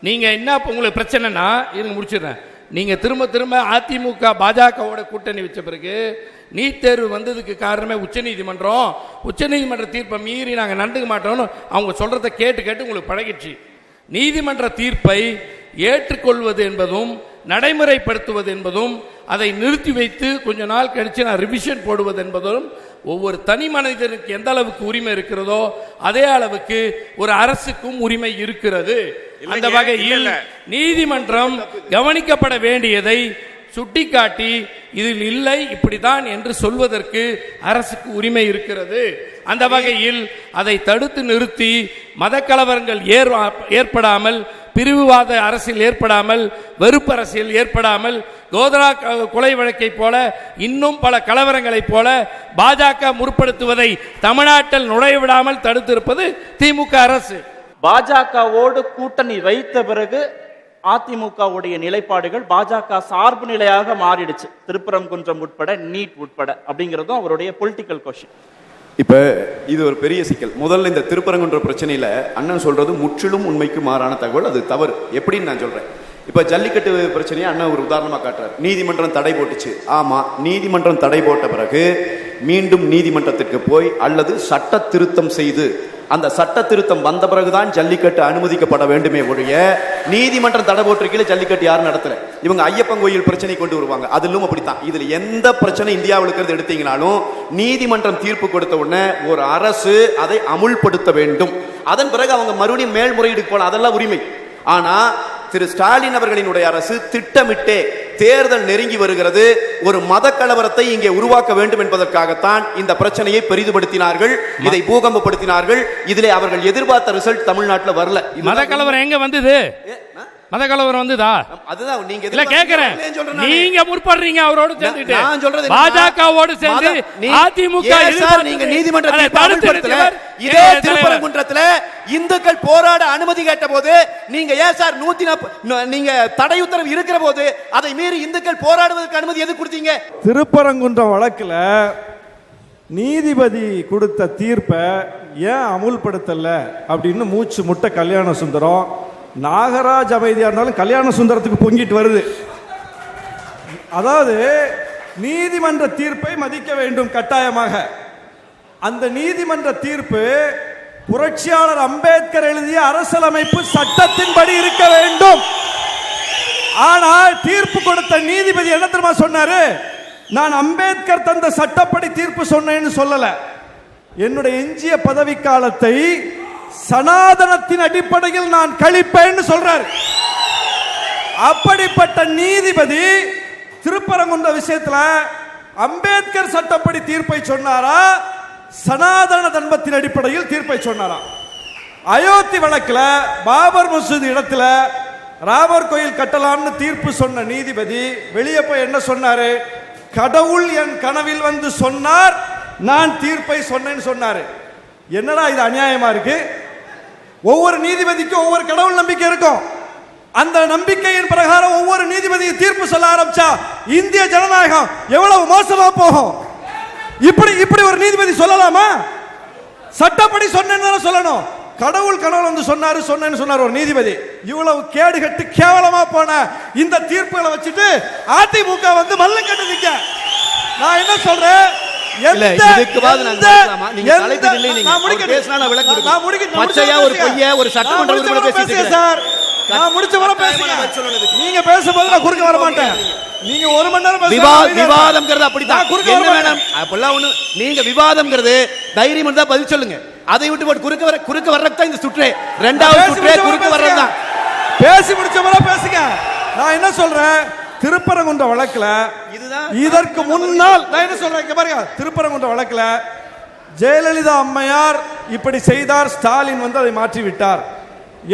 நீங்கள் என்ன இப்போ உங்களுக்கு பிரச்சனைனா, இருங்க முடிச்சிடுறேன். நீங்கள் திரும்ப திரும்ப அதிமுக பாஜகவோட கூட்டணி வச்ச பிறகு நீட் தேர்வு வந்ததுக்கு காரணமே உச்சநீதிமன்ற தீர்ப்பை மீறி நாங்கள் நடந்துக்க மாட்டோம்னு அவங்க சொல்கிறத கேட்டு உங்களுக்கு பழகிடுச்சு. நீதிமன்ற தீர்ப்பை ஏற்றுக்கொள்வது என்பதும் நடைமுறைப்படுத்துவது என்பதும் அதை நிறுத்தி வைத்து கொஞ்ச நாள் கழிச்சு நான் ரிவிஷன் போடுவது என்பதும் ஒவ்வொரு தனி மனிதனுக்கு எந்த அளவுக்கு உரிமை இருக்கிறதோ அதே அளவுக்கு ஒரு அரசுக்கும் உரிமை இருக்கிறது. அந்த வகையில் நீதிமன்றம் கவனிக்கப்பட வேண்டியதை சுட்டிக்காட்டி இதில் இல்லை இப்படிதான் என்று சொல்வதற்கு அரசுக்கு உரிமை இருக்கிறது. அந்த வகையில் அதை தடுத்து நிறுத்தி மத கலவரங்கள் ஏற்படாமல், பிரிவுவாத அரசியல் ஏற்படாமல், வெறுப்பு அரசியல் ஏற்படாமல், கோதரா கொலை வழக்கை போல இன்னும் பல கலவரங்களைப் போல பாஜக முற்படுத்துவதை தமிழ்நாட்டில் நுழைய விடாமல் தடுத்திருப்பது திமுக அரசு. பாஜகவோடு கூட்டணி வைத்த பிறகு அதிமுகவுடைய நிலைப்பாடுகள் பாஜக சார்பு நிலையாக மாறிடுச்சு. திருப்பரங்குன்றம் உட்பட, நீட் உட்பட அப்படிங்கிறதும் அவருடைய பொலிட்டிக்கல் கொஸ்டின். இப்ப இது ஒரு பெரிய சிக்கல். முதல்ல இந்த திருப்பரங்குன்ற பிரச்சனையில அண்ணன் சொல்றது முற்றிலும் உண்மைக்கு மாறான தகவல். அது தவறு. எப்படின்னு நான் சொல்றேன். இப்ப ஜல்லிக்கட்டு பிரச்சனையை அண்ணன் ஒரு உதாரணமா காட்டுறாரு. நீதிமன்றம் தடை போட்டுச்சு. ஆமா, நீதிமன்றம் தடை போட்ட பிறகு மீண்டும் நீதிமன்றத்திற்கு போய் அல்லது சட்ட திருத்தம் செய்து அந்த சட்ட திருத்தம் வந்த பிறகுதான் ஜல்லிக்கட்டு அனுமதிக்கப்பட வேண்டுமே ஒழிய நீதிமன்றம் தடை போட்டிருக்கீங்க ஜல்லிக்கட்டு யாரும் நடத்தல. இவங்க ஐயப்பன் கோயில் பிரச்சனை கொண்டு வருவாங்க. அதிலும் அப்படித்தான். இதுல எந்த பிரச்சனை இந்தியாவுக்கு எடுத்தீங்கனாலும் நீதிமன்றம் தீர்ப்பு கொடுத்த உடனே ஒரு அரசு அதை அமுல்படுத்த வேண்டும். அதன் பிறகு அவங்க மறுபடியும் மேல்முறையீடு போல அதெல்லாம் உரிமை. ஆனா திரு ஸ்டாலின் அவர்களினுடைய அரசு திட்டமிட்டே தேர்தல் நெருங்கி வருகிறது, ஒரு மத கலவரத்தை இங்கே உருவாக்க வேண்டும் என்பதற்காகத்தான் இந்த பிரச்சனையை பெரிதுபடுத்தினார்கள், இதை பூகம்பப்படுத்தினார்கள். இதிலே அவர்கள் எதிர்பார்த்த ரிசல்ட் தமிழ்நாட்டில் வரல. மத கலவரம் எங்க வந்தது? மத கலவரம் வந்துதா? அதுதான் நீங்க இல்ல கேக்குறேன். நீங்க முற்படுறீங்க அவரோடு சேர்ந்துட்டு. நான் சொல்றது பாஜகவோடு சேர்ந்து அதிமுக நீங்க நீதிமன்றத்தை அமல்படுத்தல. இதே திருப்பரங்குன்றத்துல இந்துக்கள் போராட அனுமதி கேட்ட போது நீங்க ஏன் சார் 140 நீங்க தடை உத்தரவு இருக்கிற போது அதை மீறி இந்துக்கள் போராடுவதற்கு அனுமதி எது கொடுத்தீங்க? திருப்பரங்குன்றம் வழக்குல நீதிபதி கொடுத்த தீர்ப்பை ஏன் அமுல்படுத்தல அப்படின்னு மூச்சு முட்டை கல்யாண சுந்தரம், நாகராஜ் அமைதியா இருந்தாலும் கல்யாண சுந்தரத்துக்கு பொங்கிட்டு வருது. அதாவது நீதிமன்ற தீர்ப்பை மதிக்க வேண்டும் கட்டாயமாக. அந்த நீதிமன்ற தீர்ப்பு புரட்சியாளர் அம்பேத்கர் எழுதிய அரசியலமைப்பு சட்டத்தின்படி இருக்க வேண்டும். ஆனால் தீர்ப்பு கொடுத்த நீதிபதி என்ன தெரியுமா சொன்னாரு? நான் அம்பேத்கர் தந்த சட்டப்படி தீர்ப்பு சொன்னேன்னு சொல்லல. என்னுடைய எஞ்சிய பதவி காலத்தை சனாதனத்தின் அடிப்படையில் நான் கழிப்பேன்னு சொல்றார். அப்படிப்பட்ட நீதிபதி திருப்பரங்குன்ற விஷயத்துல அம்பேத்கர் சட்டப்படி தீர்ப்பை சொன்னாரா, சனாதன தர்மத்தின் அடிப்படையில் தீர்ப்பை சொன்னாரா? அயோத்தி வழக்கில் பாபர் மசூதி இடத்துல ராமர் கோயில் கட்டலாம்னு தீர்ப்பு சொன்ன நீதிபதி வெளியே போய் என்ன சொன்னாரு? கடவுள் என் கனவில் வந்து சொன்னார், நான் தீர்ப்பை சொன்னேன்னு சொன்னாரு. என்னடா இது அநியாயமா இருக்கு? ஒவ்வொரு நீதிபதிக்கும் ஒவ்வொரு கடவுள் நம்பிக்கை இருக்கும். அந்த நம்பிக்கையின் பிரகாரம் ஒவ்வொரு நீதிபதியும் தீர்ப்பு சொல்ல ஆரம்பிச்சா இந்திய ஜனநாயகம் எவ்வளவு மோசமா போகும். இப்படி ஒரு நீதிபதி சொல்லலாமா? சட்டப்படி சொன்னேன்னு சொல்லணும். கடவுள் கனவுல வந்து சொன்னேன்னு சொன்னார் ஒரு நீதிபதி. இவ்வளவு கேடு கட்டு கேவலமா போன இந்த தீர்ப்புகளை வச்சுட்டு அதிமுக வந்து மல்ல கட்டுதிக்க. நான் என்ன சொல்றேன்? நீங்க பேசும்போது நான் குறுக்க வர மாட்டேன். நீங்க ஒரு மணி நேரம் விவாதம்ங்கிறது அப்படித்தான். நீங்க விவாதம்ங்கிறது தைரியம் இருந்தா பதில் சொல்லுங்க. அதை விட்டு போட்டு குறுக்க வர்றதுதான் இந்த சுற்றே. ரெண்டாவது சுற்றே குறுக்க வர்றதுதான். பேசி முடிச்ச முறை பேசுங்க. நான் என்ன சொல்றேன், திருப்பரங்குன்ற வழக்குல இதற்கு முன்னால் நான் என்ன சொல்றேன் இங்க பாருங்க, திருப்பரங்குன்ற வழக்குல ஜெயலலிதா அம்மையார் இப்படி செய்தார், ஸ்டாலின் வந்து அதை மாற்றி விட்டார்.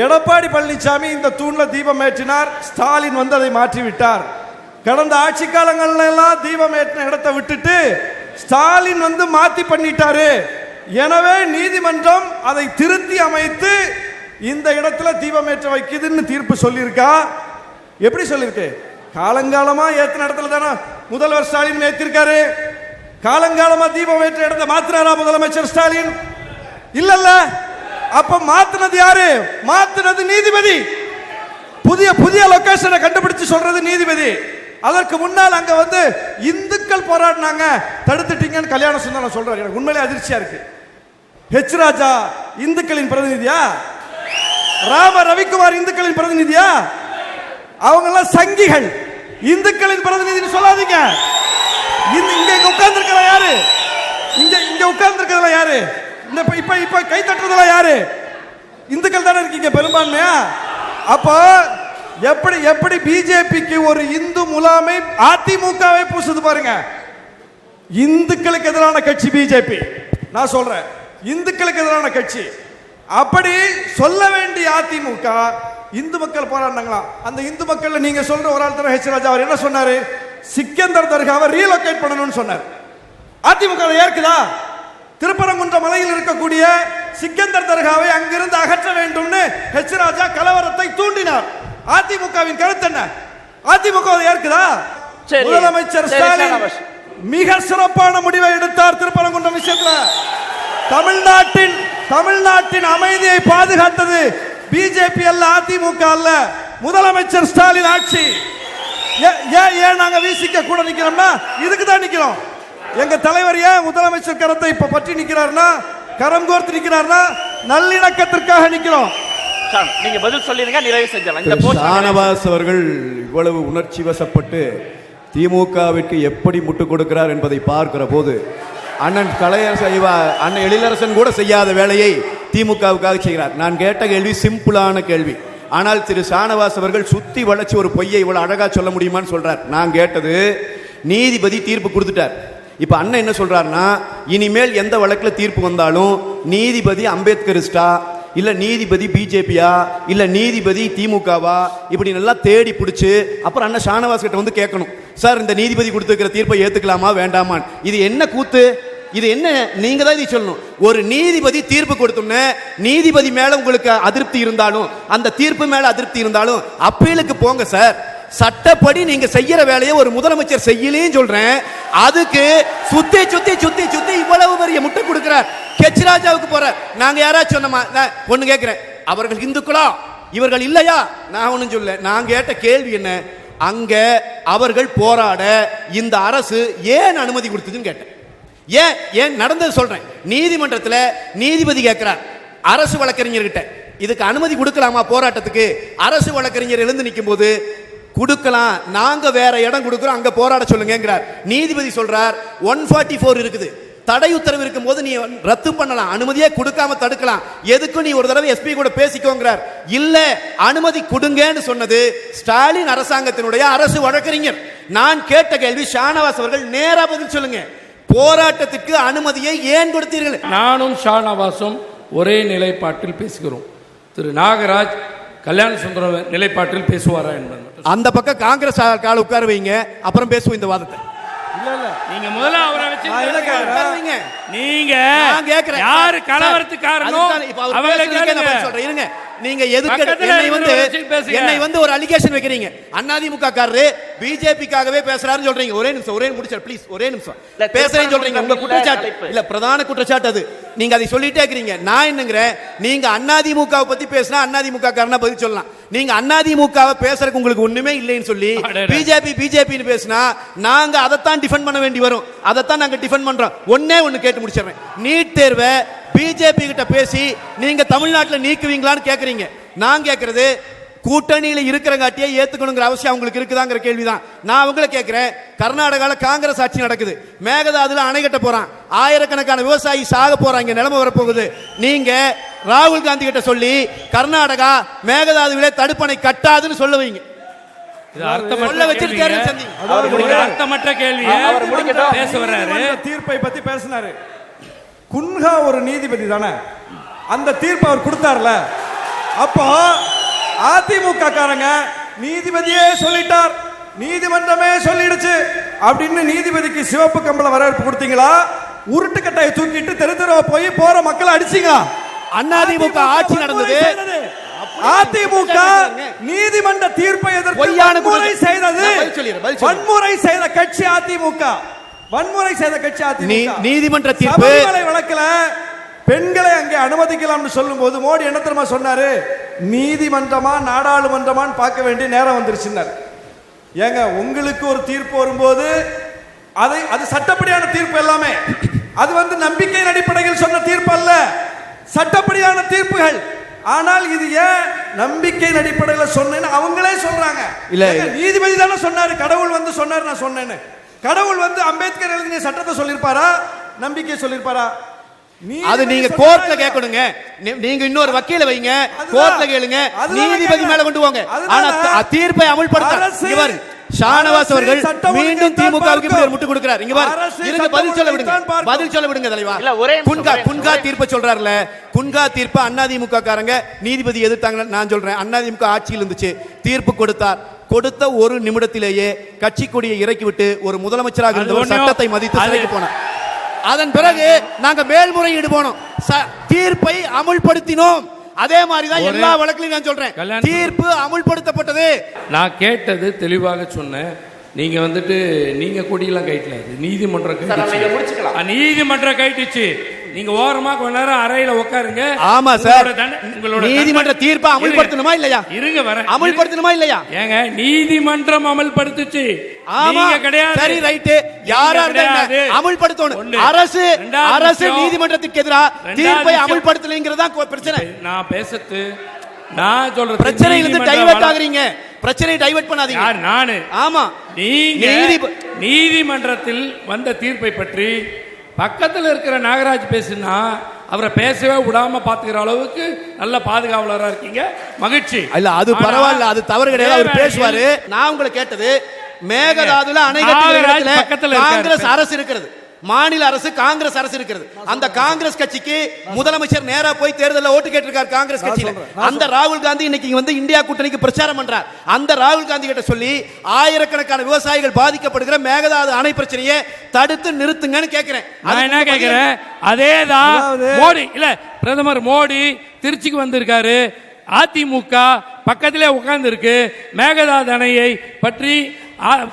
எடப்பாடி பழனிசாமி இந்த தூண்ல தீபம் ஏற்றினார், ஸ்டாலின் வந்து அதை மாற்றி விட்டார். கடந்த ஆட்சி காலங்கள்ல எல்லாம் தீபம் ஏற்றின இடத்தை விட்டுட்டு ஸ்டாலின் வந்து மாத்தி பண்ணிட்டாரு. எனவே நீதிமன்றம் அதை திருத்தி அமைத்து இந்த இடத்துல தீபம் ஏற்ற வைக்குதுன்னு தீர்ப்பு சொல்லியிருக்கா. எப்படி சொல்லியிருக்கு? காலங்காலமா ஏத்தின இடத்துல தானே முதல்வர் ஸ்டாலின் ஏத்திருக்காரு. காலங்காலமா தீபம் ஏற்ற இடத்தை மாத்தினாரா முதலமைச்சர் ஸ்டாலின்? இல்லல்ல. அப்ப மாத்தினது யாரு? மாத்தினது நீதிபதி. புதிய புதிய லொகேஷனை கண்டுபிடிச்சு சொல்றது நீதிபதி. அதற்கு முன்னால் அங்க வந்து இந்துக்கள் போராடினாங்க, தடுத்துட்டீங்கன்னு கல்யாண சுந்தரம் சொல்றாரு. எனக்கு உண்மையிலே அதிர்ச்சியா இருக்கு. ஹெச் ராஜா இந்துக்களின் பிரதிநிதியா? ராம ரவிக்குமார் இந்துக்களின் பிரதிநிதியா? அவங்க எல்லாம் சங்கிகள். இந்துக்களின் பிரதிநிதி சொல்லாதீங்க. இங்க உட்கார்ந்து இருக்கிற யாரு? இங்க உட்கார்ந்து இருக்கிறதுல யாரு? இந்த இப்ப கை தட்டுறதுல யாரு? இந்துக்கள் தானே இருக்கீங்க பெரும்பான்மையா. அப்போ எப்படி பிஜேபிக்கு ஒரு இந்து முலாமை அதிமுகவை பூசுது பாருங்க. இந்துக்களுக்கு எதிரான கட்சி பிஜேபி. நான் சொல்றேன், இந்துக்களுக்கு எதிரான கட்சி. அப்படி சொல்ல வேண்டிய அதிமுக இந்து மக்கள் போராடினாங்களா? அந்த இந்து மக்கள் நீங்க சொல்ற ஒரு ஆள் தர ஹெச் ராஜா அவர் என்ன சொன்னாரு? சிக்கந்தர் தர்காவை ரீலோகேட் பண்ணணும்னு சொன்னார். அதிமுக ஏற்குதா? திருப்பரங்குன்ற மலையில் இருக்கக்கூடிய சிக்கந்தர் தர்காவை அங்கிருந்து அகற்ற வேண்டும்னு ஹெச் ராஜா கலவரத்தை தூண்டினார். அதிமுகவின் கருத்து என்ன? அதிமுக ஏற்குதா? முதலமைச்சர் ஸ்டாலின் மிக சிறப்பான முடிவை எடுத்தார் திருப்பரங்குன்றம் விஷயத்துல. தமிழ்நாட்டின் அமைதியை பாதுகாத்தது பிஜேபி அல்ல, அதிமுக அல்ல, முதலமைச்சர் ஸ்டாலின் ஆட்சி. ஏன் நாங்க விசிக கூட நிக்கிறோம்னா இதுக்கு தான் நிக்கிறோம். எங்க தலைவர் ஏன் முதலமைச்சர் கரத்தை இப்ப பற்றி நிக்கிறார்னா, கரம் கோர்த்து நிக்கிறார்னா நல்லிணக்கத்திற்காக நிக்கிறோம். நீங்க பதில் சொல்லிருங்க, நிறைவு செஞ்சலாம். ஷானவாஸ் அவர்கள் இவ்வளவு உணர்ச்சி வசப்பட்டு திமுகவிற்கு எப்படி முட்டுக் கொடுக்கிறார் என்பதை பார்க்கிற போது அண்ணன் அண்ணன் எழிலரசன் கூட செய்யாத வேலையை திமுகவுக்காக செய்கிறார். நான் கேட்ட கேள்வி சிம்பிளான கேள்வி. ஆனால் திரு ஷானவாஸ் அவர்கள் சுத்தி வளைச்சு ஒரு பொய்யை இவ்வளவு அழகா சொல்ல முடியுமான்னு சொல்றார். நான் கேட்டது, நீதிபதி தீர்ப்பு கொடுத்துட்டார். இப்ப அண்ணன் என்ன சொல்றாருன்னா, இனிமேல் எந்த வழக்குல தீர்ப்பு வந்தாலும் நீதிபதி அம்பேத்கரிஸ்டா, இல்ல நீதிபதி பிஜேபியா, இல்ல நீதிபதி திமுகவா, இப்படி நல்லா தேடி பிடிச்சு அப்புறம் அண்ணன் ஷானவாஸ் கிட்ட வந்து கேட்கணும், சார் இந்த நீதிபதி கொடுத்துருக்கிற தீர்ப்பை ஏத்துக்கலாமா வேண்டாமா? இது என்ன கூத்து? இது என்ன? நீங்க தான் இதை சொல்லணும். ஒரு நீதிபதி தீர்ப்பு கொடுத்தோம்னு நீதிபதி மேல உங்களுக்கு அதிருப்தி இருந்தாலும், அந்த தீர்ப்பு மேல அதிருப்தி இருந்தாலும் அப்பீலுக்கு போங்க சார். சட்டப்படி நீங்க செய்யற வேலையை ஒரு முதலமைச்சர் செய்யலேன்னு சொல்றேன். அதுக்கு சுத்தி சுத்தி சுத்தி சுத்தி இவ்வளவு பெரிய முட்டை கொடுக்கிறார். ஹெச் ராஜாவுக்கு போற நாங்க யாராச்சும் சொன்னமா? ஒண்ணு கேட்கிறேன், அவர்கள் இந்துக்களா இவர்கள் இல்லையா? நான் ஒண்ணும் சொல்ல. நான் கேட்ட கேள்வி என்ன, அங்க அவர்கள் போராட இந்த அரசு ஏன் அனுமதி கொடுத்ததுன்னு கேட்டேன். ஏன் நடந்தது சொல்றேன். நீதிமன்றத்தில் நீதிபதி கேட்கிறார் அரசு வழக்கறிஞர்கிட்ட, இதுக்கு அனுமதி கொடுக்கலாமா போராட்டத்துக்கு? அரசு வழக்கறிஞர் எழுந்து நிற்கும் போது, கொடுக்கலாம், நாங்க வேற இடம் கொடுக்கிறோம், அங்க போராட சொல்லுங்கிறார். நீதிபதி சொல்றார் 144 இருக்குது, தடை உத்தரவு இருக்கும் போது நீ ரத்து பண்ணலாம், அனுமதியே கொடுக்காம தடுக்கலாம், எதுக்கு நீ ஒரு தடவை எஸ்பி கூட பேசிக்கோங்கிறார். இல்ல அனுமதி கொடுங்கன்னு சொன்னது ஸ்டாலின் அரசாங்கத்தினுடைய அரசு வழக்கறிஞர். நான் கேட்ட கேள்வி ஷானவாஸ் அவர்கள் நேரா பதில் சொல்லுங்க, போராட்டத்துக்கு அனுமதியை ஏன் கொடுத்தீர்கள்? நானும் ஷானவாசும் ஒரே நிலைப்பாட்டில் பேசுகிறோம். திரு நாகராஜ் கல்யாண சுந்தரம் நிலைப்பாட்டில் பேசுவாரா என்பது அந்த பக்கம் காங்கிரஸ் கால உட்கார வைங்க, அப்புறம் பேசுவோம் இந்த வாதத்தை. நீங்க முதல்ல அவரை வச்சு நீங்க நான் கேக்குறேன், யாரு கலவரத்துக்கு காரணம் சொல்றேன். இருங்க, நீங்க எதுக்கு என்னை வந்து ஒரு அலிகேஷன் வைக்கிறீங்க? அதிமுக காரரு பிஜேபிக்காகவே பேசுறாருன்னு சொல்றீங்க. ஒரே நிமிஷம் முடிச்சு ப்ளீஸ், ஒரே நிமிஷம் பேசுறேன்னு சொல்றீங்க. உங்க குற்றச்சாட்டு இல்ல, பிரதான குற்றச்சாட்டு அது. நீங்க அதை சொல்லிட்டே இருக்கிறீங்க. நான் என்னங்கிறேன், நீங்க அதிமுகவை பத்தி பேசினா அதிமுக காரனா பதில் சொல்லலாம். நீங்க அதிமுகவை பேசுறதுக்கு உங்களுக்கு ஒண்ணுமே இல்லைன்னு சொல்லி பிஜேபி பேசினா நாங்க அதைத்தான் டிஃபெண்ட் பண்ண வேண்டி வரும். அதைத்தான் நாங்க டிஃபெண்ட் பண்றோம். ஒன்னு கேட்டு முடிச்சிடுறேன். நீட் தேர்வை பிஜேபி கிட்ட பேசி நீங்க தமிழ்நாட்டில் நீக்குவீங்களான்னு கேக்குறீங்க. நான் கேட்கறது, கூட்டணியில இருக்கிறங்காட்டியே ஏத்துக்கணுங்கிற அவசியம் அவங்களுக்கு இருக்குதாங்கிற கேள்விதான். நான் அவங்களை கேட்கிறேன், கர்நாடகால காங்கிரஸ் ஆட்சி நடக்குது, மேகதாதுல அணை கட்ட போறான், ஆயிரக்கணக்கான விவசாயி சாக போறாங்க, நிலைமை வரப்போகுது. நீங்க ராகுல் காந்தி கிட்ட சொல்லி கர்நாடகா மேகதாதுவிலே தடுப்பணை கட்டாதுன்னு சொல்ல வைங்க. அர்த்தமற்ற கேள்வியை பேச வர்றாரு. தீர்ப்பை பத்தி பேசினாரு. குன்ஹா ஒரு நீதிபதி தானே, அந்த தீர்ப்பு அவர் கொடுத்தார்ல. அப்போ அதிமுக காரங்க நீதிபதியே சொல்லிட்டார், நீதிமன்றமே சொல்லிடுச்சு அப்படின்னு நீதிபதிக்கு சிவப்பு கம்பள வரவேற்பு கொடுத்தீங்களா? உருட்டு கட்டையை தூக்கிட்டு தெரு தெருவா போய் போற மக்களை அடிச்சீங்களா? அதிமுக ஆட்சி நடந்தது. அதிமுக நீதிமன்ற தீர்ப்பை எதிர்த்து வன்முறை செய்தது. வன்முறை செய்த கட்சி அதிமுக. வன்முறை செய்த கட்சி அதிமுக. நீதிமன்ற தீர்ப்பு வழக்குல பெண்களை அங்கே அனுமதிக்கலாம்னு சொல்லும் போது மோடி என்ன தெரியுமா சொன்னாரு? நீதிமன்றமா நாடாளுமன்றமான்னு பார்க்க வேண்டிய நேரம் வந்துருச்சுன்னாரு. ஏங்க, உங்களுக்கு ஒரு தீர்ப்பு வரும்போது அது சட்டப்படியான தீர்ப்பு எல்லாமே. அது நம்பிக்கையின் அடிப்படையில் சொன்ன தீர்ப்பு அல்ல, சட்டப்படியான தீர்ப்புகள். ஆனால் இது ஏன் நம்பிக்கையின் அடிப்படையில் சொன்னேன்னு அவங்களே சொல்றாங்க. இல்ல, நீதிபதி தானே சொன்னாரு, கடவுள் சொன்னாரு நான் சொன்னேன்னு. கடவுள் அம்பேத்கர் எழுதின சட்டத்தை சொல்லிருப்பாரா, நம்பிக்கை சொல்லிருப்பாரா? அது நீங்க கோர்ட்ல கேட்கணுங்க. நீங்க இன்னொரு வக்கீல வைங்க, கோர்ட்ல கேளுங்க, நீதிபதி மேல கொண்டு போங்க. ஆனா தீர்ப்பை அமல்படுத்த ஷானவாஸ் அவர்கள் மீண்டும் திமுகவுக்கு இப்படி ஒரு முட்டு கொடுக்கிறார். இங்க பாரு, இருங்க, பதில் சொல்ல விடுங்க தலைவா. குன்கா தீர்ப்பை சொல்றாருல, குன்கா தீர்ப்பு அதிமுக காரங்க நீதிபதி எதிர்த்தாங்க. நான் சொல்றேன், அதிமுக ஆட்சியில் இருந்துச்சு, தீர்ப்பு கொடுத்தார். கொடுத்த ஒரு நிமிடத்திலேயே கட்சி கொடியை இறக்கி விட்டு ஒரு முதலமைச்சராக இருந்த சட்டத்தை மதித்து சிறைக்கு போனார். அதன் பிறகு நாங்க மேல்முறையீடு போனோம், தீர்ப்பை அமுல்படுத்தினோம். அதே மாதிரிதான் எல்லா வழக்கிலும் நான் சொல்றேன், தீர்ப்பு அமுல்படுத்தப்பட்டது. நான் கேட்டது தெளிவாக சொன்னேன். நீங்க நீங்க கொடியெல்லாம் கைட்டல, நீதிமன்றம் நீதிமன்றம் கைட்டுச்சு. நீங்க ஓரமா கொஞ்ச நேரம் அறையில உட்காருங்க. ஆமா சார், நீதிமன்ற தீர்ப்பை அமல்படுத்தணுமா இல்லையா? இருங்க, வர அமல்படுத்தணுமா இல்லையா? ஏங்க, நீதிமன்றம் அமல்படுத்துச்சு, நீங்க கிடையாது. சரி, ரைட், யாரா இருந்தா அமல்படுத்தணும். அரசு நீதிமன்றத்துக்கு எதிராக தீர்ப்பை அமல்படுத்தலைங்கிறதா பிரச்சனை. நான் சொல்றேன், பிரச்சனையிலிருந்து டைவர்ட் ஆகுறீங்க, பிரச்சனையை டைவர்ட் பண்ணாதீங்க. நானு ஆமா, நீங்க நீதிமன்றத்தில் வந்த தீர்ப்பை பற்றி பக்கத்தில் இருக்கிற நாகராஜ் பேசுனா அவரை பேசவே விடாம பாத்துக்கிற அளவுக்கு நல்ல பாதுகாவலரா இருக்கீங்க, மகிழ்ச்சி. இல்ல, அது பரவாயில்ல, அது தவறு கிடையாது, அவர் பேசுவாரு. நான் உங்களை கேட்டது, மேகதாதுல அணை கட்டுற காங்கிரஸ் அரசு இருக்கிறது, மாநில அரசு காங்கிரஸ் அரசு இருக்கிறது. அந்த காங்கிரஸ் கட்சிக்கு முதலமைச்சர் நேரா போய் தேர்தலில் ஓட்டு கேட்டிருக்கார் காங்கிரஸ் கட்சியில. அந்த ராகுல் காந்தி இன்னைக்கு இந்தியா கூட்டணிக்கு பிரச்சாரம் பண்றார். அந்த ராகுல் காந்தி கிட்ட சொல்லி ஆயிரக்கணக்கான விவசாயிகள் பாதிக்கப்படுகிற மேகதாது அணை பிரச்சனையை தடுத்து நிறுத்துங்கன்னு கேட்கிறேன். நான் என்ன கேட்கிறேன், அதேதான் மோடி இல்ல, பிரதமர் மோடி திருச்சிக்கு வந்திருக்காரு, அதிமுக பக்கத்திலே உட்கார்ந்து இருக்கு, மேகதாது அணையை பற்றி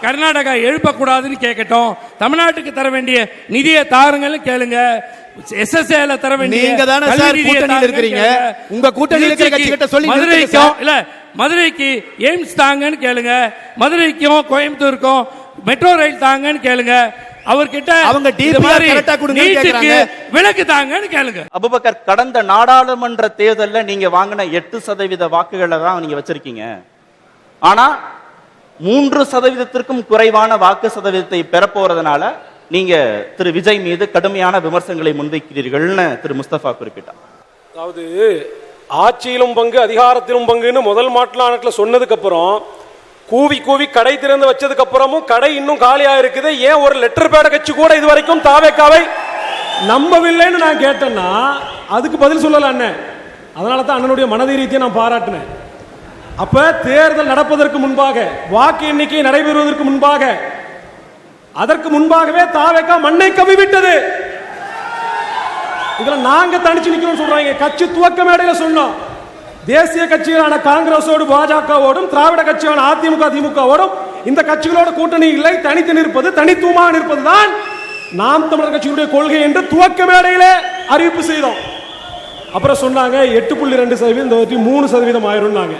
கர்நாடகா எழுப்பக்கூடாதுன்னு கேட்கட்டும், தமிழ்நாட்டுக்கு தர வேண்டிய நிதியை தாருங்கன்னு கேளுங்க, எஸ்எஸ்ஏல தர வேண்டிய நீங்க தானே சார் கூட்டணியில் இருக்கீங்க, உங்க கூட்டணியில் இருக்கிற கட்சி கிட்ட சொல்லி மதுரைக்கும் இல்ல, மதுரைக்கு எய்ம்ஸ் தாங்கன்னு கேளுங்க, மதுரைக்கும் கோயம்புத்தூருக்கும் மெட்ரோ ரயில் தாங்கன்னு கேளுங்க, அவர்கிட்ட அவங்க டிபிஆர் கரெக்ட்டா கொடுங்க கேக்குறாங்க, விலக்கு தாங்கன்னு கேளுங்க. அபூபக்கர், கடந்த நாடாளுமன்ற தேர்தலில் நீங்க வாங்கின 8% வாக்குகளை தான் நீங்க வச்சிருக்கீங்க. ஆனா 3%த்திற்கும் குறைவான வாக்கு சதவீதத்தை பெறப்போறதுனால நீங்க திரு விஜய் மீது கடுமையான விமர்சனங்களை முன்வைக்கிறீர்கள்னு திரு முஸ்தபா குறிப்பிட்டார். அதாவது ஆட்சியிலும் பங்கு அதிகாரத்திலும் பங்குன்னு முதல் மாநாட்டில் சொன்னதுக்கு அப்புறம் கூவி கூவி கடை திறந்து வச்சதுக்கு அப்புறமும் கடை இன்னும் காலியா இருக்குது. ஏன் ஒரு லெட்டர் பேட கட்சி கூட இதுவரைக்கும் தாவேக்காவை நம்பவில்லைன்னு நான் கேட்டேன்னா அதுக்கு பதில் சொல்லல அண்ணன். அதனால தான் அண்ணனுடைய மனதைரியத்தை நான் பாராட்டினேன். அப்ப தேர்தல் நடப்பதற்கு முன்பாக, வாக்கு எண்ணிக்கை நடைபெறுவதற்கு முன்பாக, அதற்கு முன்பாகவே தாவேக்கா மண்ணை கவிவிட்டது. இதுல நாங்க தனிச்சு நிக்கிறோம் சொல்றாங்க. கட்சி துவக்க மேடையில சொன்னோம், தேசிய கட்சிகளான காங்கிரஸோடு பாஜகவோடும் திராவிட கட்சியான அதிமுக திமுகவோடும் இந்த கட்சிகளோட கூட்டணி இல்லை, தனித்து நிற்பது, தனித்துவமாக நிற்பதுதான் நாம் தமிழர் கட்சிகளுடைய கொள்கை என்று துவக்க மேடையிலே அறிவிப்பு செய்தோம். அப்புறம் சொன்னாங்க 8.2% இந்த 3% ஆயிரும்னாங்க.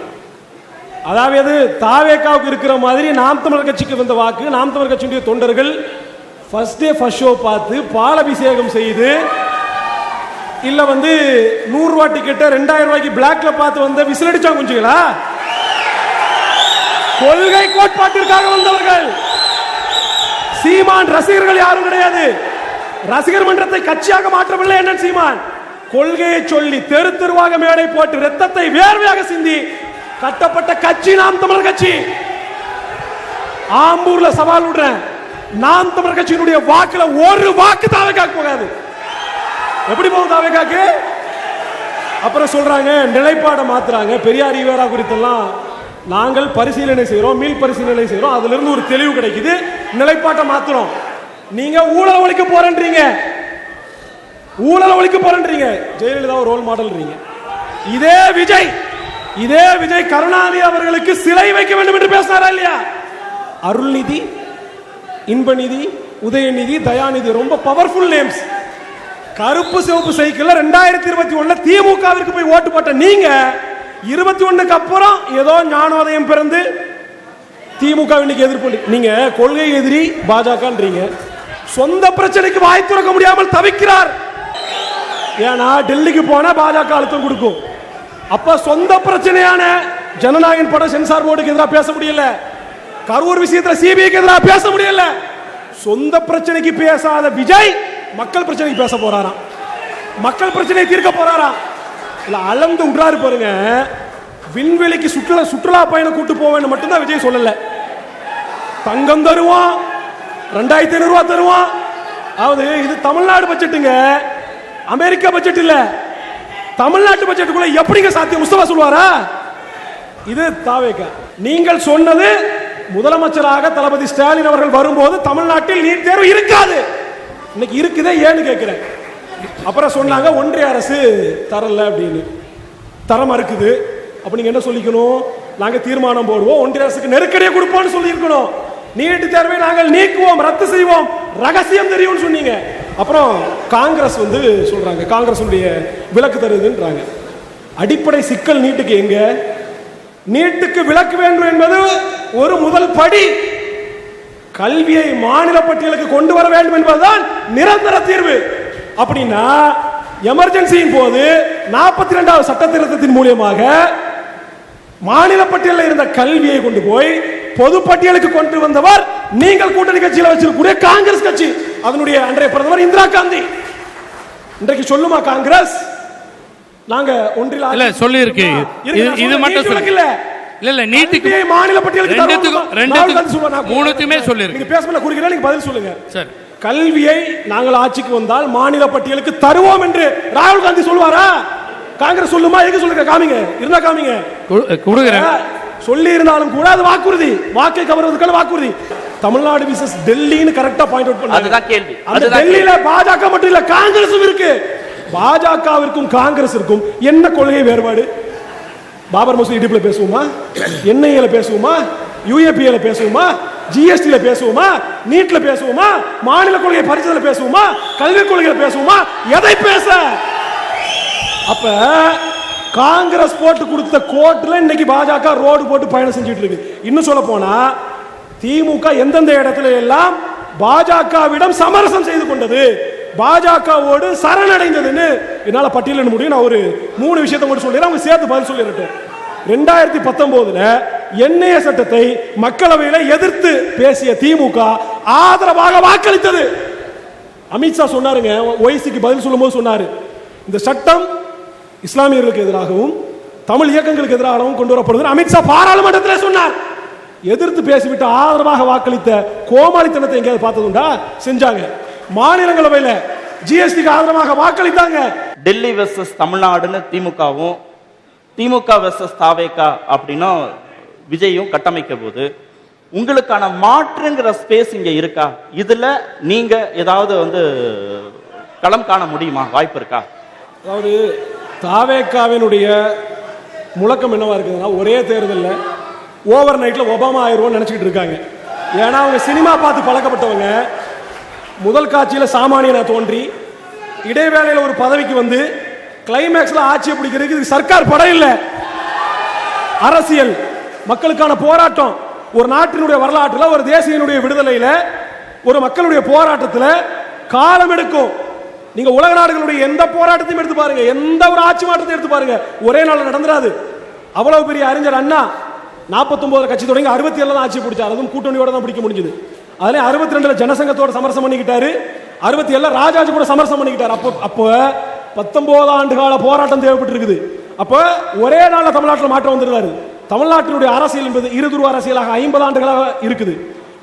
அதாவது தாவேக்காவுக்கு இருக்கிற மாதிரி நாம் தமிழர் கட்சிக்கு வந்த வாக்கு, நாம் தமிழர் கட்சியுடைய தொண்டர்கள் ஃபர்ஸ்ட் டே ஃபர்ஸ்ட் ஷோ பார்த்து பாலபிஷேகம் செய்து, இல்ல 100 ரூபாய் டிக்கெட்டை 2000 ரூபாய்க்கு பிளாக்ல பார்த்து வந்த விசில் அடிச்சா குஞ்சுங்களா? கொள்கை கோட்பாட்டிற்காக வந்தவர்கள். சீமான் ரசிகர்கள் யாரும் கிடையாது. ரசிகர் மன்றத்தை கட்சியாக மாற்றவில்லை என்ன சீமான். கொள்கையை சொல்லி தெரு தெருவாக மேடை போட்டு ரத்தத்தை வேர்வையாக சிந்தி கட்டப்பட்ட கட்சி நாம் தமிழர் கட்சி. ஆம்பூர்ல சவால் விடுறேன், நாம் தமிழர் கட்சியினுடைய வாக்குல ஒரு வாக்கு தாவேக்காக்கு போகாது. எப்படி போகும் தாவேக்காக்கு? அப்புறம் சொல்றாங்க நிலைப்பாடை மாத்துறாங்க. பெரியார் ஈவேரா குறித்தெல்லாம் நாங்கள் பரிசீலனை செய்யறோம், மீள் பரிசீலனை செய்யறோம், அதுல இருந்து ஒரு தெளிவு கிடைக்குது, நிலைப்பாட்டை மாத்துறோம். நீங்க ஊழல் ஒழிக்க போறேன்றீங்க, ஊழல் ஒழிக்க போறேன்றீங்க, ஜெயலலிதா ஒரு ரோல் மாடல்ன்றீங்க. இதே விஜய் கருணாநிதி அவர்களுக்கு சிலை வைக்க வேண்டும் என்று பேசினாரா இல்லையா? அருள்நிதி, இன்பநிதி, உதயநிதி, தயாநிதி ரொம்ப பவர்ஃபுல் நேம்ஸ். கருப்பு சிவப்பு சைக்கிள்ல 2021 திமுகவிற்கு போய் ஓட்டு போட்ட நீங்க 21க்கு அப்புறம் ஏதோ ஞானோதயம் பிறந்து திமுக இன்னைக்கு எதிர்ப்பு. நீங்க கொள்கை எதிரி பாஜகன்றீங்க. சொந்த பிரச்சனைக்கு வாய் திறக்க முடியாமல் தவிக்கிறார். ஏன்னா டெல்லிக்கு போனா பாஜக அழுத்தம் கொடுக்கும். அப்ப சொந்த பிரச்சனையான ஜனநாயகன் படம் சென்சார் போர்டுக்கு எதிராக பேச முடியல, கரூர் விஷயத்துல சிபிஐக்கு எதிராக பேச முடியல. சொந்த பிரச்சனைக்கு பேசாத விஜய் மக்கள் பிரச்சனைக்கு பேச போறாராம், மக்கள் பிரச்சனையை தீர்க்க போறாராம். இல்ல அளந்து விடுறாரு பாருங்க. விண்வெளிக்கு சுற்றுலா பயணம் கூட்டு போவேன்னு மட்டும்தான் விஜய் சொல்லல. தங்கம் தருவான், 2500 ரூபாய் தருவான். அதாவது இது தமிழ்நாடு பட்ஜெட்டுங்க, அமெரிக்கா பட்ஜெட் இல்ல. தமிழ்நாட்டு பட்ஜெட்டுக்குள்ள எப்படிங்க சாத்தியம்? முஸ்தபா சொல்வாரா? இது தாவேக்கா. நீங்கள் சொன்னது முதலமைச்சராக தளபதி ஸ்டாலின் அவர்கள் வரும்போது தமிழ்நாட்டில் நீட் தேர்வு இருக்காது. இன்னைக்கு இருக்குதே, ஏன்னு கேட்கிறேன். அப்புறம் சொன்னாங்க ஒன்றிய அரசு தரல அப்படின்னு. தர மறுக்குது. அப்ப நீங்க என்ன சொல்லிக்கணும்? நாங்க தீர்மானம் போடுவோம், ஒன்றிய அரசுக்கு நெருக்கடியை கொடுப்போம்னு சொல்லி இருக்கணும். நீட் தேர்வை நாங்கள் நீக்குவோம், ரத்து செய்வோம், ரகசியம் தெரியும் சொன்னீங்க. அப்புறம் காங்கிரஸ் வந்து சொல்றாங்க காங்கிரஸ் விலக்கு தருதுன்றாங்க. அடிப்படை சிக்கல் நீட்டுக்கு எங்க? நீட்டுக்கு விலக்கு வேண்டும் என்பது ஒரு முதல் படி. கல்வியை மாநில பட்டியலுக்கு கொண்டு வர வேண்டும் என்பதுதான் நிரந்தர தீர்வு. அப்படின்னா எமர்ஜென்சியின் போது 42வது சட்ட திருத்தத்தின் மூலமாக மாநில பட்டியலில் இருந்த கல்வியை கொண்டு போய் பொது பட்டியலுக்கு கொண்டு வந்தவர் நீங்கள் கூட்டணி கட்சியில் வச்சிருக்கக்கூடிய காங்கிரஸ் கட்சி. அதனுடைய அன்றைய பிரதமர் இந்திரா காந்தி. இன்றைக்கு சொல்லுமா காங்கிரஸ் நாங்க ஒன்றில் இல்ல சொல்லி இருக்கு. இது மட்டும் சொல்லல. இல்ல நீட்டுக்கு மாநில பட்டியலுக்கு மூணுத்துமே சொல்லி இருக்கு. நீங்க பேசல குறிக்கிறேன், நீங்க பதில் சொல்லுங்க. சரி, கல்வியை நாங்கள் ஆட்சிக்கு வந்தால் மாநில பட்டியலுக்கு தருவோம் என்று ராகுல் காந்தி சொல்வாரா? காங்கிரஸ் சொல்லுமா? எங்க சொல்லுங்க, காமிங்க, இருந்தா காமிங்க, கொடுக்கிறேன். சொல்லி இருந்தாலும் கூட அது வாக்குறுதி, வாக்கை கவர்வதற்கான வாக்குறுதி. தமிழ்நாடு விசஸ் டெல்லின்னு கரெக்டா பாயிண்ட் அவுட் பண்ணாங்க. அதுதான் கேள்வி. அந்த டெல்லியில பாஜக மட்டும் இல்ல, காங்கிரஸும் இருக்கு. பாஜகவிற்கும் காங்கிரஸிற்கும் என்ன கொள்கை வேறுபாடு? பாபர் மசூதி இடிப்புல பேசுவோமா? என்ஐஏல பேசுவோமா? யூஏபிஏல பேசுவோமா? ஜிஎஸ்டில பேசுவோமா? நீட்ல பேசுவோமா? மாநில கொள்கை பரிசீலனை பேசுவோமா? கல்விக் கொள்கையில பேசுவோமா? எதை பேச? அப்ப காங்கிரஸ் போட்டு கொடுத்த கோட்ல இன்னைக்கு பாஜக ரோடு போட்டு பயணம் செஞ்சுட்டு இருக்கு. இன்னும் சொல்ல போனா திமுக எந்தெந்த இடத்துல எல்லாம் பாஜகவிடம் சமரசம் செய்து கொண்டது, பாஜகவோடு சரணடைந்ததுன்னு என்னால பட்டியலிட முடியும். நான் ஒரு 3 விஷயத்தை மட்டும் சொல்லிடுறேன், அவங்க சேர்த்து பதில் சொல்லிடட்டும். 2019 என்ஐஏ சட்டத்தை மக்களவையில் எதிர்த்து பேசிய திமுக ஆதரவாக வாக்களித்தது. அமித்ஷா சொன்னாருங்க, ஒய்சிக்கு பதில் சொல்லும் போது சொன்னாரு, இந்த சட்டம் இஸ்லாமியர்களுக்கு எதிராகவும் தமிழ் இயக்கங்களுக்கு எதிராகவும் கொண்டு வரப்படுது. அமித்ஷா பாராளுமன்றத்தில் சொன்னார். எதிர்த்து பேசிவிட்டு ஆதரவாக வாக்களித்த கோமாளித்தனத்தை எங்கேயாவது பார்த்ததுண்டா? செஞ்சாங்க. மாநிலங்களவையில் ஜிஎஸ்டிக்கு ஆதரவாக வாக்களித்தாங்க. டெல்லி வெர்சஸ் தமிழ்நாடுன்னு திமுகவும், திமுக வெர்சஸ் தாவேகா அப்படின்னா விஜயும் கட்டமைக்க போது உங்களுக்கான மாற்றுங்கிற ஸ்பேஸ் இங்க இருக்கா? இதுல நீங்க ஏதாவது வந்து களம் காண முடியுமா? வாய்ப்பு இருக்கா? அதாவது தாவேகாவினுடைய முழக்கம் என்னவா இருக்குதுன்னா, ஒரே தேர்தலில் ஓவர் நைட்ல ஒபாமா ஆயிடுவோம்னு நினைச்சிட்டு இருக்காங்க. ஏன்னா அவங்க சினிமா பார்த்து பழக்கப்பட்டவங்க. முதல் காட்சியில் சாமானியனா தோன்றி இடைவேளையில் ஒரு பதவிக்கு வந்து கிளைமேக்ஸ்ல ஆட்சியை பிடிக்கிறதுக்கு இது சர்க்கார் படம் இல்ல, அரசியல் மக்களுக்கான போராட்டம். ஒரு நாட்டினுடைய வரலாற்றில், ஒரு தேசியனுடைய விடுதலையில, ஒரு மக்களுடைய போராட்டத்தில் காலம் எடுக்கும். நீங்க உலக நாடுகளுடைய எந்த போராட்டத்தையும் எடுத்து பாருங்க, எந்த ஒரு ஆட்சி மாற்றத்தையும் எடுத்து பாருங்க, ஒரே நாள் நடந்துராது. அவ்வளவு பெரிய அறிஞர் அண்ணா 49 கட்சி தொடங்கி 67 தான் ஆட்சி பிடிச்சார். அதுவும் கூட்டணியோட தான் பிடிக்க முடிஞ்சது. அதுல 62 ஜனசங்கத்தோட சமரசம் பண்ணிக்கிட்டாரு. 67 ராஜாஜி கூட சமரசம் பண்ணிக்கிட்டாரு. அப்போ 19 ஆண்டு கால போராட்டம் தேவைப்பட்டு இருக்குது. அப்போ ஒரே நாள்ல தமிழ்நாட்டில் மாற்றம் வந்துருக்காரு. தமிழ்நாட்டினுடைய அரசியல் என்பது இருதுருவ அரசியலாக 50 ஆண்டுகளாக இருக்குது.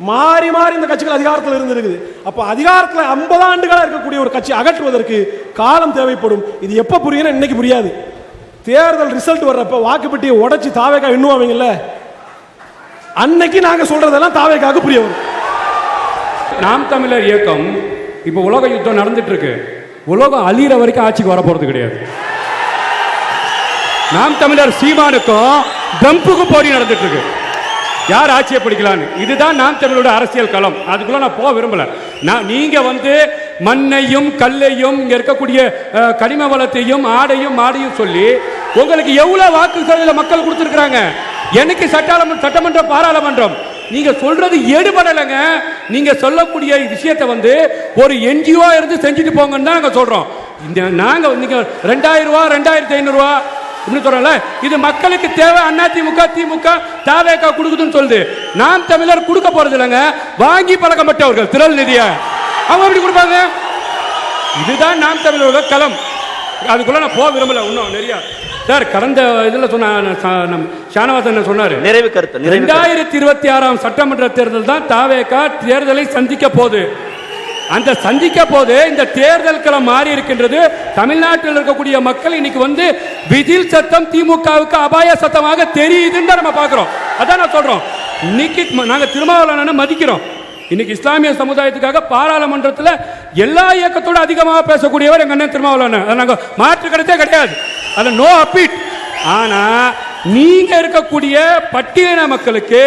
மாறி மாறி இந்த கட்சிகள் அதிகாரத்தில் இருந்திருக்குது. அப்ப அதிகாரத்தில் 50 ஆண்டுகளா இருக்கக்கூடிய ஒரு கட்சி அகற்றுவதற்கு காலம் தேவைப்படும். இது எப்ப புரியும்? இன்னைக்கு புரியாது. தேர்தல் ரிசல்ட் வர்றப்ப வாக்குப்பெட்டியை உடைச்சு தாவேக்கா எண்ணுவாங்கல்ல, அன்னைக்கு நாங்க சொல்றதெல்லாம் தாவேக்காவுக்கு புரிய வரும். நாம் தமிழர் இயக்கம் இப்ப உலக யுத்தம் நடந்துட்டு இருக்கு. உலகம் அழியிற வரைக்கும் ஆட்சிக்கு வர போறது கிடையாது. நாம் தமிழர் சீமானுக்கும் ட்ரம்புக்கும் போட்டி நடந்துட்டு இருக்கு. யார் ஆட்சியை பிடிக்கலான்னு. இதுதான் நாம் தமிழோட அரசியல் களம். அதுக்குள்ள நான் போக விரும்பல. நீங்க மண்ணையும் கல்லையும் இங்க இருக்கக்கூடிய கனிம வளத்தையும் ஆடையும் மாடையும் சொல்லி உங்களுக்கு எவ்வளவு வாக்கு மக்கள் கொடுத்திருக்கிறாங்க. எனக்கு சட்டமன்ற பாராளுமன்றம் நீங்க சொல்றது எடுபடலைங்க. நீங்க சொல்லக்கூடிய விஷயத்தை ஒரு என்ஜிஓ இருந்து செஞ்சுட்டு போங்கன்னு தான் நாங்க சொல்றோம். நாங்க 2000 ரூபா 2500 ரூபா சொல்றல, இது மக்களுக்கு தேவை. அதிமுக திமுக தாவேக்கா கொடுக்குதுன்னு சொல்லுது. நாம் தமிழர் கொடுக்க போறது இல்லைங்க. வாங்கி பழக்கப்பட்டவர்கள் திரள் நிதிய அவங்க எப்படி கொடுப்பாங்க? இதுதான் நாம் தமிழர்கள் களம். அதுக்குள்ள நான் போக விரும்பல. இன்னும் நிறைய சார் கடந்த இதுல ஷானவாசன் சொன்னாரு. நிறைவு கருத்து 2026 சட்டமன்ற தேர்தல் தான் தாவேக்கா தேர்தலை சந்திக்க போகுது. அந்த சந்திக்க போது இந்த தேர்தல் களம் மாறி இருக்கின்றது. தமிழ்நாட்டில் இருக்கக்கூடிய மக்கள் இன்னைக்கு விதில் சத்தம் திமுகவுக்கு அபாய சத்தமாக தெரியுதுன்னு நம்ம பார்க்கிறோம். அதான் நான் சொல்றோம். இன்னைக்கு நாங்க திருமாவளவனை மதிக்கிறோம். இன்னைக்கு இஸ்லாமிய சமுதாயத்துக்காக பாராளுமன்றத்தில் எல்லா இயக்கத்தோட அதிகமாக பேசக்கூடியவர் எங்க அண்ணன் திருமாவளவன். அதை நாங்க மாற்று கருத்தே கிடையாது. அதுல நோ அப்பீட். ஆனா நீங்க இருக்கக்கூடிய பட்டியலின மக்களுக்கு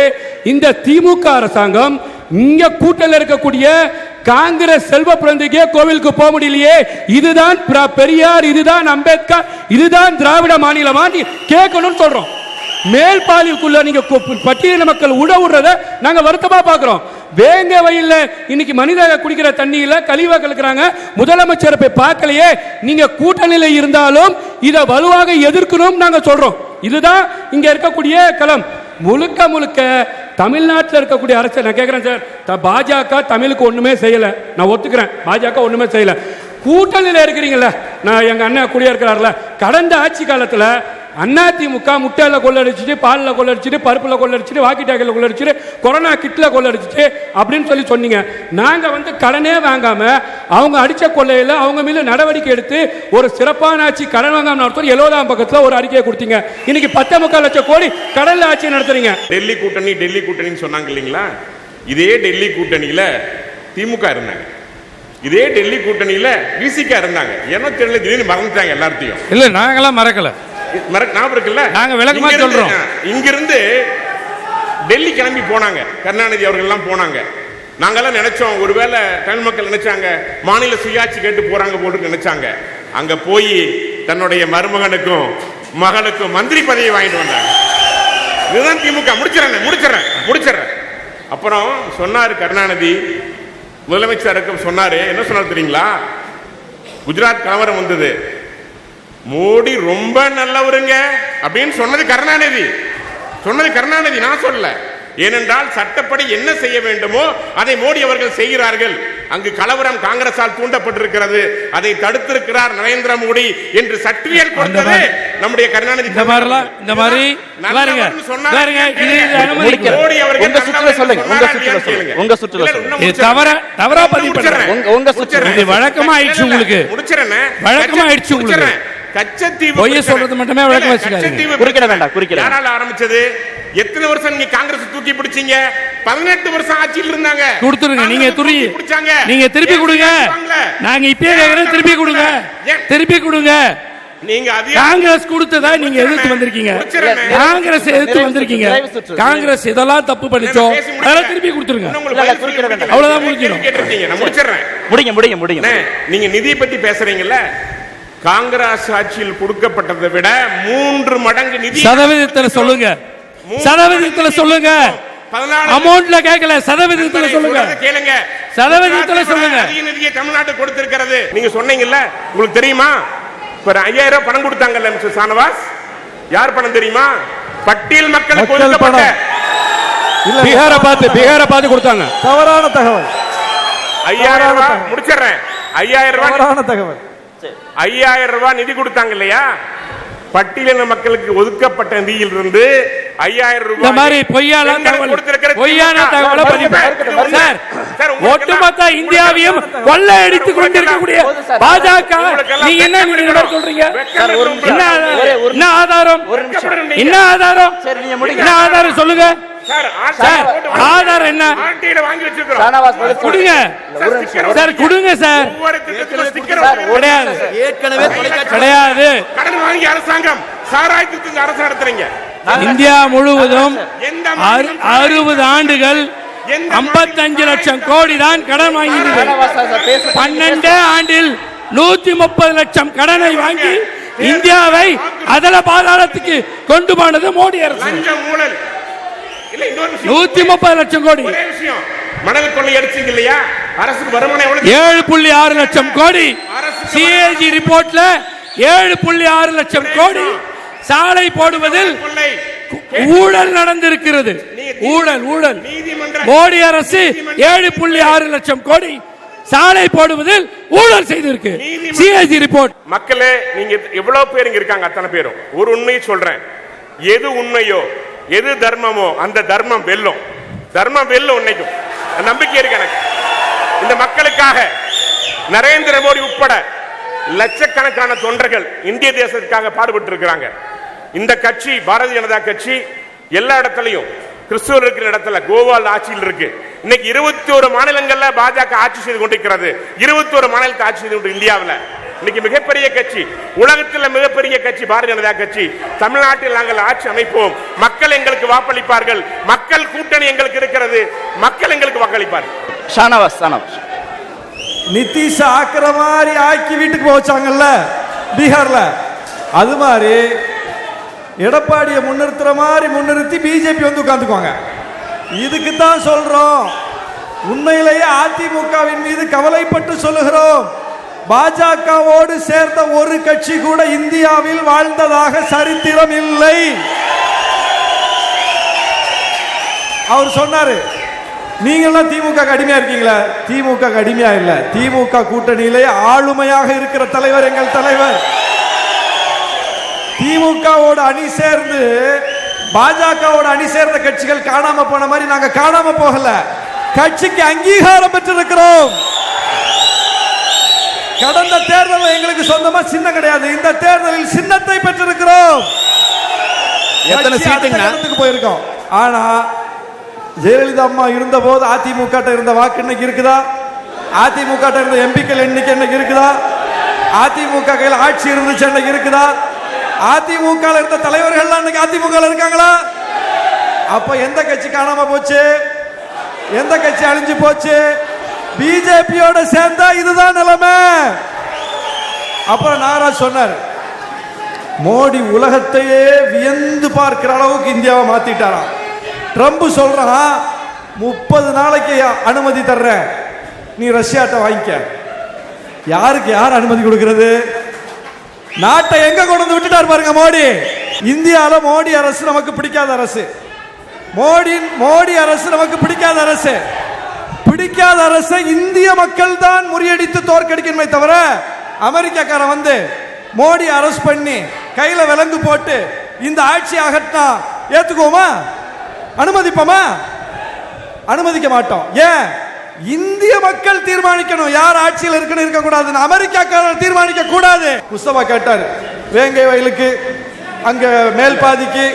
இந்த திமுக அரசாங்கம் இங்க கூட்டத்தில் இருக்கக்கூடிய காங்கிரஸ் செல்வ பிறந்தகே கோவிலுக்கு போக முடியலையே, இதுதான் பெரியார், இதுதான் அம்பேத்கர், இதுதான் திராவிட மாநிலமா கேட்கணும்னு சொல்றோம். மேல்பாலிக்குள்ள நீங்க பட்டியலின மக்கள் விடுறத நாங்க வருத்தமா பாக்குறோம். வேங்க வயல்ல இன்னைக்கு மனித குடிக்கிற தண்ணியில கழிவா கலக்குறாங்க. முதலமைச்சரை போய் பார்க்கலையே. நீங்க கூட்டணியில இருந்தாலும் இதை வலுவாக எதிர்க்கணும் நாங்க சொல்றோம். இதுதான் இங்க இருக்கக்கூடிய களம். முழுக்க முழுக்க தமிழ்நாட்டில் இருக்கக்கூடிய அரசு. நான் கேட்கிறேன் சார், பாஜக தமிழுக்கு ஒண்ணுமே செய்யல. நான் ஒத்துக்கிறேன், பாஜக ஒண்ணுமே செய்யல. கூட்டணியில் இருக்கிறீங்களா? நான் எங்க அண்ணன் கூடிய இருக்கிறார்ல, கடந்த ஆட்சி காலத்தில் அதிமுக முட்டையில கொள்ளடிச்சிட்டு, பாலில் கொள்ளடிச்சிட்டு, பருப்புல கொள்ளடிச்சிட்டு, வாக்கி டாக்கில் கொள்ளடிச்சிட்டு, கொரோனா கிட்ல கொள்ளடிச்சிட்டு அப்படின்னு சொன்னீங்க. நாங்க கடனே வாங்காம அவங்க அடிச்ச கொள்ளையில அவங்க மீது நடவடிக்கை எடுத்து ஒரு சிறப்பான ஆட்சி கடன் வாங்காம நடத்தும் 70ஆம் பக்கத்துல ஒரு அறிக்கையை கொடுத்தீங்க. இன்னைக்கு 10.25 லட்சம் கோடி கடன்ல ஆட்சி நடத்துறீங்க. டெல்லி கூட்டணின்னு சொன்னாங்க இல்லைங்களா? இதே டெல்லி கூட்டணியில திமுக இருந்தாங்க. இதே டெல்லி கூட்டணியில விசிக இருந்தாங்க. என்ன தெரியல, திடீர்னு மறந்துட்டாங்க எல்லாத்தையும். இல்ல நாங்களாம் மறக்கல, ஞாபகம் இருக்குல்ல? நாங்க விளக்கமா சொல்றோம். இங்கிருந்து டெல்லி கிளம்பி போனாங்க, கருணாநிதி அவர்கள் எல்லாம் போனாங்க. நாங்கெல்லாம் நினைச்சோம், ஒருவேளை தமிழ் மக்கள் நினைச்சாங்க மாநில சுயாட்சி கேட்டு போறாங்க போட்டு நினைச்சாங்க. அங்க போய் தன்னுடைய மருமகனுக்கும் மகளுக்கும் மந்திரி பதவியை வாங்கிட்டு வந்தாங்க. இதுதான் திமுக. முடிச்சிடறேன். அப்புறம் சொன்னாரு கருணாநிதி, முதலமைச்சருக்கு சொன்னாரு. என்ன சொன்னாரு தெரியுங்களா? குஜராத் கலவரம் வந்தது, மோடி ரொம்ப நல்லவருங்க அப்படின்னு சொன்னது கருணாநிதி. நான் சொல்லல. ஏனென்றால் சட்டப்படி என்ன செய்ய வேண்டுமோ அதை மோடி அவர்கள் செய்கிறார்கள். அங்கு கலவரம் காங்கிரசால் தூண்டப்பட்டிருக்கிறது, அதை தடுத்திருக்கிறார் நரேந்திர மோடி என்று சர்டிபிகேட் கொடுத்தது நம்முடைய கருணாநிதி. ஆரம்பிச்சது எத்தனை வருஷம் நீங்க காங்கிரஸ் தூக்கி பிடிச்சீங்க? 18 வருஷம் ஆட்சியில் இருந்தாங்க. கொடுத்துருங்க. நீங்க திருப்பி கொடுங்க. நாங்க இப்பயே கேக்குறோம், திருப்பி கொடுங்க. நீங்க காங்கிரஸ் கொடுத்ததா நீங்க எதிர்த்து வந்திருக்கீங்க. காங்கிரஸ் இதெல்லாம் தப்பு பண்ணிச்சோம், அதெல்லாம் திருப்பி கொடுத்துருங்க. அவ்வளவுதான் முடிஞ்சிடும். முடியும். நீங்க நிதியை பத்தி பேசுறீங்கல்ல, காங்கிரஸ் ஆட்சியில் கொடுக்கப்பட்டதை விட 3 மடங்கு நிதி. சதவீதத்தில் சொல்லுங்க. அமௌண்ட்ல கேட்கல, சதவீதத்தில் சொல்லுங்க. கேளுங்க, சதவீதத்தில் சொல்லுங்க. அதிக நிதியை தமிழ்நாடு கொடுத்திருக்கிறது. நீங்க சொன்னீங்கல்ல, உங்களுக்கு தெரியுமா? 5000 பணம் கொடுத்தாங்கல்ல மிஸ்டர் ஷானவாஸ், யார் பணம் தெரியுமா? பட்டியல் மக்களுக்கு மக்கள் ஒதுக்கப்பட்ட பணம். இல்ல, பீகாரை பார்த்து கொடுத்தாங்க. தவறான தகவல், 5000 ரூபாய் முடிச்சிடுறேன். 5000 ரூபாய் தவறான தகவல். 5000 ரூபாய் நிதி கொடுத்தாங்க இல்லையா? பட்டியலின மக்களுக்கு ஒதுக்கப்பட்ட நிதியிலிருந்து 5000 இந்த ரூபாய் மாதிரி பொய்யான தகவல், பொய்யான தகவலை பதிவு சார். ஒட்டுமொத்த இந்தியாவையும் கொள்ளையடித்துக் கொண்டிருக்கக்கூடிய பாஜக நீங்க என்ன நினைவு சொல்றீங்க? என்ன ஆதாரம்? என்ன ஆதாரம்? என்ன ஆதாரம் சொல்லுங்க சார். ஆதாரம் என்ன? வாங்கி வச்சிருக்கிறோம். கொடுங்க சார், கொடுங்க சார். ஒவ்வொரு திட்டத்திலும் ஸ்டிக்கர் கிடையாது, ஏற்கனவே தொலைக்காட்சி கிடையாது. கடன் வாங்கி அரசாங்கம் சாராயத்துக்கு அரசு நடத்துறீங்க. இந்தியா முழுவதும் 60 ஆண்டுகள் 55 லட்சம் கோடி தான் கடன் வாங்கியிருக்கிறது. 12 ஆண்டில் 130 லட்சம் கடனை வாங்கி இந்தியாவை அதல பாதாளத்துக்கு கொண்டு போனது மோடி அரசு. லஞ்சம் ஊழல் இல்ல, இன்னொரு விஷயம். 130 லட்சம் கோடி. ஒரே விஷயம், மணல் கொள்ளை அடிச்சீங்க இல்லையா? அரசுக்கு வருமானம் எவ்வளவு? 7.6 லட்சம் கோடி. சிஏஜி ரிப்போர்ட்ல 7.6 லட்சம் கோடி சாலை போடுவதில் கொள்ளை ஊழல் நடந்திருக்கிறது. ஊழல் ஊழல். நீதிமன்ற மோடி அரசு 7.6 லட்சம் கோடி சாலை போடுவதில் ஊழல் செய்திருக்கு. CAG report. மக்களே, நீங்க எவ்வளவு பேர் இங்க இருக்காங்க? அத்தனை பேரும் ஒரு உண்மையை சொல்றேன். எது உண்மையோ, எது தர்மமோ அந்த தர்மம் வெல்லும். தர்மம் வெல்லும். உன்னைக்கும் நம்பிக்கை இருக்கு எனக்கு. இந்த மக்களுக்காக நரேந்திர மோடி உட்பட லட்சக்கணக்கான தொண்டர்கள் இந்திய தேசத்துக்காக பாடுபட்டு இருக்கிறாங்க. இந்த கட்சி, பாரதிய ஜனதா கட்சி, எல்லா இடத்துலையும் கிறிஸ்துவர் இருக்கிற இடத்துல கோவால் ஆட்சியில் இருக்கு. இன்னைக்கு 21 மாநிலங்கள்ல பாஜக ஆட்சி செய்து கொண்டிருக்கிறது. 21 மாநிலத்தை ஆட்சி செய்து கொண்டு இந்தியாவில் இன்னைக்கு மிகப்பெரிய கட்சி, உலகத்தில் மிகப்பெரிய கட்சி பாரதிய ஜனதா கட்சி. தமிழ்நாட்டில் நாங்கள் ஆட்சி அமைப்போம். மக்கள் எங்களுக்கு வாக்களிப்பார்கள். மக்கள் கூட்டணி எங்களுக்கு இருக்கிறது. மக்கள் எங்களுக்கு வாக்களிப்பார்கள். ஷானவாஸ் நிதிஷ் ஆக்கிற மாதிரி ஆக்கி வீட்டுக்கு போச்சாங்கல்ல பீகார்ல, அது மாதிரி எடப்பாடியை முன்னிறுத்துற மாதிரி முன்னிறுத்தி பிஜேபி வந்து உட்கார்ந்துக்குவாங்க. இதுக்கு தான் சொல்றோம், உண்மையிலேயே அதிமுகவின் மீது கவலைப்பட்டு சொல்லுகிறோம். பாஜகவோடு சேர்ந்த ஒரு கட்சி கூட இந்தியாவில் வாழ்ந்ததாக சரித்திரம் இல்லை. அவர் சொன்னாரு, நீங்களாம் திமுக அடிமையா இருக்கீங்களா? திமுக அடிமையா இல்ல. திமுக கூட்டணியிலே ஆளுமையாக இருக்கிற தலைவர் எங்கள் தலைவர். திமுகவோட அணி சேர்ந்து பாஜகவோட அணி சேர்ந்த கட்சிகள் காணாம போன மாதிரி நாங்க காணாம போகல. கட்சிக்கு அங்கீகாரம் பெற்றிருக்கிறோம். கடந்த தேர்தலில் எங்களுக்கு சொந்தமா சின்னம் கிடையாது. இந்த தேர்தலில் சின்னத்தை பெற்றிருக்கிறோம். எத்தனை சீட்டுங்க போயிருக்கோம். ஆனா ஜெயலலிதா அம்மா இருந்த போது அதிமுக இருந்த வாக்கு இன்னைக்கு இருக்குதா? அதிமுக இருந்த எம்பிக்கள் எண்ணிக்கை இன்னைக்கு இருக்குதா? அதிமுக கையில் ஆட்சி இருந்துச்சு இன்னைக்கு இருக்குதா? அதிமுக இருந்த தலைவர்கள் இன்னைக்கு அதிமுக இருக்காங்களா? அப்ப எந்த கட்சி காணாம போச்சு? எந்த கட்சி அழிஞ்சு போச்சு? பிஜேபியோட சேர்ந்தா இதுதான் நிலைமை. அப்புறம் நாகராஜ் சொன்னார், மோடி உலகத்தையே வியந்து பார்க்கிற அளவுக்கு இந்தியாவை மாத்திட்டாராம். ட்ரம்ப் சொல்றான், 30 நாளைக்கு அனுமதி தர்றேன், நீ ரஷ்யாட்ட வாங்கிக்க. யாருக்கு யார் அனுமதி கொடுக்கிறது? நாட்டை எங்க கொண்டு வந்து விட்டுட்டார் பாருங்க மோடி. இந்தியால மோடி அரசு நமக்கு பிடிக்காத அரசு. மோடி அரசு நமக்கு பிடிக்காத அரசு. பிடிக்காத அரசை இந்திய மக்கள் தான் முறியடித்து தோற்கடிக்கணுமே தவிர அமெரிக்காக்காரன் வந்து மோடி அரெஸ்ட் பண்ணி கையில விலங்கு போட்டு இந்த ஆட்சி அகற்றினா ஏத்துக்குவோமா? அனுமதிப்போமா? அனுமதிக்க மாட்டோம். ஏன்? இந்திய மக்கள் தீர்மானிக்கணும் யார் ஆட்சியில் இருக்கணும் இருக்க கூடாது. அமெரிக்காக்காரர் தீர்மானிக்க கூடாது. முஸ்தபா கேட்டார், வேங்கை வயலுக்கு அங்க மேல்பாதிக்கு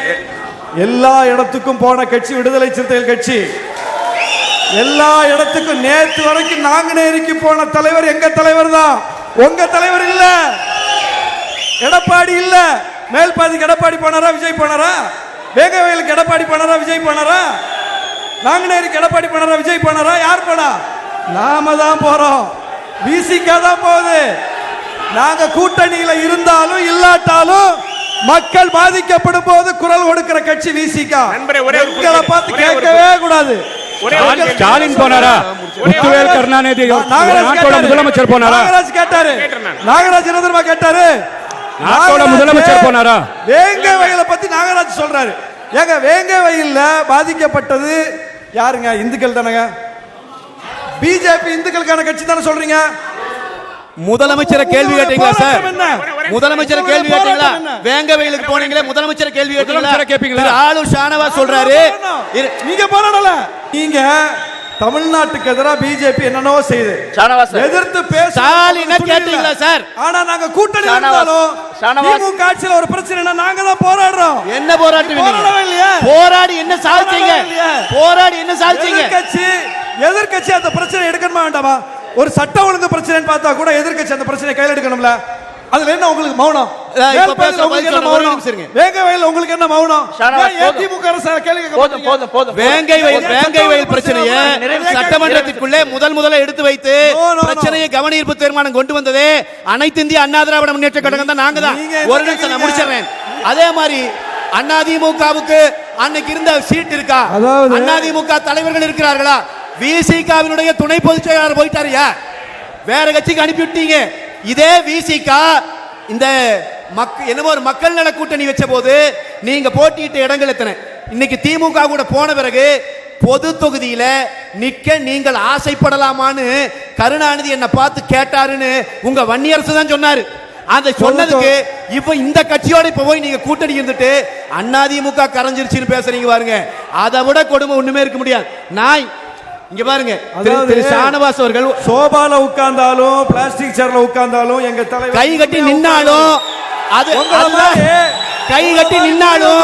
எல்லா இடத்துக்கும் போன கட்சி விடுதலை சிறுத்தைகள் கட்சி. எல்லா இடத்துக்கும் நேற்று வரைக்கும் நாங்குநேரிக்கு போன தலைவர் எங்க தலைவர் தான், உங்க தலைவர் இல்ல. எடப்பாடி இல்ல. மேல்பாதிக்கு எடப்பாடி போனாரா? விஜய் போனாரா? வேங்க வயலுக்கு எடப்பாடி போனாரா? விஜய் போனாரா? நாங்குநேரிக்கு எடப்பாடி போனாரா? விஜய் போனாரா? யார் போனா? நாம தான் போறோம். விசிகா தான் போகுது. நாங்க கூட்டணியில இருந்தாலும் இல்லாட்டாலும் மக்கள் பாதிக்கப்படும் போது குரல் கொடுக்கிற கட்சி விசிகா. எங்களை பார்த்து கேட்கவே கூடாது. ஸ்டாலின் போனாரா? முத்துவேல் கருணாநிதி முதலமைச்சர் போனாரா? நாகராஜ் கேட்டாரு. நாகராஜ் என்ன தெரியுமா கேட்டாரு? நாட்டோட முதலமைச்சர் போனாரா? வேங்கை வயலை பத்தி நாகராஜ் சொல்றாரு. ஏங்க வேங்கை வயல்ல பாதிக்கப்பட்டது யாருங்க? இந்துக்கள் தானங்க. பிஜேபி இந்துக்களுக்கான கட்சி தானே சொல்றீங்க. முதலமைச்சரை கேள்வி கேட்டீங்களா சார்? முதலமைச்சரை கேள்வி கேட்டீங்களா? வேங்க வயலுக்கு போனீங்களே, முதலமைச்சரை கேள்வி கேட்டீங்களா? ஆளூர் ஷானவாஸ் சொல்றாரு. நீங்க போராடல. நீங்க தமிழ்நாட்டுக்கு எதிராக பிஜேபி என்னென்னவோ செய்யுது, எதிர்த்து பேச ஸ்டாலினை கேட்டீங்களா சார்? ஆனா நாங்க கூட்டணி இருந்தாலும் திமுக ஆட்சியில ஒரு பிரச்சனைனா நாங்க தான் போராடுறோம். என்ன போராட்டம்? போராடவே இல்லையா? போராடி என்ன சாதிச்சீங்க? போராடி என்ன சாதிச்சீங்க? எதிர்க்கட்சி அந்த பிரச்சனை எடுக்கணுமா வேண்டாமா? ஒரு சட்ட ஒழுங்கு பிரச்சனைன்னு பார்த்தா கூட எதிர்க்கட்சி அந்த பிரச்சனை கையில் எடுக்கணும்ல. அதுல என்ன உங்களுக்கு மௌனம்? வேங்கை வயல் உங்களுக்கு என்ன மௌனம்? திமுக அரசு கேள்வி வேங்கை வயல் பிரச்சனையை சட்டமன்றத்திற்குள்ளே முதல்ல எடுத்து வைத்து பிரச்சனையை கவனஈர்ப்பு தீர்மானம் கொண்டு வந்ததே அனைத்து இந்திய அண்ணா திராவிட முன்னேற்ற கழகம் தான். நாங்க தான். ஒரு நிமிஷம் நான் முடிச்சிடுறேன். அதே மாதிரி அதிமுகவுக்கு அன்னைக்கு இருந்த சீட் இருக்கா? அதிமுக தலைவர்கள் இருக்கிறார்களா? விசிகாவினுடைய துணை பொதுச் செயலாளர் போயிட்டாருயா, வேற கட்சிக்கு அனுப்பி விட்டீங்க. இதே விசிகா இந்த என்னமோ ஒரு மக்கள் நல கூட்டணி வச்ச போது நீங்க போட்டியிட்ட இடங்கள் எத்தனை? இன்னைக்கு திமுக கூட போன பிறகு பொது தொகுதியில நிக்க நீங்கள் ஆசைப்படலாமான்னு கருணாநிதி என்ன பார்த்து கேட்டாருன்னு உங்க வன்னியரசு தான் சொன்னாரு. அதை சொன்னதுக்கு இப்ப இந்த கட்சியோட இப்ப போய் நீங்க கூட்டணி இருந்துட்டு அதிமுக கரைஞ்சிருச்சுன்னு பேசுறீங்க பாருங்க. அதை விட கொடுமை ஒண்ணுமே இருக்க முடியாது. நான் இங்க பாருங்க, திரு ஷானவாஸ் அவர்கள் சோபால உட்கார்ந்தாலும் பிளாஸ்டிக் சேர்ல உட்கார்ந்தாலும் எங்க தலைவர் கை கட்டி நின்னாலும் அது கை கட்டி நின்னாலும்